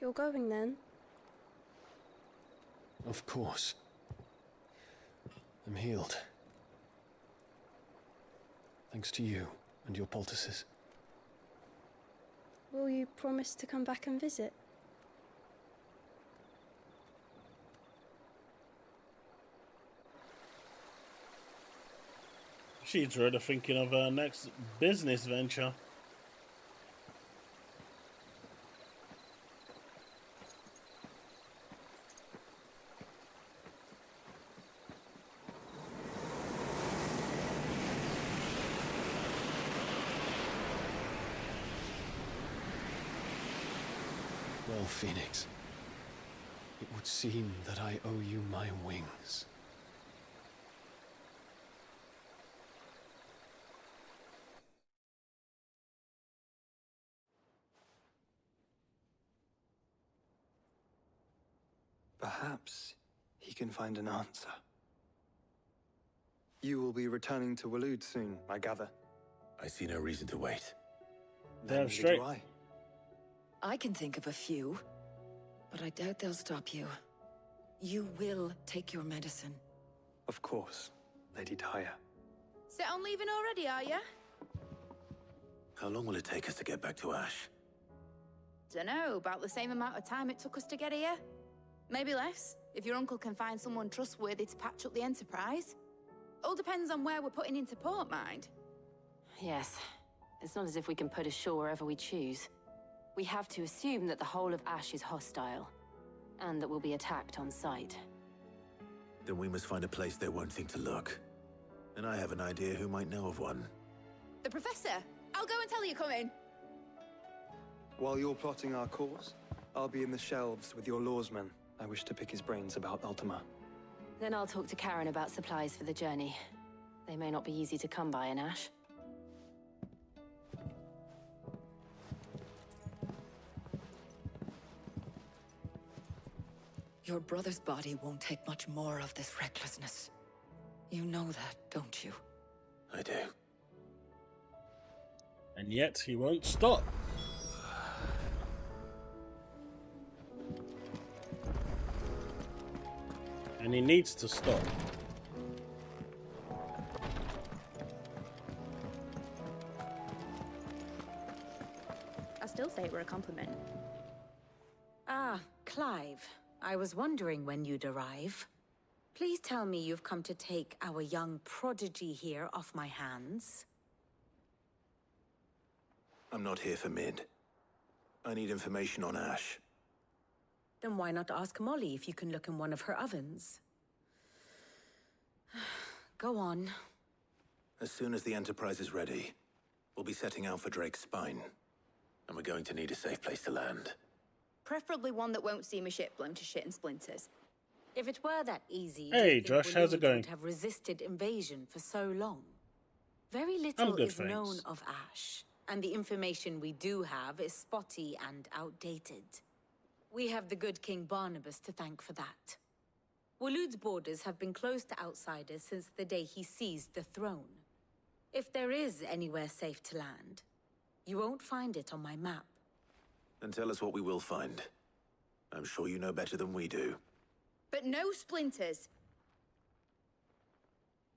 You're going then? Of course. I'm healed. Thanks to you and your poultices. Will you promise to come back and visit? She's already thinking of her next business venture. Well, Phoenix, it would seem that I owe you my wings. Perhaps he can find an answer. You will be returning to Waloed soon, I gather. I see no reason to wait. Damn straight. I can think of a few, but I doubt they'll stop you. You will take your medicine. Of course, Lady Daya. Set on leaving already, are ya? How long will it take us to get back to Ash? Dunno, about the same amount of time it took us to get here. Maybe less, if your uncle can find someone trustworthy to patch up the Enterprise. All depends on where we're putting into port, mind. Yes. It's not as if we can put ashore wherever we choose. We have to assume that the whole of Ash is hostile, and that we'll be attacked on sight. Then we must find a place they won't think to look. And I have an idea who might know of one. The Professor! I'll go and tell you coming! While you're plotting our course, I'll be in the shelves with your lawsman. I wish to pick his brains about Ultima. Then I'll talk to Karen about supplies for the journey. They may not be easy to come by in Ash. Your brother's body won't take much more of this recklessness. You know that, don't you? I do. And yet he won't stop. And he needs to stop. I still say it were a compliment. Ah, Clive. I was wondering when you'd arrive. Please tell me you've come to take our young prodigy here off my hands. I'm not here for Mid. I need information on Ash. Then why not ask Molly if you can look in one of her ovens? Go on. As soon as the Enterprise is ready, we'll be setting out for Drake's Spine. And we're going to need a safe place to land. Preferably one that won't see my ship blown to shit and splinters. If it were that easy, Hey, do you think Josh, how's it Waloed going? would have resisted invasion for so long? Very little good, is thanks. known of Ash, and the information we do have is spotty and outdated. We have the good King Barnabas to thank for that. Waloed's borders have been closed to outsiders since the day he seized the throne. If there is anywhere safe to land, you won't find it on my map. Then tell us what we will find. I'm sure you know better than we do. But no splinters.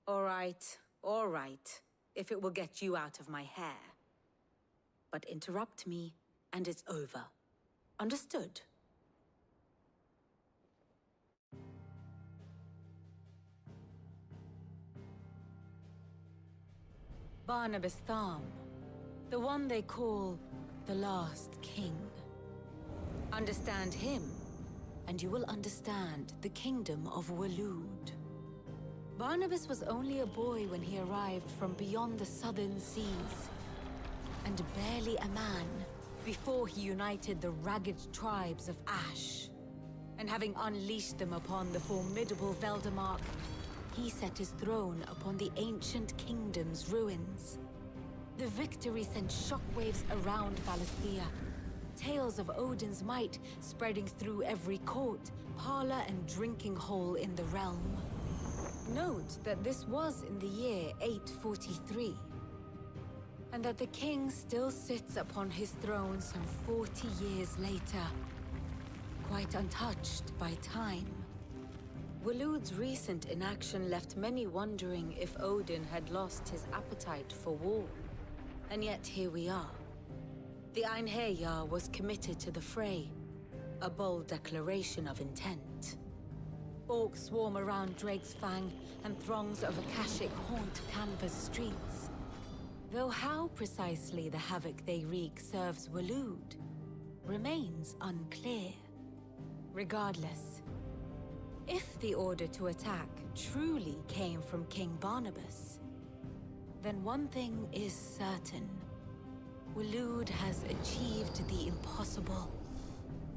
All right, if it will get you out of my hair. But interrupt me, and it's over. Understood? Barnabas Tharm, The one they call the Last King. Understand him, and you will understand the kingdom of Waloed. Barnabas was only a boy when he arrived from beyond the southern seas, and barely a man before he united the ragged tribes of Ash. And having unleashed them upon the formidable Veldemark, he set his throne upon the ancient kingdom's ruins. The victory sent shockwaves around Valisthea, tales of Odin's might spreading through every court, parlor, and drinking hole in the realm. Note that this was in the year 843, and that the king still sits upon his throne some 40 years later, quite untouched by time. Waloed's recent inaction left many wondering if Odin had lost his appetite for war. And yet here we are. The Einherjar was committed to the fray, a bold declaration of intent. Orcs swarm around Drake's Fang, and throngs of Akashic haunt Canva's streets. Though how precisely the havoc they wreak serves Waloed remains unclear. Regardless, if the order to attack truly came from King Barnabas, then one thing is certain. Waloed has achieved the impossible,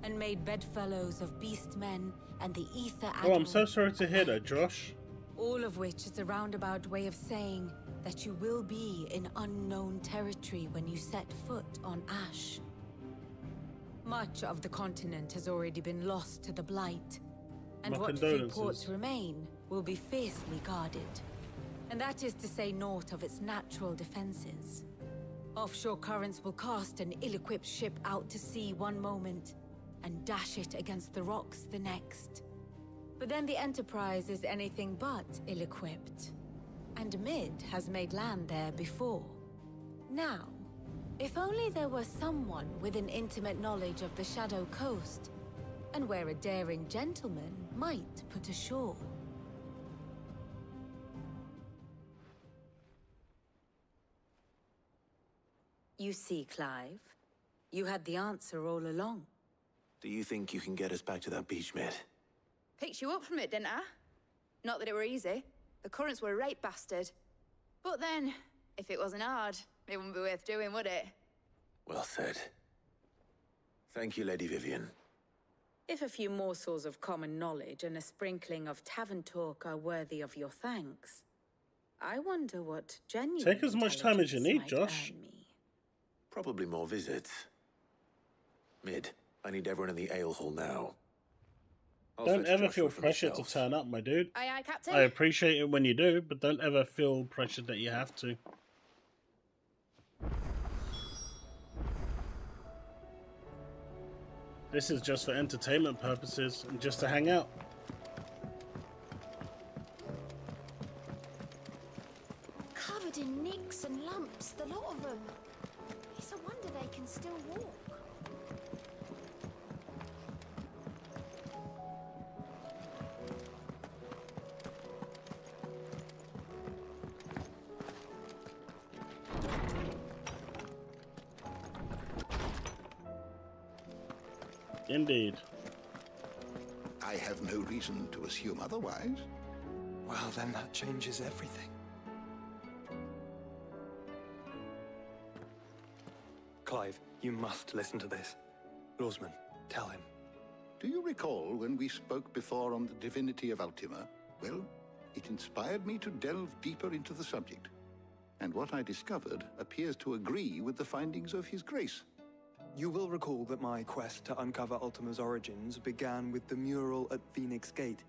and made bedfellows of beastmen and the ether Oh, I'm so sorry to hear that, Josh. all of which is a roundabout way of saying that you will be in unknown territory when you set foot on Ash. Much of the continent has already been lost to the Blight, and My what few condolences. ports remain will be fiercely guarded. And that is to say naught of its natural defenses. Offshore currents will cast an ill-equipped ship out to sea one moment, and dash it against the rocks the next. But then the Enterprise is anything but ill-equipped, and Mid has made land there before. Now, if only there were someone with an intimate knowledge of the Shadow Coast, and where a daring gentleman might put ashore. You see, Clive, you had the answer all along. Do you think you can get us back to that beach, Mid? Picked you up from it, didn't I? Not that it were easy. The currents were a right bastard. But then, if it wasn't hard, it wouldn't be worth doing, would it? Well said. Thank you, Lady Vivian. If a few morsels of common knowledge and a sprinkling of tavern talk are worthy of your thanks, I wonder what genuine Take as much time as you need, intelligence Josh. might earn me. Probably more visits. Mid, I need everyone in the ale hall now. I'll Don't fetch ever Joshua feel from the pressured to shelves. turn up, my dude. Aye, aye, Captain. I appreciate it when you do, but don't ever feel pressured that you have to. This is just for entertainment purposes and just to hang out. Covered in nicks and lumps, the lot of them. It's a wonder they can still walk. Indeed. I have no reason to assume otherwise. Well, then that changes everything. Clive, you must listen to this. Lawsman, tell him. Do you recall when we spoke before on the divinity of Ultima? Well, it inspired me to delve deeper into the subject. And what I discovered appears to agree with the findings of His Grace. You will recall that my quest to uncover Ultima's origins began with the mural at Phoenix Gate.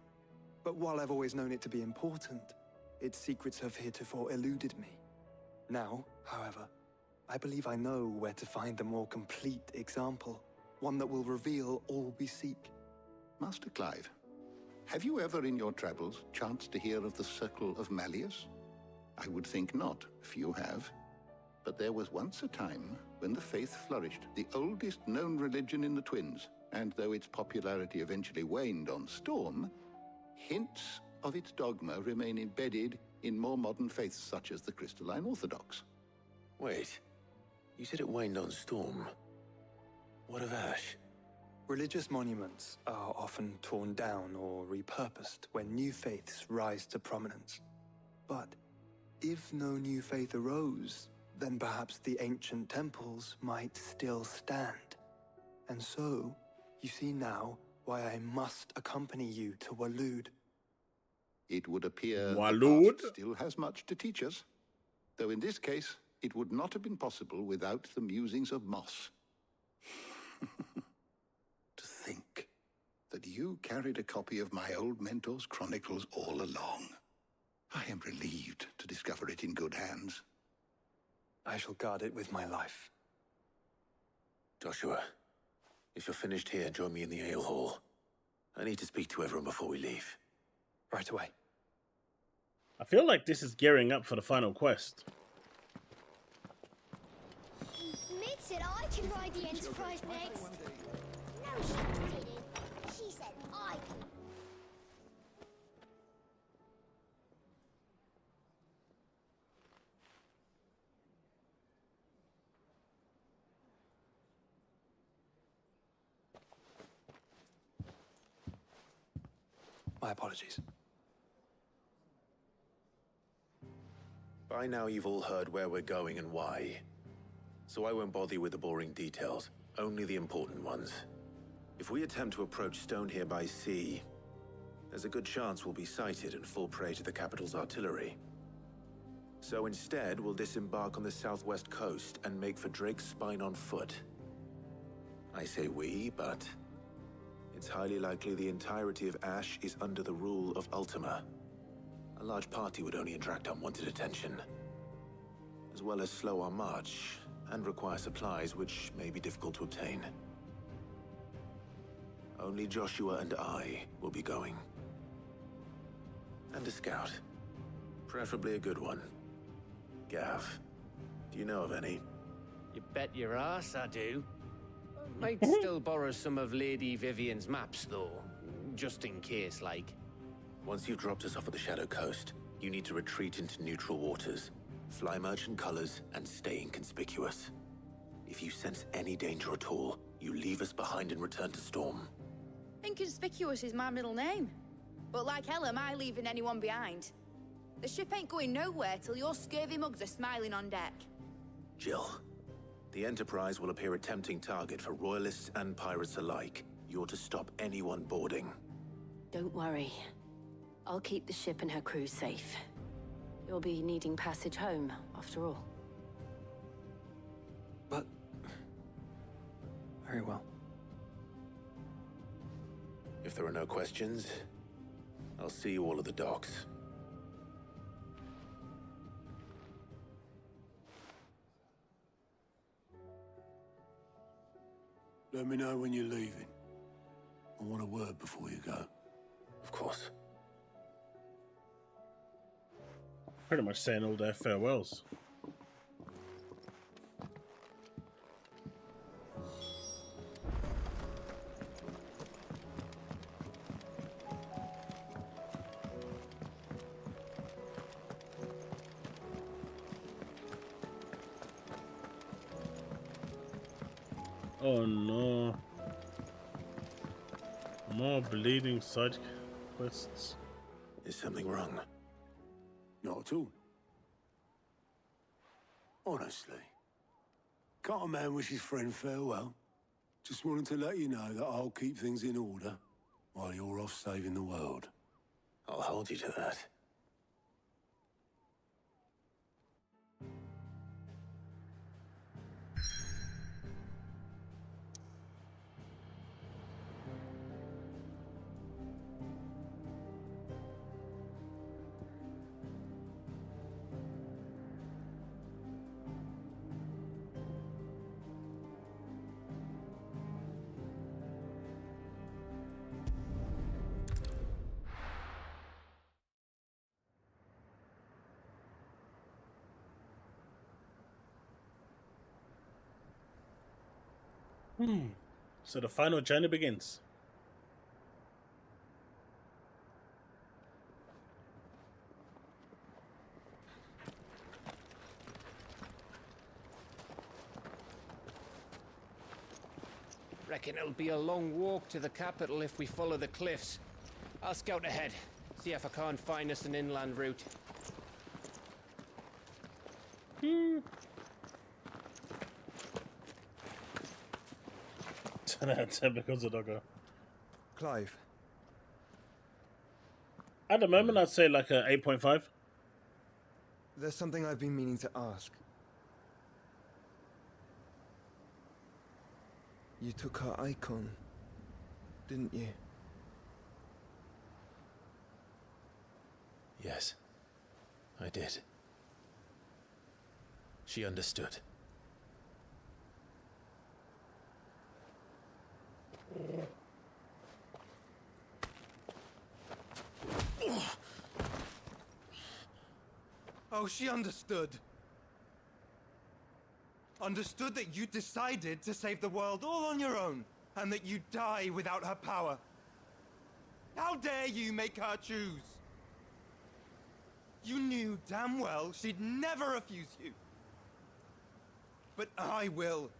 But while I've always known it to be important, its secrets have heretofore eluded me. Now, however, I believe I know where to find the more complete example, one that will reveal all we seek. Master Clive, have you ever in your travels chanced to hear of the Circle of Malleus? I would think not, few have. But there was once a time when the faith flourished, the oldest known religion in the Twins, and though its popularity eventually waned on Storm, hints of its dogma remain embedded in more modern faiths such as the Crystalline Orthodox. Wait, You said it waned on Storm. What of Ash? Religious monuments are often torn down or repurposed when new faiths rise to prominence. But if no new faith arose, then perhaps the ancient temples might still stand. And so, you see now why I must accompany you to Waloed. It would appear Waloed? the past still has much to teach us, though in this case, it would not have been possible without the musings of Moss. To think that you carried a copy of my old mentor's chronicles all along. I am relieved to discover it in good hands. I shall guard it with my life. Joshua, if you're finished here, join me in the ale hall. I need to speak to everyone before we leave. Right away. I feel like this is gearing up for the final quest. Mid said I can ride the Enterprise next. No, she didn't. She said I could. My apologies. By now you've all heard where we're going and why. So I won't bother you with the boring details, only the important ones. If we attempt to approach Stone here by sea, there's a good chance we'll be sighted and fall prey to the capital's artillery. So instead, we'll disembark on the southwest coast and make for Drake's Spine on foot. I say we, but it's highly likely the entirety of Ash is under the rule of Ultima. A large party would only attract unwanted attention, as well as slow our march and require supplies which may be difficult to obtain. Only Joshua and I will be going. And a scout. Preferably a good one. Gav, do you know of any? You bet your ass I do. Might still borrow some of Lady Vivian's maps, though. Just in case, like. Once you've dropped us off at the Shadow Coast, you need to retreat into neutral waters, fly merchant colors, and stay inconspicuous. If you sense any danger at all, you leave us behind and return to Storm. Inconspicuous is my middle name. But like hell am I leaving anyone behind. The ship ain't going nowhere till your scurvy mugs are smiling on deck. Jill, the Enterprise will appear a tempting target for royalists and pirates alike. You're to stop anyone boarding. Don't worry. I'll keep the ship and her crew safe. You'll be needing passage home, after all. But... very well. If there are no questions, I'll see you all at the docks. Let me know when you're leaving. I want a word before you go. Of course. Pretty much saying all their farewells. Oh no. More bleeding side quests. Is something wrong? Not at all. Honestly. Can't a man wish his friend farewell? Just wanted to let you know that I'll keep things in order while you're off saving the world. I'll hold you to that. So the final journey begins. Reckon it'll be a long walk to the capital if we follow the cliffs. I'll scout ahead, see if I can't find us an inland route. Typical Doggo. Clive. At the moment, I'd say like a 8.5. There's something I've been meaning to ask. You took her icon, didn't you? Yes, I did. She understood. Oh, she understood. Understood that you decided to save the world all on your own, and that you'd die without her power. How dare you make her choose? You knew damn well she'd never refuse you. But I will.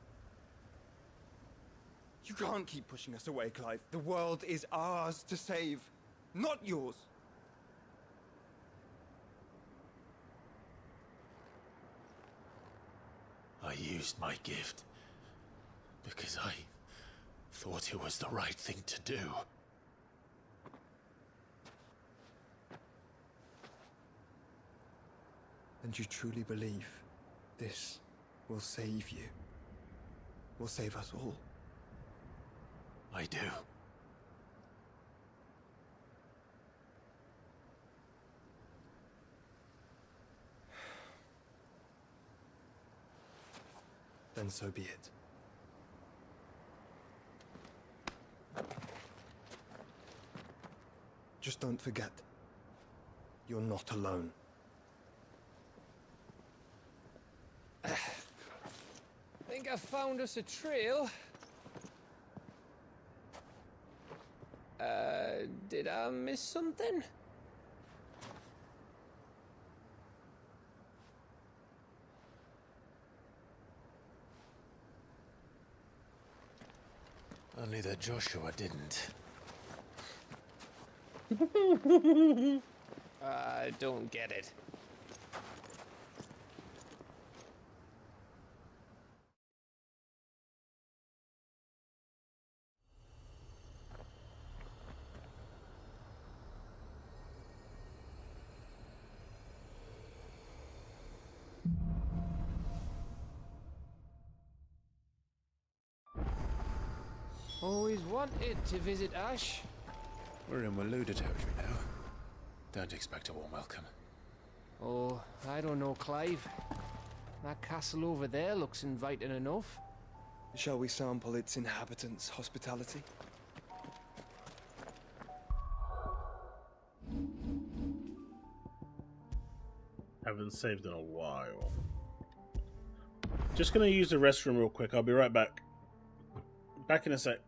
You can't keep pushing us away, Clive. The world is ours to save, not yours. I used my gift because I thought it was the right thing to do. And you truly believe this will save you? Will save us all? I do. Then so be it. Just don't forget, you're not alone. Think I found us a trail. Did I miss something? Only that Joshua didn't. I don't get it. Always wanted to visit Ash. We're in Waluda territory now. Don't expect a warm welcome. Oh, I don't know, Clive. That castle over there looks inviting enough. Shall we sample its inhabitants' hospitality? Haven't saved in a while. Just gonna use the restroom real quick. I'll be right back. Back in a sec.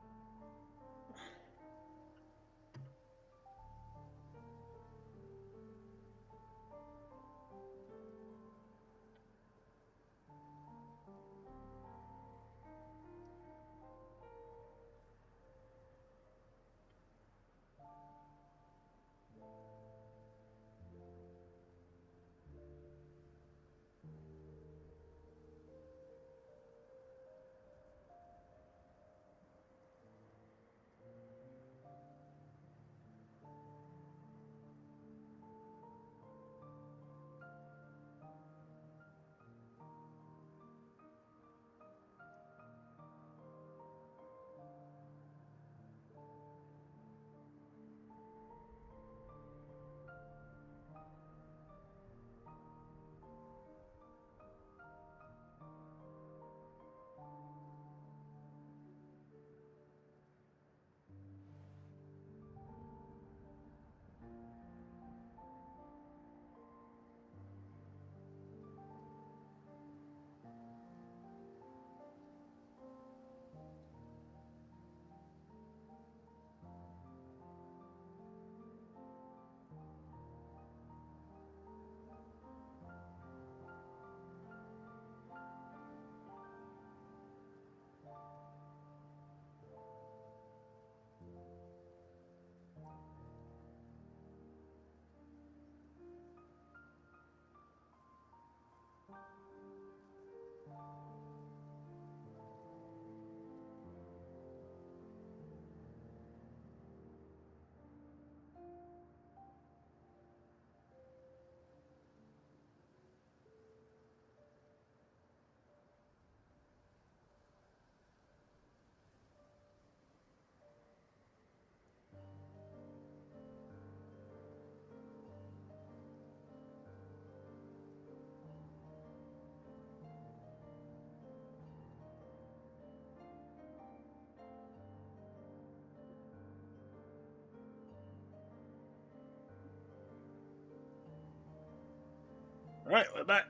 back.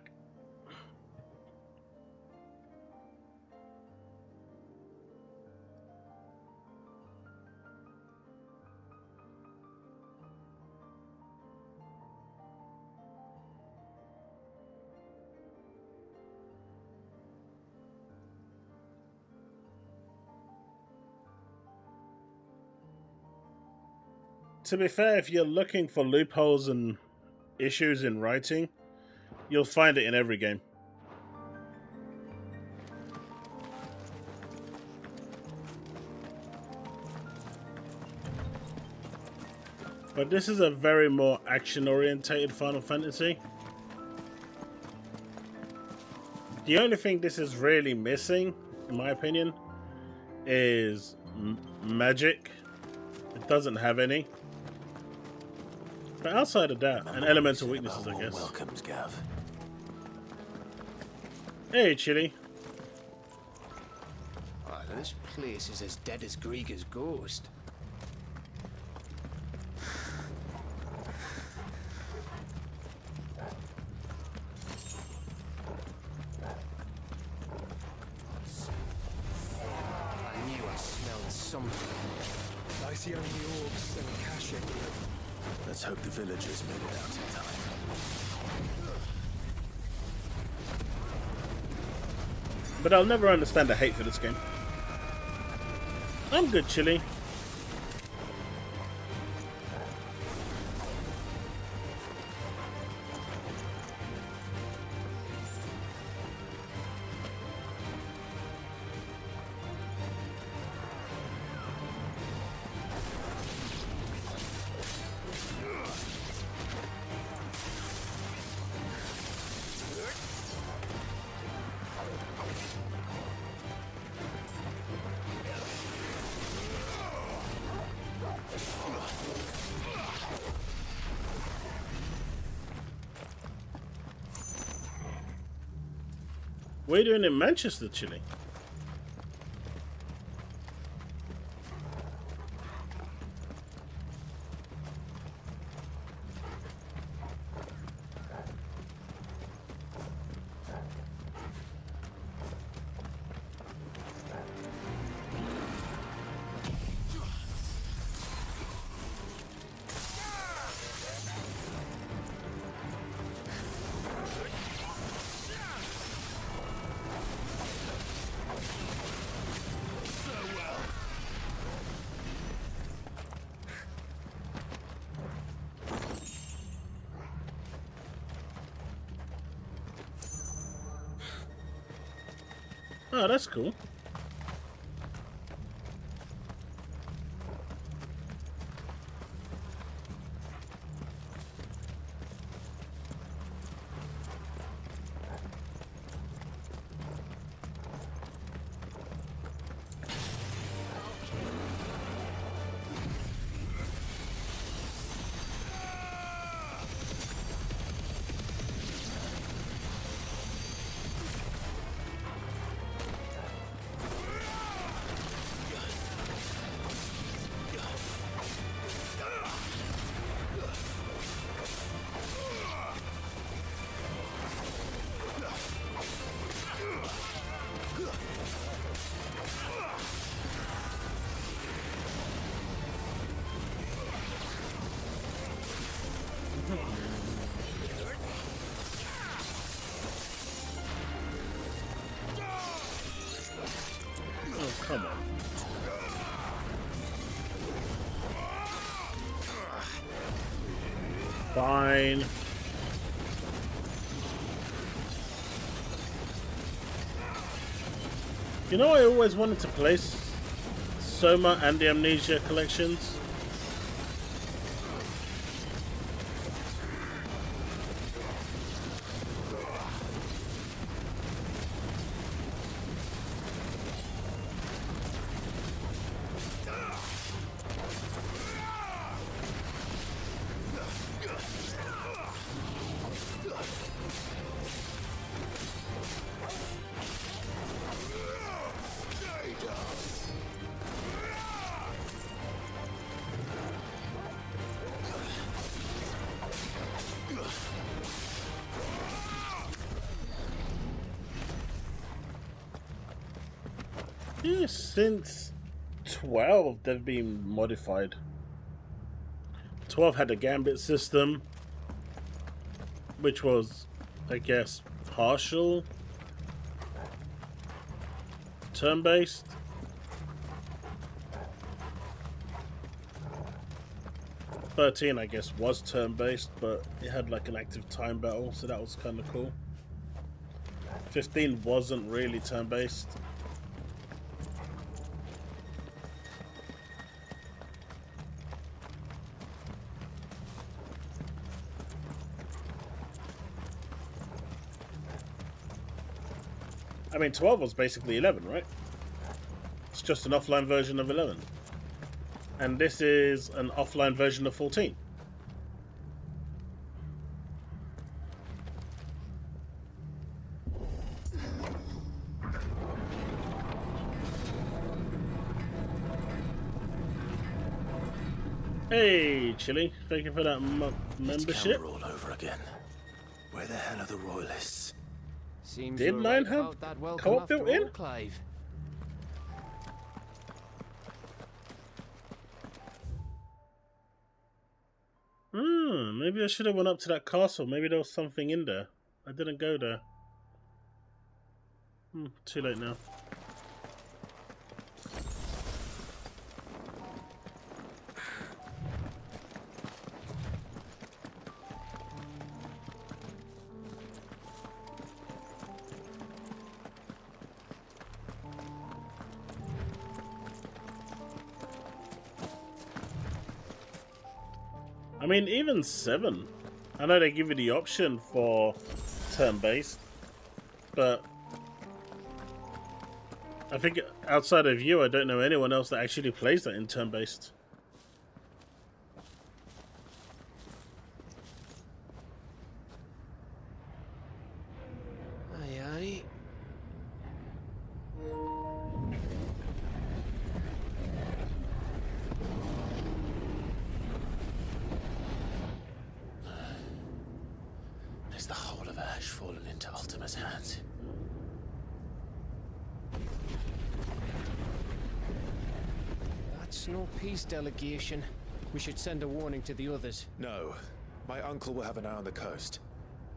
To be fair, if you're looking for loopholes and issues in writing, you'll find it in every game. But this is a very more action-orientated Final Fantasy. The only thing this is really missing, in my opinion, is magic. It doesn't have any. But outside of that, and elemental weaknesses, I guess. Welcomes, Gav. Hey, Chili. Oh, this place is as dead as Grieger's ghost. I knew I smelled something. I see only orbs and caching. Let's hope the villagers made it out in time. But I'll never understand the hate for this game. I'm good, Chili. What are you doing in Manchester, Chili? Oh, that's cool. Come on. Fine. You know, I always wanted to play Soma and the Amnesia collections. Yeah, since 12 they've been modified. 12 had a gambit system, which was, I guess, partial turn-based. I guess was turn-based, but it had like an active time battle, so that was kind of cool. 15 wasn't really turn-based. I mean, 12 was basically 11, right? It's just an offline version of 11. And this is an offline version of 14. Hey, Chili. Thank you for that month membership. All over again. Where the hell are the royalists? Seems Did you're mine right have about that welcome co-op after built in? all, Clive. Maybe I should have went up to that castle. Maybe there was something in there. I didn't go there. Too late now. I mean, even 7. I know they give you the option for turn-based, but I think outside of you, I don't know anyone else that actually plays that in turn-based. Aye, aye. Is the whole of Ash fallen into Ultima's hands? That's no peace delegation. We should send a warning to the others. No. My uncle will have an eye on the coast.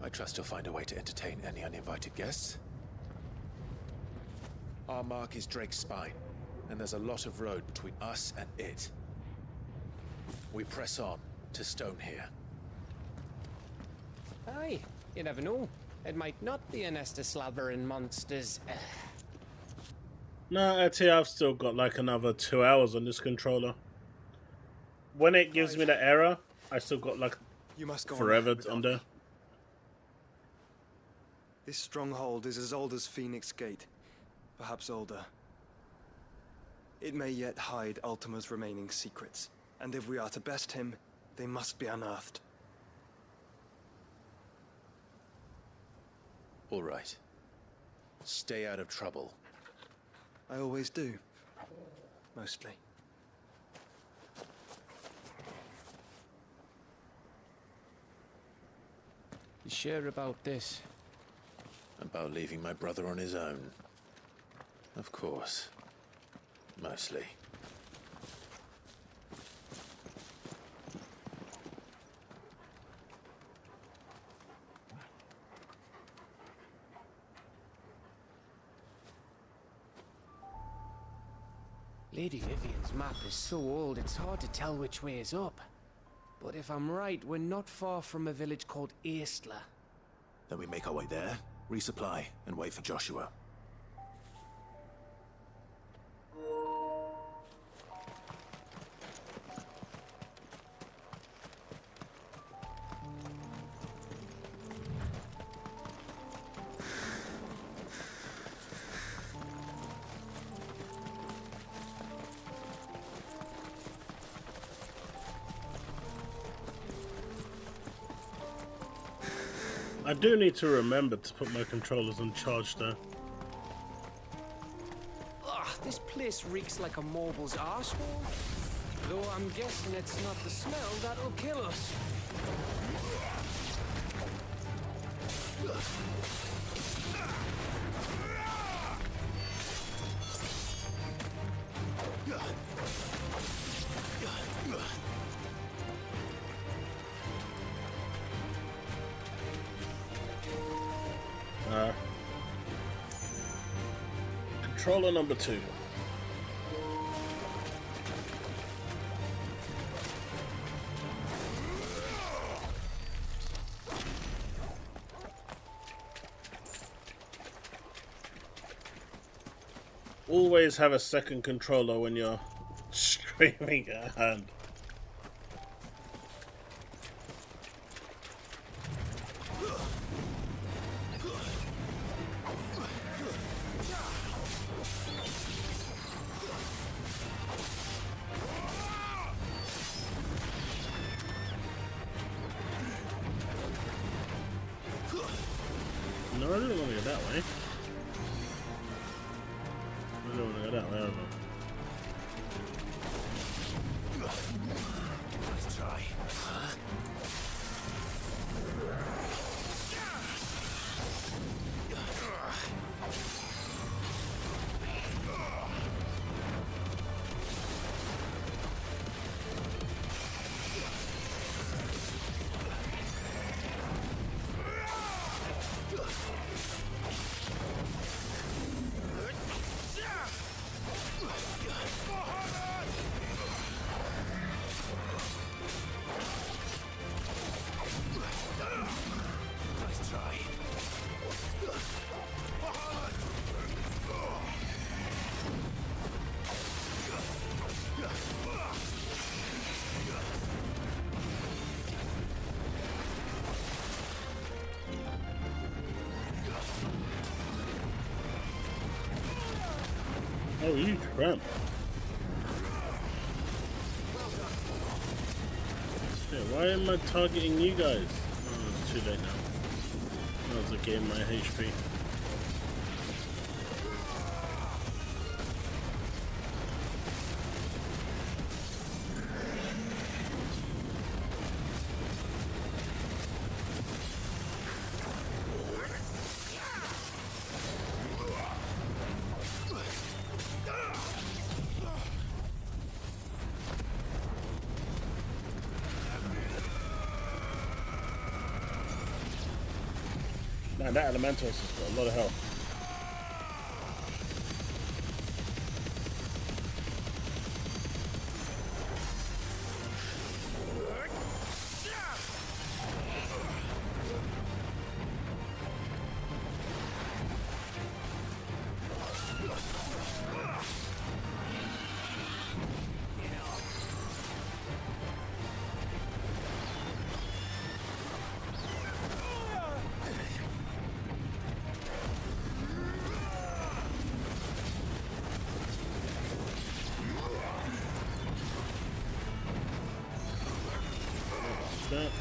I trust he'll find a way to entertain any uninvited guests. Our mark is Drake's Spine, and there's a lot of road between us and it. We press on to Stone here. Aye, you never know. It might not be a nest of slathering monsters. No, I'd say I've still got like another 2 hours on this controller. When it gives me the error, I still got like You must go forever on under. This stronghold is as old as Phoenix Gate, perhaps older. It may yet hide Ultima's remaining secrets, and if we are to best him, they must be unearthed. All right. Stay out of trouble. I always do. Mostly. You sure about this? About leaving my brother on his own? Of course. Mostly. Lady Vivian's map is so old it's hard to tell which way is up. But if I'm right, we're not far from a village called Aistla. Then we make our way there, resupply, and wait for Joshua. I do need to remember to put my controllers on charge though. Ugh, this place reeks like a mobile's arsehole. Though I'm guessing it's not the smell that'll kill us. Controller number 2. Always have a second controller when you're streaming at hand. No, I didn't want to go that way. I don't want to go that way, I don't know. Let's try. Oh, you tramp. Yeah, why am I targeting you guys? Oh, it's too late now. I was getting my HP. Man, that Elemental's has got a lot of health. That.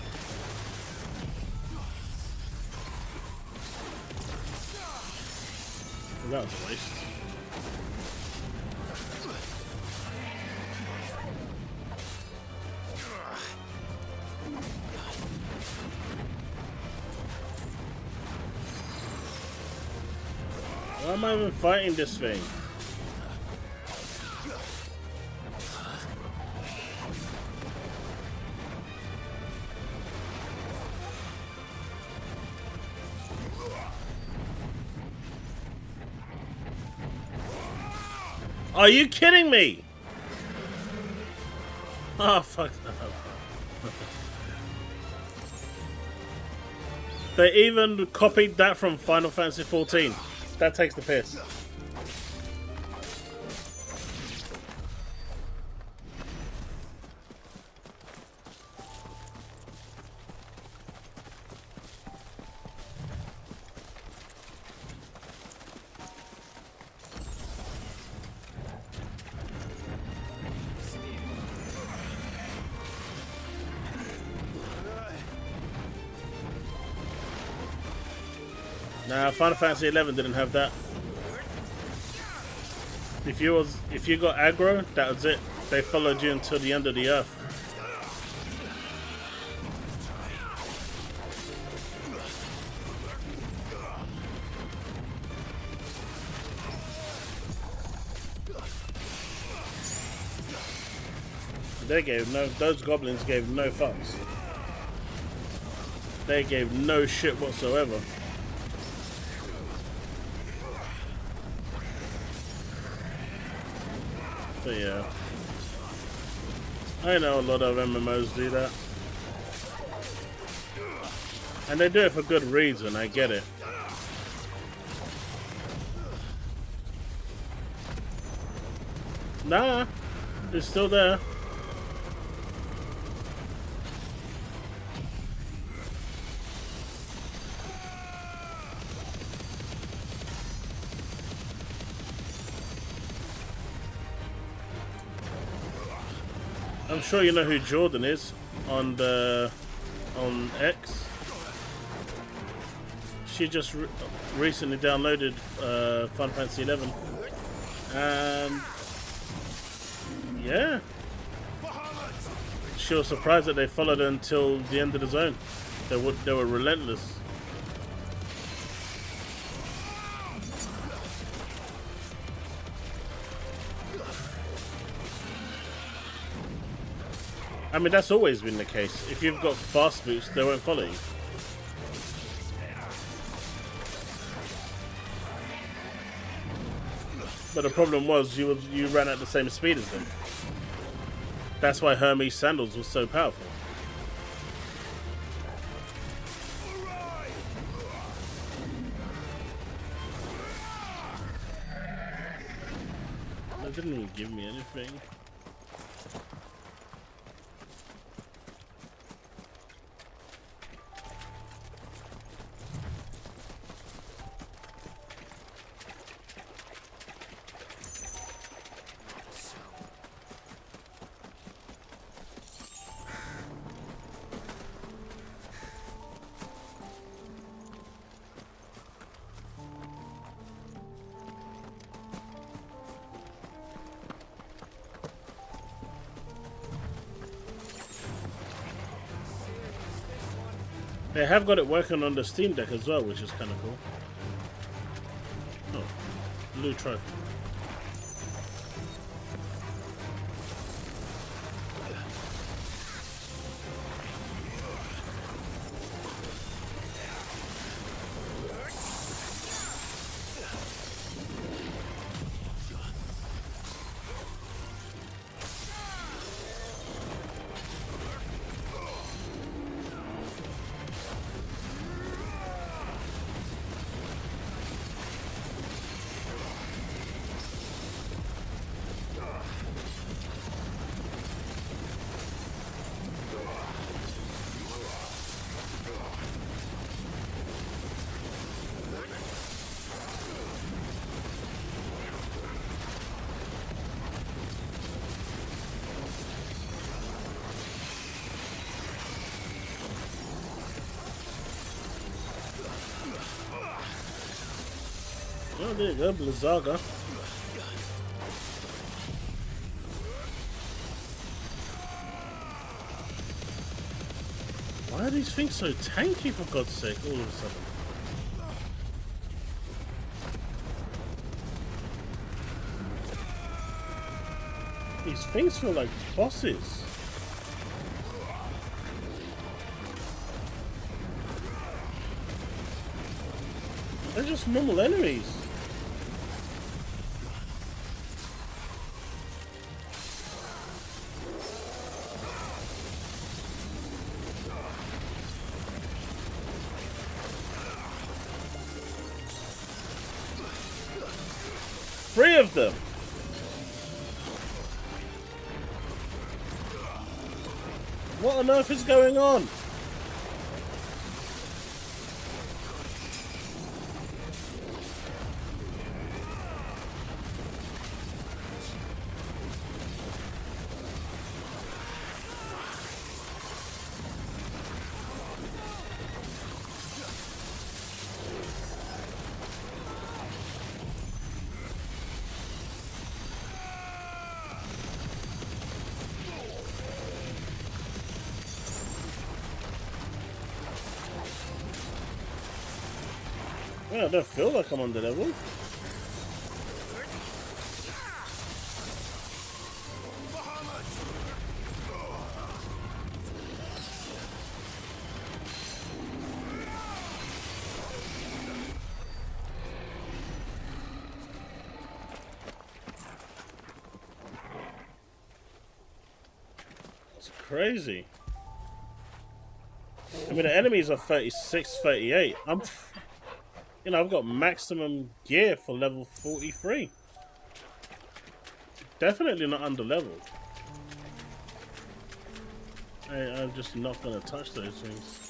Well, that was a waste. Why am I even fighting this thing? Are you kidding me? Oh, fuck that. They even copied that from Final Fantasy XIV. That takes the piss. Nah, Final Fantasy XI didn't have that. If you got aggro, that was it. They followed you until the end of the earth. They gave no. Those goblins gave no fucks. They gave no shit whatsoever. But yeah, I know a lot of MMOs do that. And they do it for good reason, I get it. Nah, it's still there. I'm sure you know who Jordan is on X. She just recently downloaded Final Fantasy 11, and yeah, she was surprised that they followed her until the end of the zone. They were relentless. I mean, that's always been the case. If you've got fast boots, they won't follow you. But the problem was you ran at the same speed as them. That's why Hermes' sandals was so powerful. They didn't even give me anything. They have got it working on the Steam Deck as well, which is kind of cool. Oh, blue trophy. Oh, there you go, Blizzaga. Why are these things so tanky, for God's sake, all of a sudden? These things feel like bosses. They're just normal enemies. Three of them. What on earth is going on? Well, I don't feel like I'm on the level. crazy. I mean, the enemies are 36, 38. You know, I've got maximum gear for level 43. Definitely not under leveled. I'm just not gonna touch those things.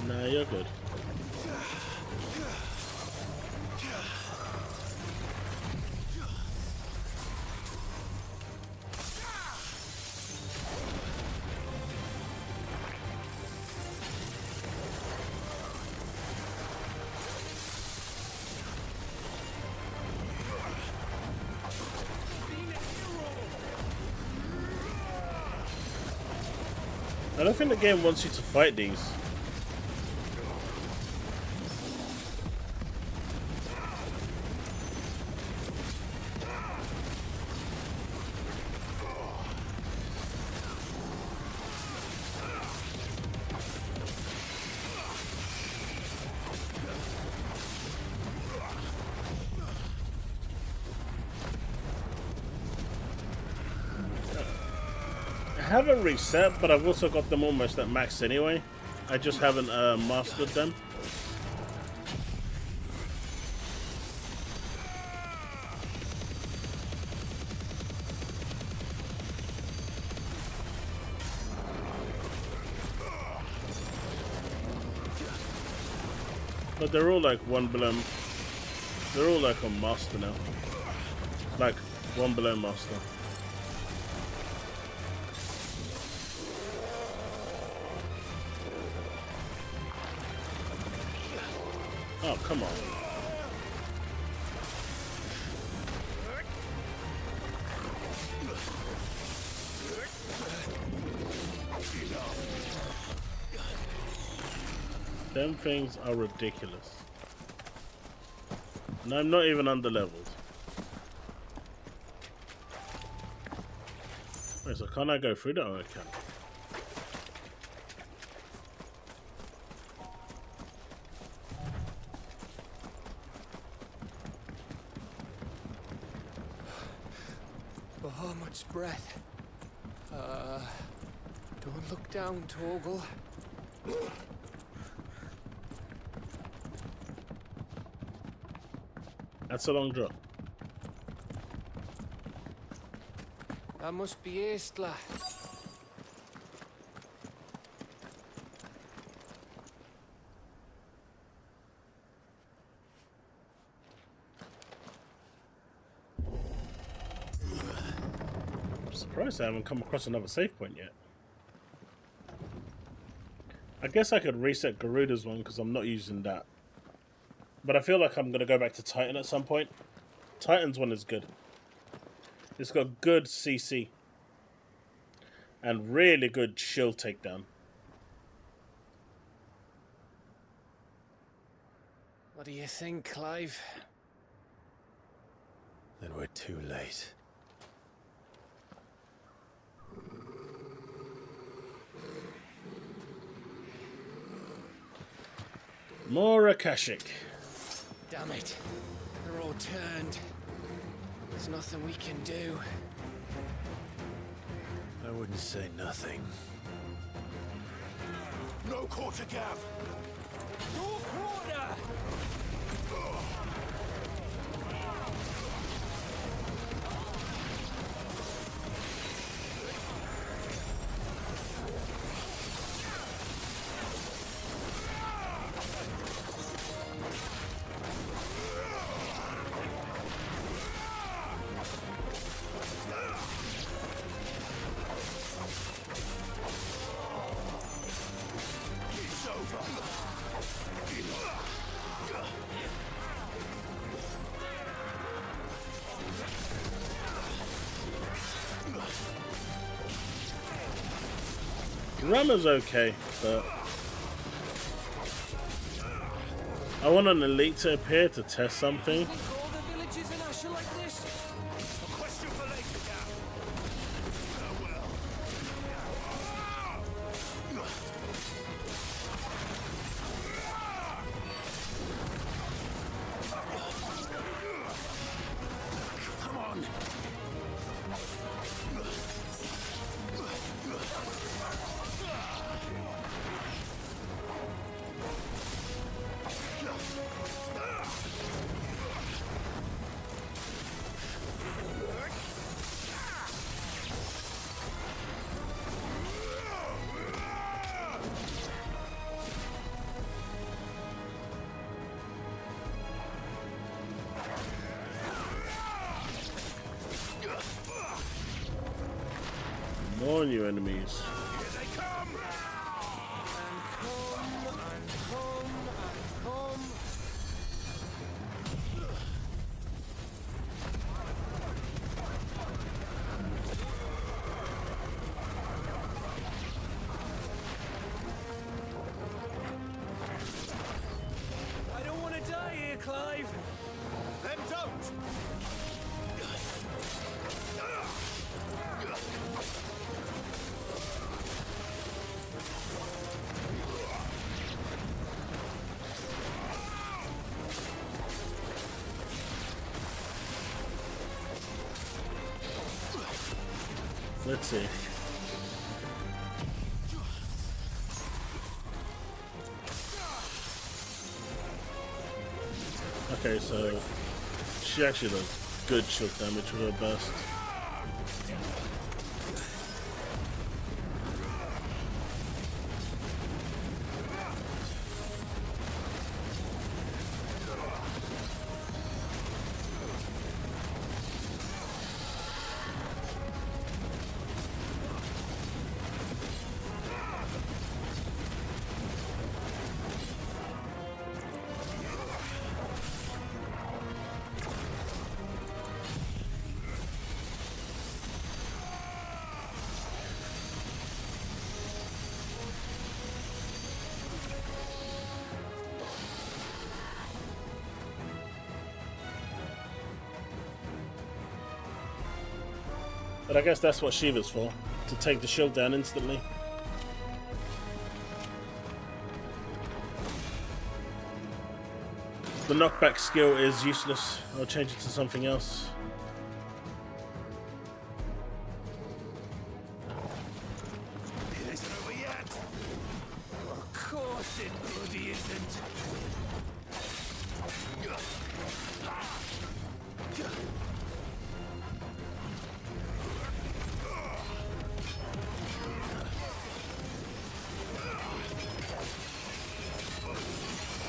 Nah, you're good. I don't think the game wants you to fight these. I haven't reset, but I've also got them almost at max anyway. I just haven't mastered them. But they're all like one below. They're all like on master now. Like one below master. Oh, come on. Them things are ridiculous. And I'm not even under leveled. Wait, so can't I go through that? Oh, I can. Bahamut's breath. Don't look down, Torgal. That's a long drop. That must be Aistla. I'm surprised I haven't come across another save point yet. I guess I could reset Garuda's one because I'm not using that. But I feel like I'm going to go back to Titan at some point. Titan's one is good. It's got good CC. And really good shield takedown. What do you think, Clive? Then we're too late. More Akashic. Damn it. They're all turned. There's nothing we can do. I wouldn't say nothing. No quarter gav! No quarter! Rama's okay, but I want an elite to appear to test something. All the villages in Asher like this? A question for later, Gav. Farewell. Come on. More new enemies. I don't want to die here, Clive. Then don't. Let's see. Okay, so she actually does good shield damage with her burst. But I guess that's what Shiva's for, to take the shield down instantly. The knockback skill is useless. I'll change it to something else. It isn't over yet. Of course it bloody isn't.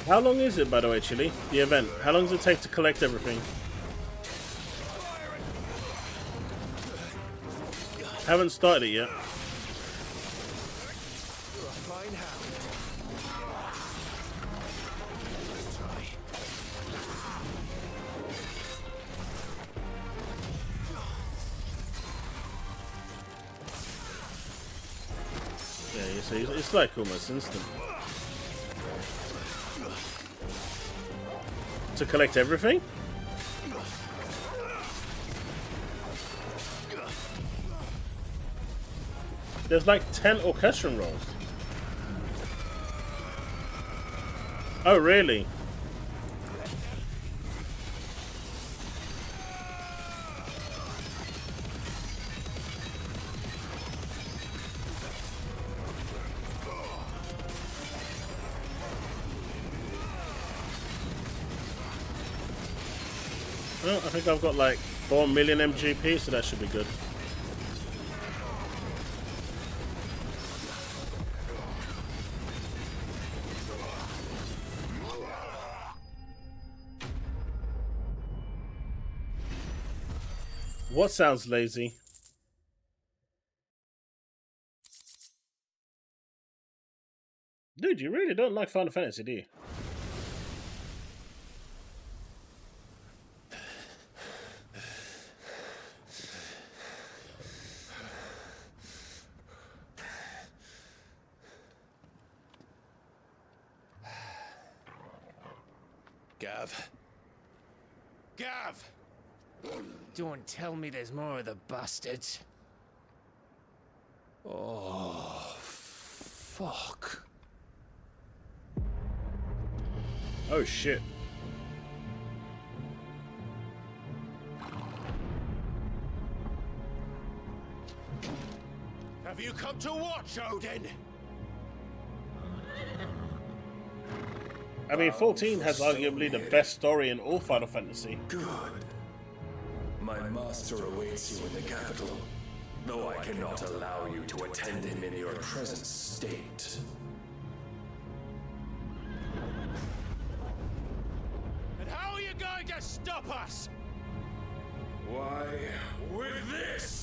How long is it, by the way, Chili? The event? How long does it take to collect everything? Haven't started it yet. Yeah, you see, it's like almost instant. To collect everything? There's like 10 orchestron rolls. Oh, really? Well, I think I've got like 4 million MGP, so that should be good. What sounds lazy? Dude, you really don't like Final Fantasy, do you? Gav? Gav! Don't tell me there's more of the bastards. Oh, fuck. Oh shit. Have you come to watch, Odin? I mean, 14 has arguably the best story in all Final Fantasy. Good. My master awaits you in the capital, though I cannot allow you to attend him in your present state. And how are you going to stop us? Why, with this!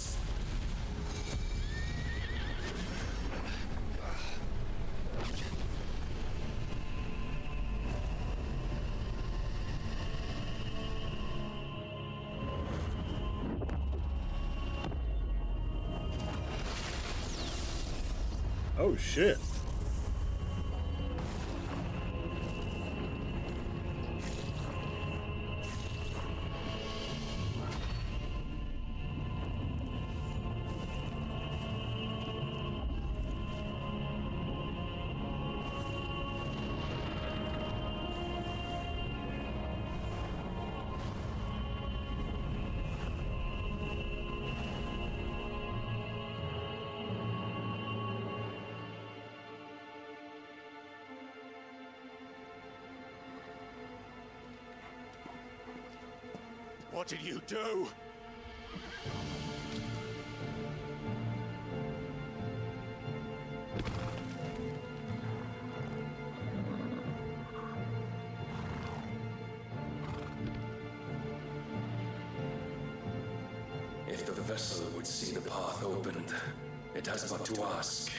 Oh shit. What did you do? If the vessel would see the path opened, it has but to ask.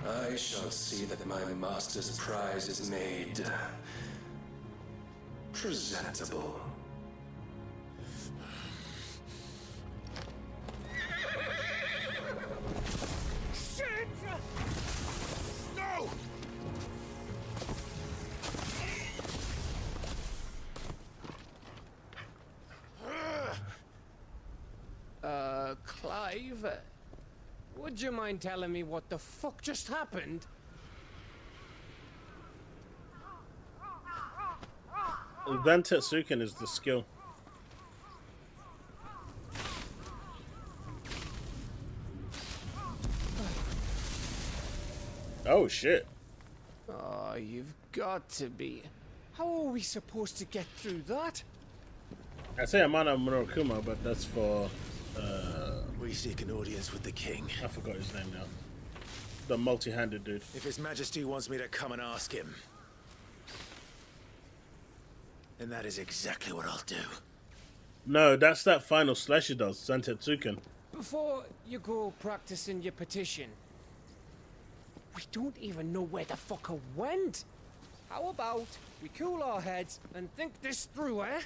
I shall see that my master's prize is made presentable. Shit! No! Clive, would you mind telling me what the fuck just happened? Vantetsuken is the skill. Oh shit. Oh, you've got to be. How are we supposed to get through that? I say Amana Murakuma, but that's for we seek an audience with the king. I forgot his name now. The multi-handed dude. If His Majesty wants me to come and ask him, then that is exactly what I'll do. No, that's that final slash he does, Zantetsuken. Before you go practicing your petition, we don't even know where the fucker went. How about we cool our heads and think this through, eh?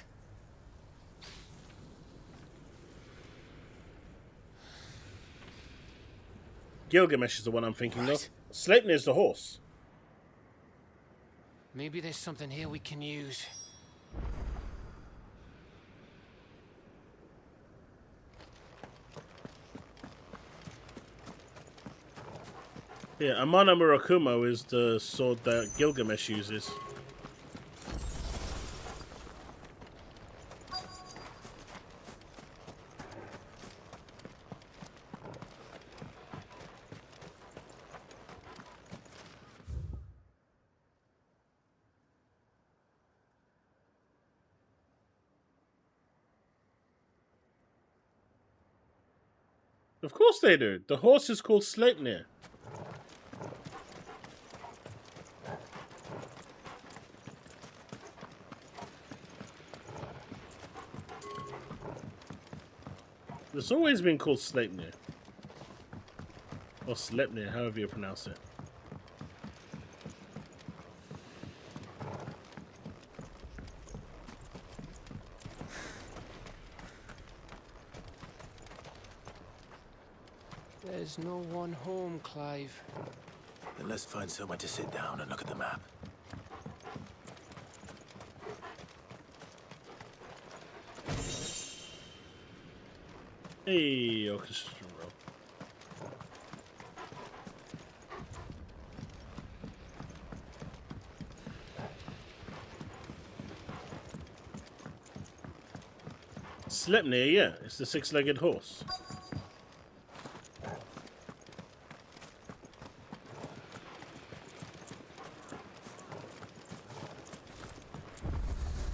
Gilgamesh is the one I'm thinking of. Sleipnir is the horse. Maybe there's something here we can use. Yeah, Amana Murakumo is the sword that Gilgamesh uses. Of course they do. The horse is called Sleipnir. It's always been called Sleipnir. Or Sleipnir, however you pronounce it. There's no one home, Clive. Then let's find somewhere to sit down and look at the map. Hey, orchestra roll. Sleipnir, yeah, it's the six-legged horse. I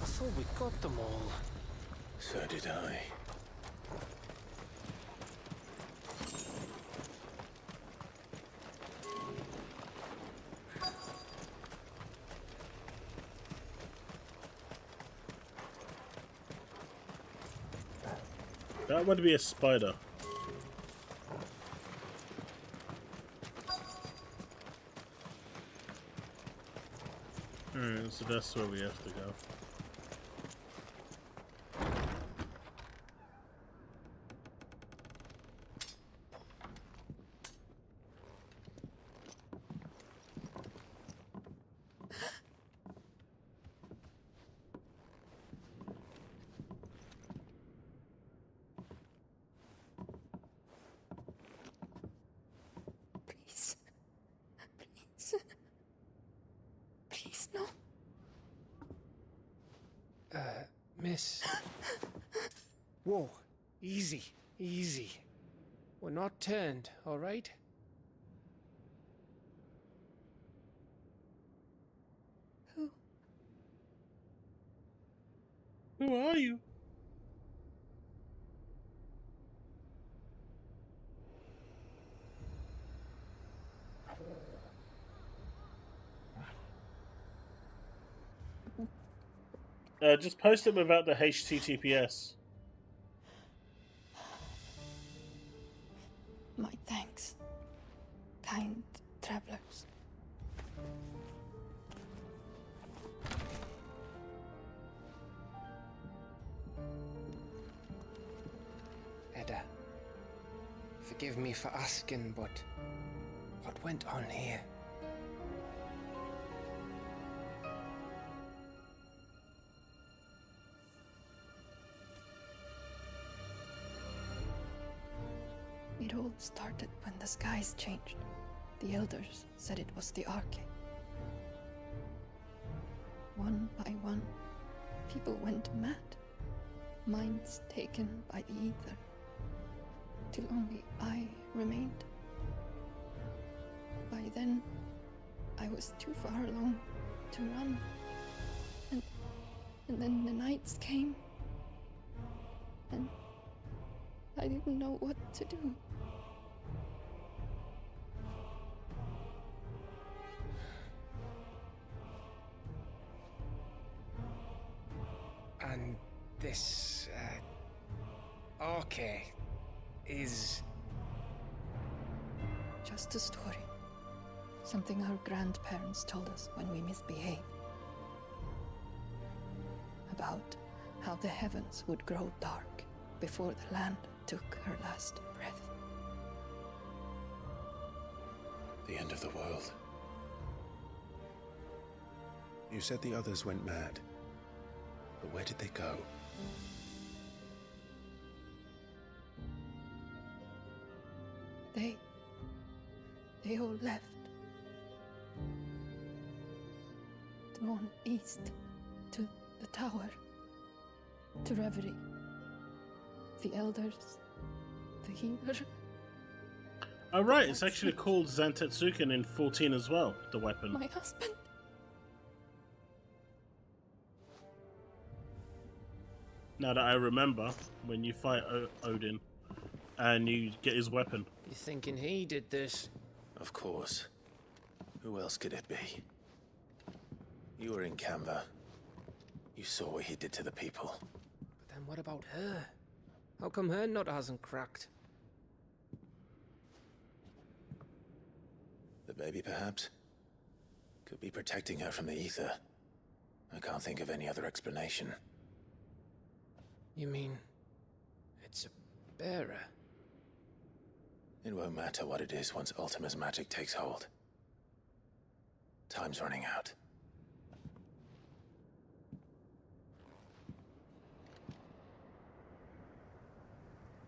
thought we got them all. So did I. That would be a spider. Alright, so that's where we have to go. Please. Please. Please, no. Miss. Whoa. Easy. Easy. We're not turned, all right? Who are you? Just post it without the HTTPS. My thanks, kind travelers. Edda, forgive me for asking, but what went on here? It all started when the skies changed. The elders said it was the Arche. One by one, people went mad. Minds taken by the ether. Till only I remained. By then, I was too far along to run. And then the nights came. And I didn't know what to do. And this, Arche is... Just a story. Something our grandparents told us when we misbehaved. About how the heavens would grow dark before the land took her last breath. The end of the world. You said the others went mad. But where did they go? They all left. Drawn east to the tower. To Reverie. The elders. The healer. Oh right, it's actually called Zantetsuken in 14 as well, the weapon. My husband. Now that I remember, when you fight Odin and you get his weapon. You thinking he did this? Of course. Who else could it be? You were in Canva. You saw what he did to the people. But then what about her? How come her nut hasn't cracked? The baby, perhaps? Could be protecting her from the ether. I can't think of any other explanation. You mean... it's a bearer? It won't matter what it is once Ultima's magic takes hold. Time's running out.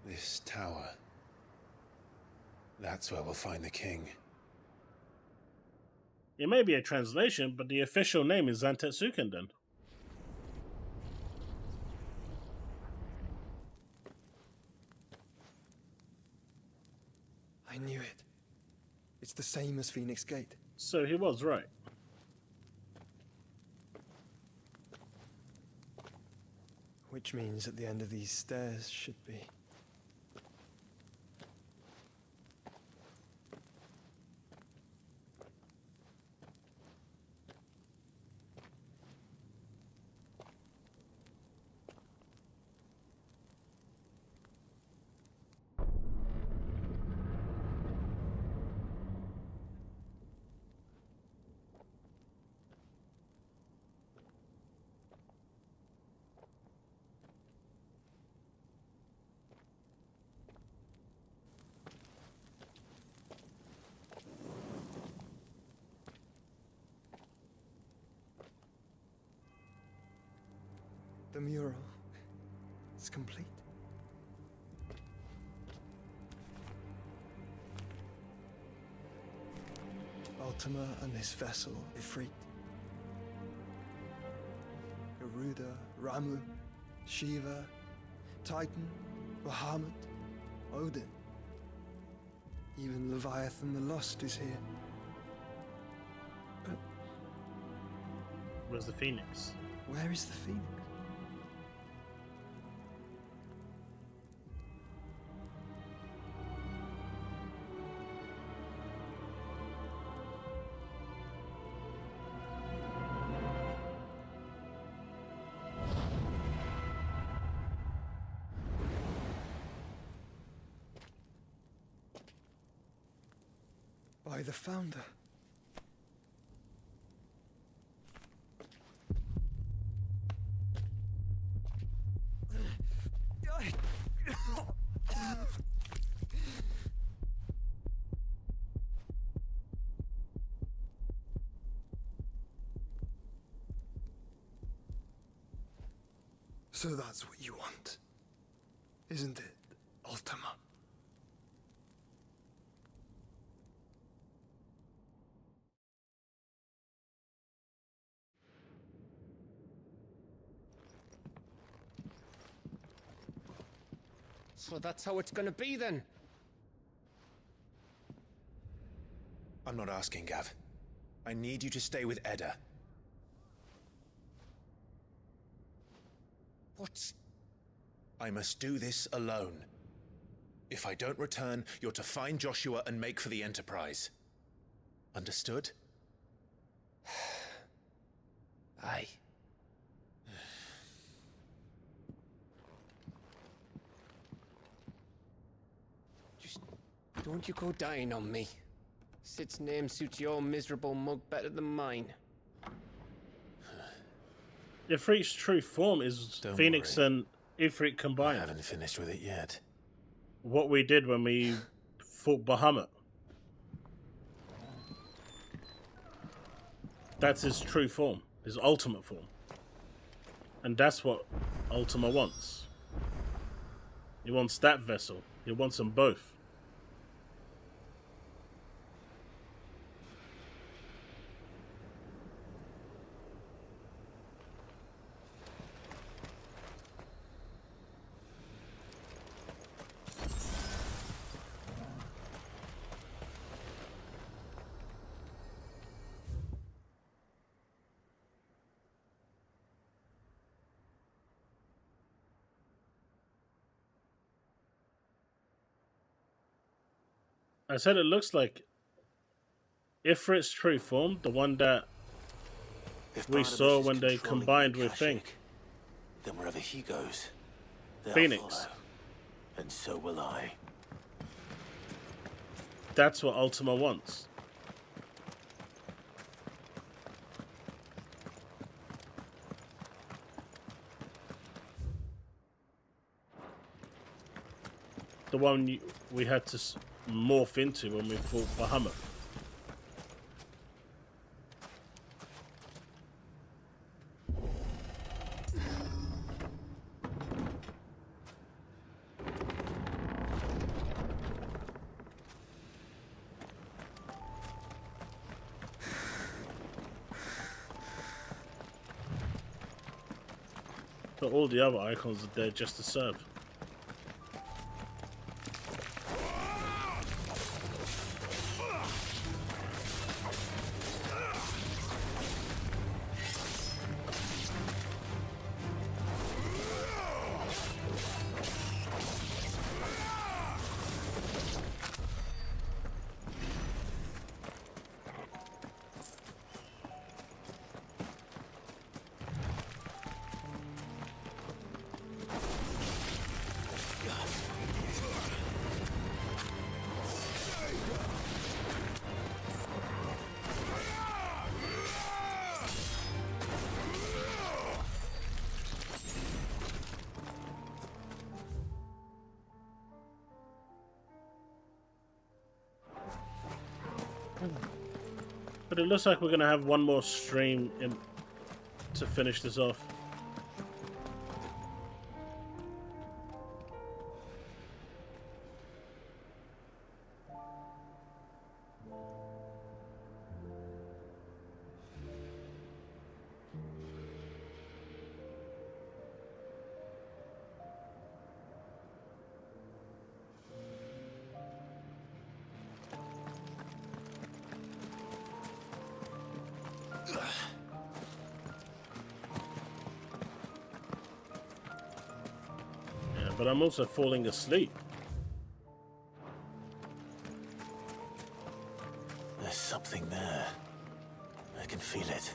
This tower. That's where we'll find the king. It may be a translation, but the official name is Zantetsuken. I knew it. It's the same as Phoenix Gate. So he was right. Which means at the end of these stairs should be... The mural is complete. Ultima and this vessel, Ifrit. Garuda, Ramu, Shiva, Titan, Bahamut, Odin. Even Leviathan the Lost is here. But where's the Phoenix? Where is the Phoenix? By the Founder. So that's what you want, isn't it, Ultima? So that's how it's gonna be then? I'm not asking, Gav. I need you to stay with Edda. What? I must do this alone. If I don't return, you're to find Joshua and make for the Enterprise. Understood? Aye. Just don't you go dying on me. Sid's name suits your miserable mug better than mine. Ifrit's true form is Don't Phoenix worry. and Ifrit combined. I haven't finished with it yet. What we did when we fought Bahamut. That's his true form, his ultimate form. And that's what Ultima wants. He wants that vessel. He wants them both. I said it looks like Ifrit's true form, the one that If we Barnabas saw is when they controlling combined the with Thing. then wherever he goes, they'll Phoenix. follow. And so will I. That's what Ultima wants. The one we had to morph into when we fought Bahamut. But all the other icons are there just to serve. But it looks like we're going to have one more stream to finish this off. But I'm also falling asleep. There's something there. I can feel it.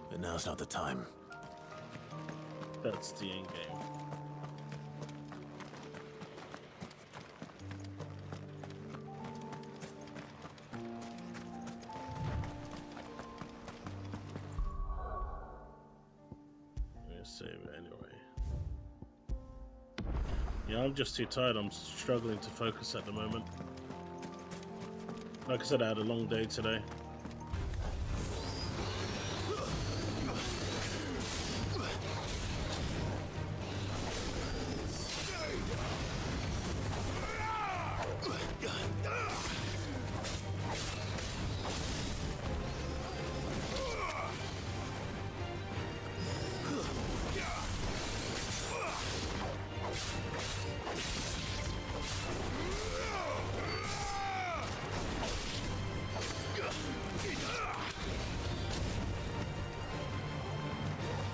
But now's not the time. That's the end game. Let's save it anyway. Yeah, I'm just too tired. I'm struggling to focus at the moment. Like I said, I had a long day today.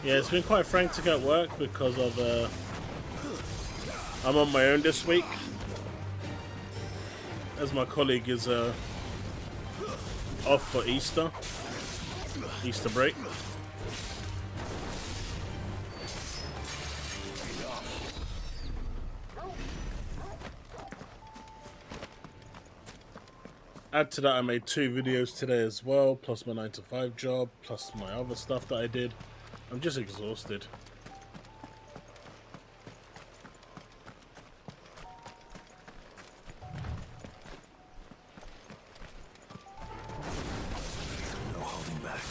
Yeah, it's been quite frantic at work because of I'm on my own this week, as my colleague is off for Easter break. Add to that, I made 2 videos today as well, plus my 9 to 5 job, plus my other stuff that I did. I'm just exhausted. No holding back.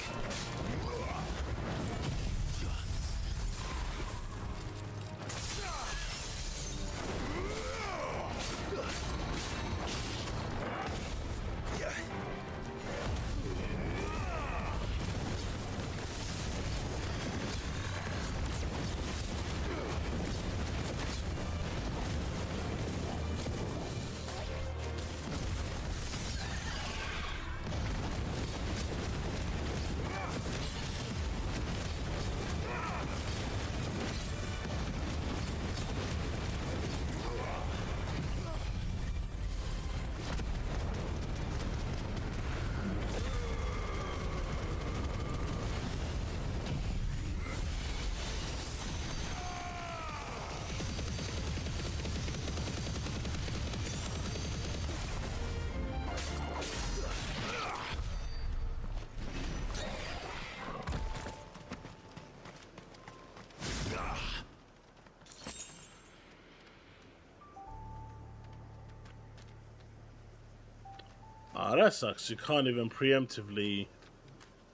Ah, that sucks. You can't even preemptively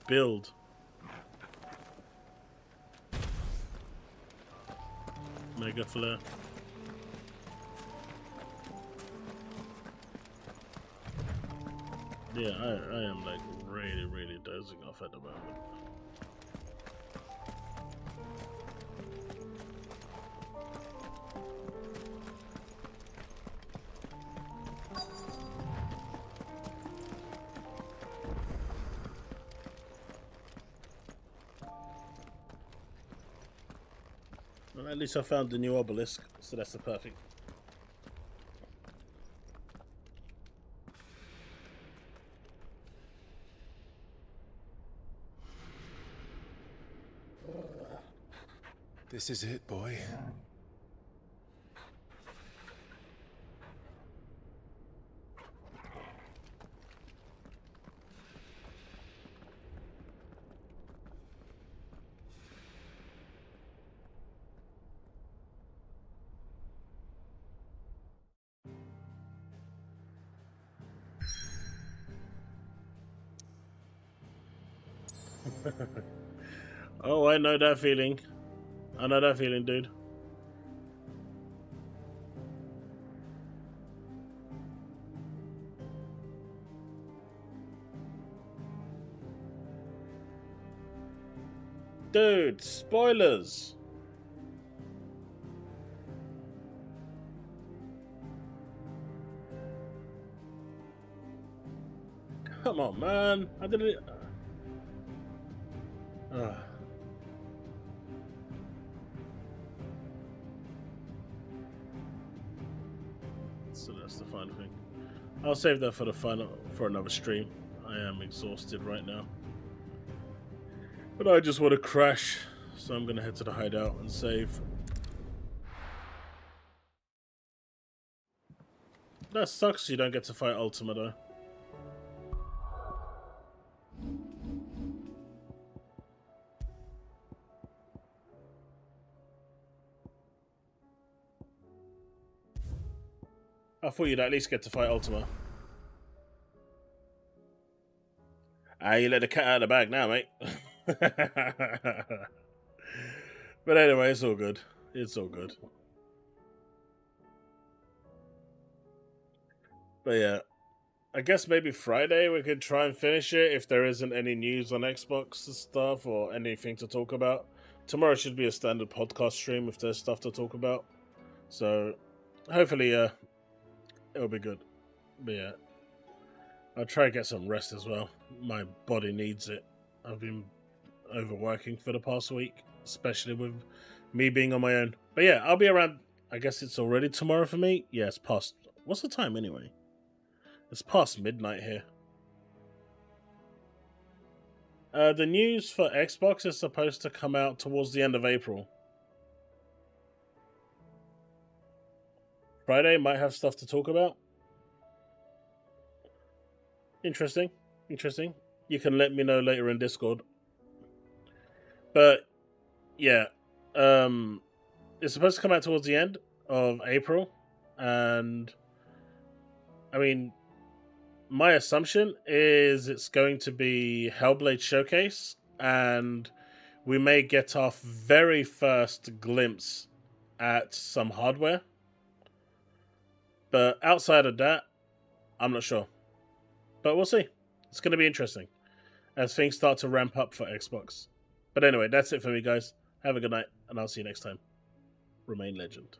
build. Mega Flare. Yeah, I am like really dozing off at the moment. At least I found the new obelisk, so that's the perfect. This is it, boy. Oh, I know that feeling. I know that feeling, dude. Dude, spoilers. Come on, man. I didn't. So that's the final thing. I'll save that for the for another stream. I am exhausted right now, but I just want to crash, so I'm gonna head to the hideout and save. That sucks. You don't get to fight Ultima though. I thought you'd at least get to fight Ultima. Ah, you let the cat out of the bag now, mate. But anyway, it's all good. It's all good. But yeah, I guess maybe Friday we could try and finish it if there isn't any news on Xbox and stuff or anything to talk about. Tomorrow should be a standard podcast stream if there's stuff to talk about. So hopefully, it'll be good. But yeah, I'll try and get some rest as well. My body needs it. I've been overworking for the past week, especially with me being on my own. But yeah, I'll be around. I guess it's already tomorrow for me. Yeah, it's past. What's the time anyway? It's past midnight here. The news for Xbox is supposed to come out towards the end of April. Friday might have stuff to talk about. Interesting. Interesting. You can let me know later in Discord. But yeah, it's supposed to come out towards the end of April, and I mean, my assumption is it's going to be Hellblade Showcase, and we may get our very first glimpse at some hardware. But outside of that, I'm not sure. But we'll see. It's going to be interesting as things start to ramp up for Xbox. But anyway, that's it for me, guys. Have a good night, and I'll see you next time. Remain legend.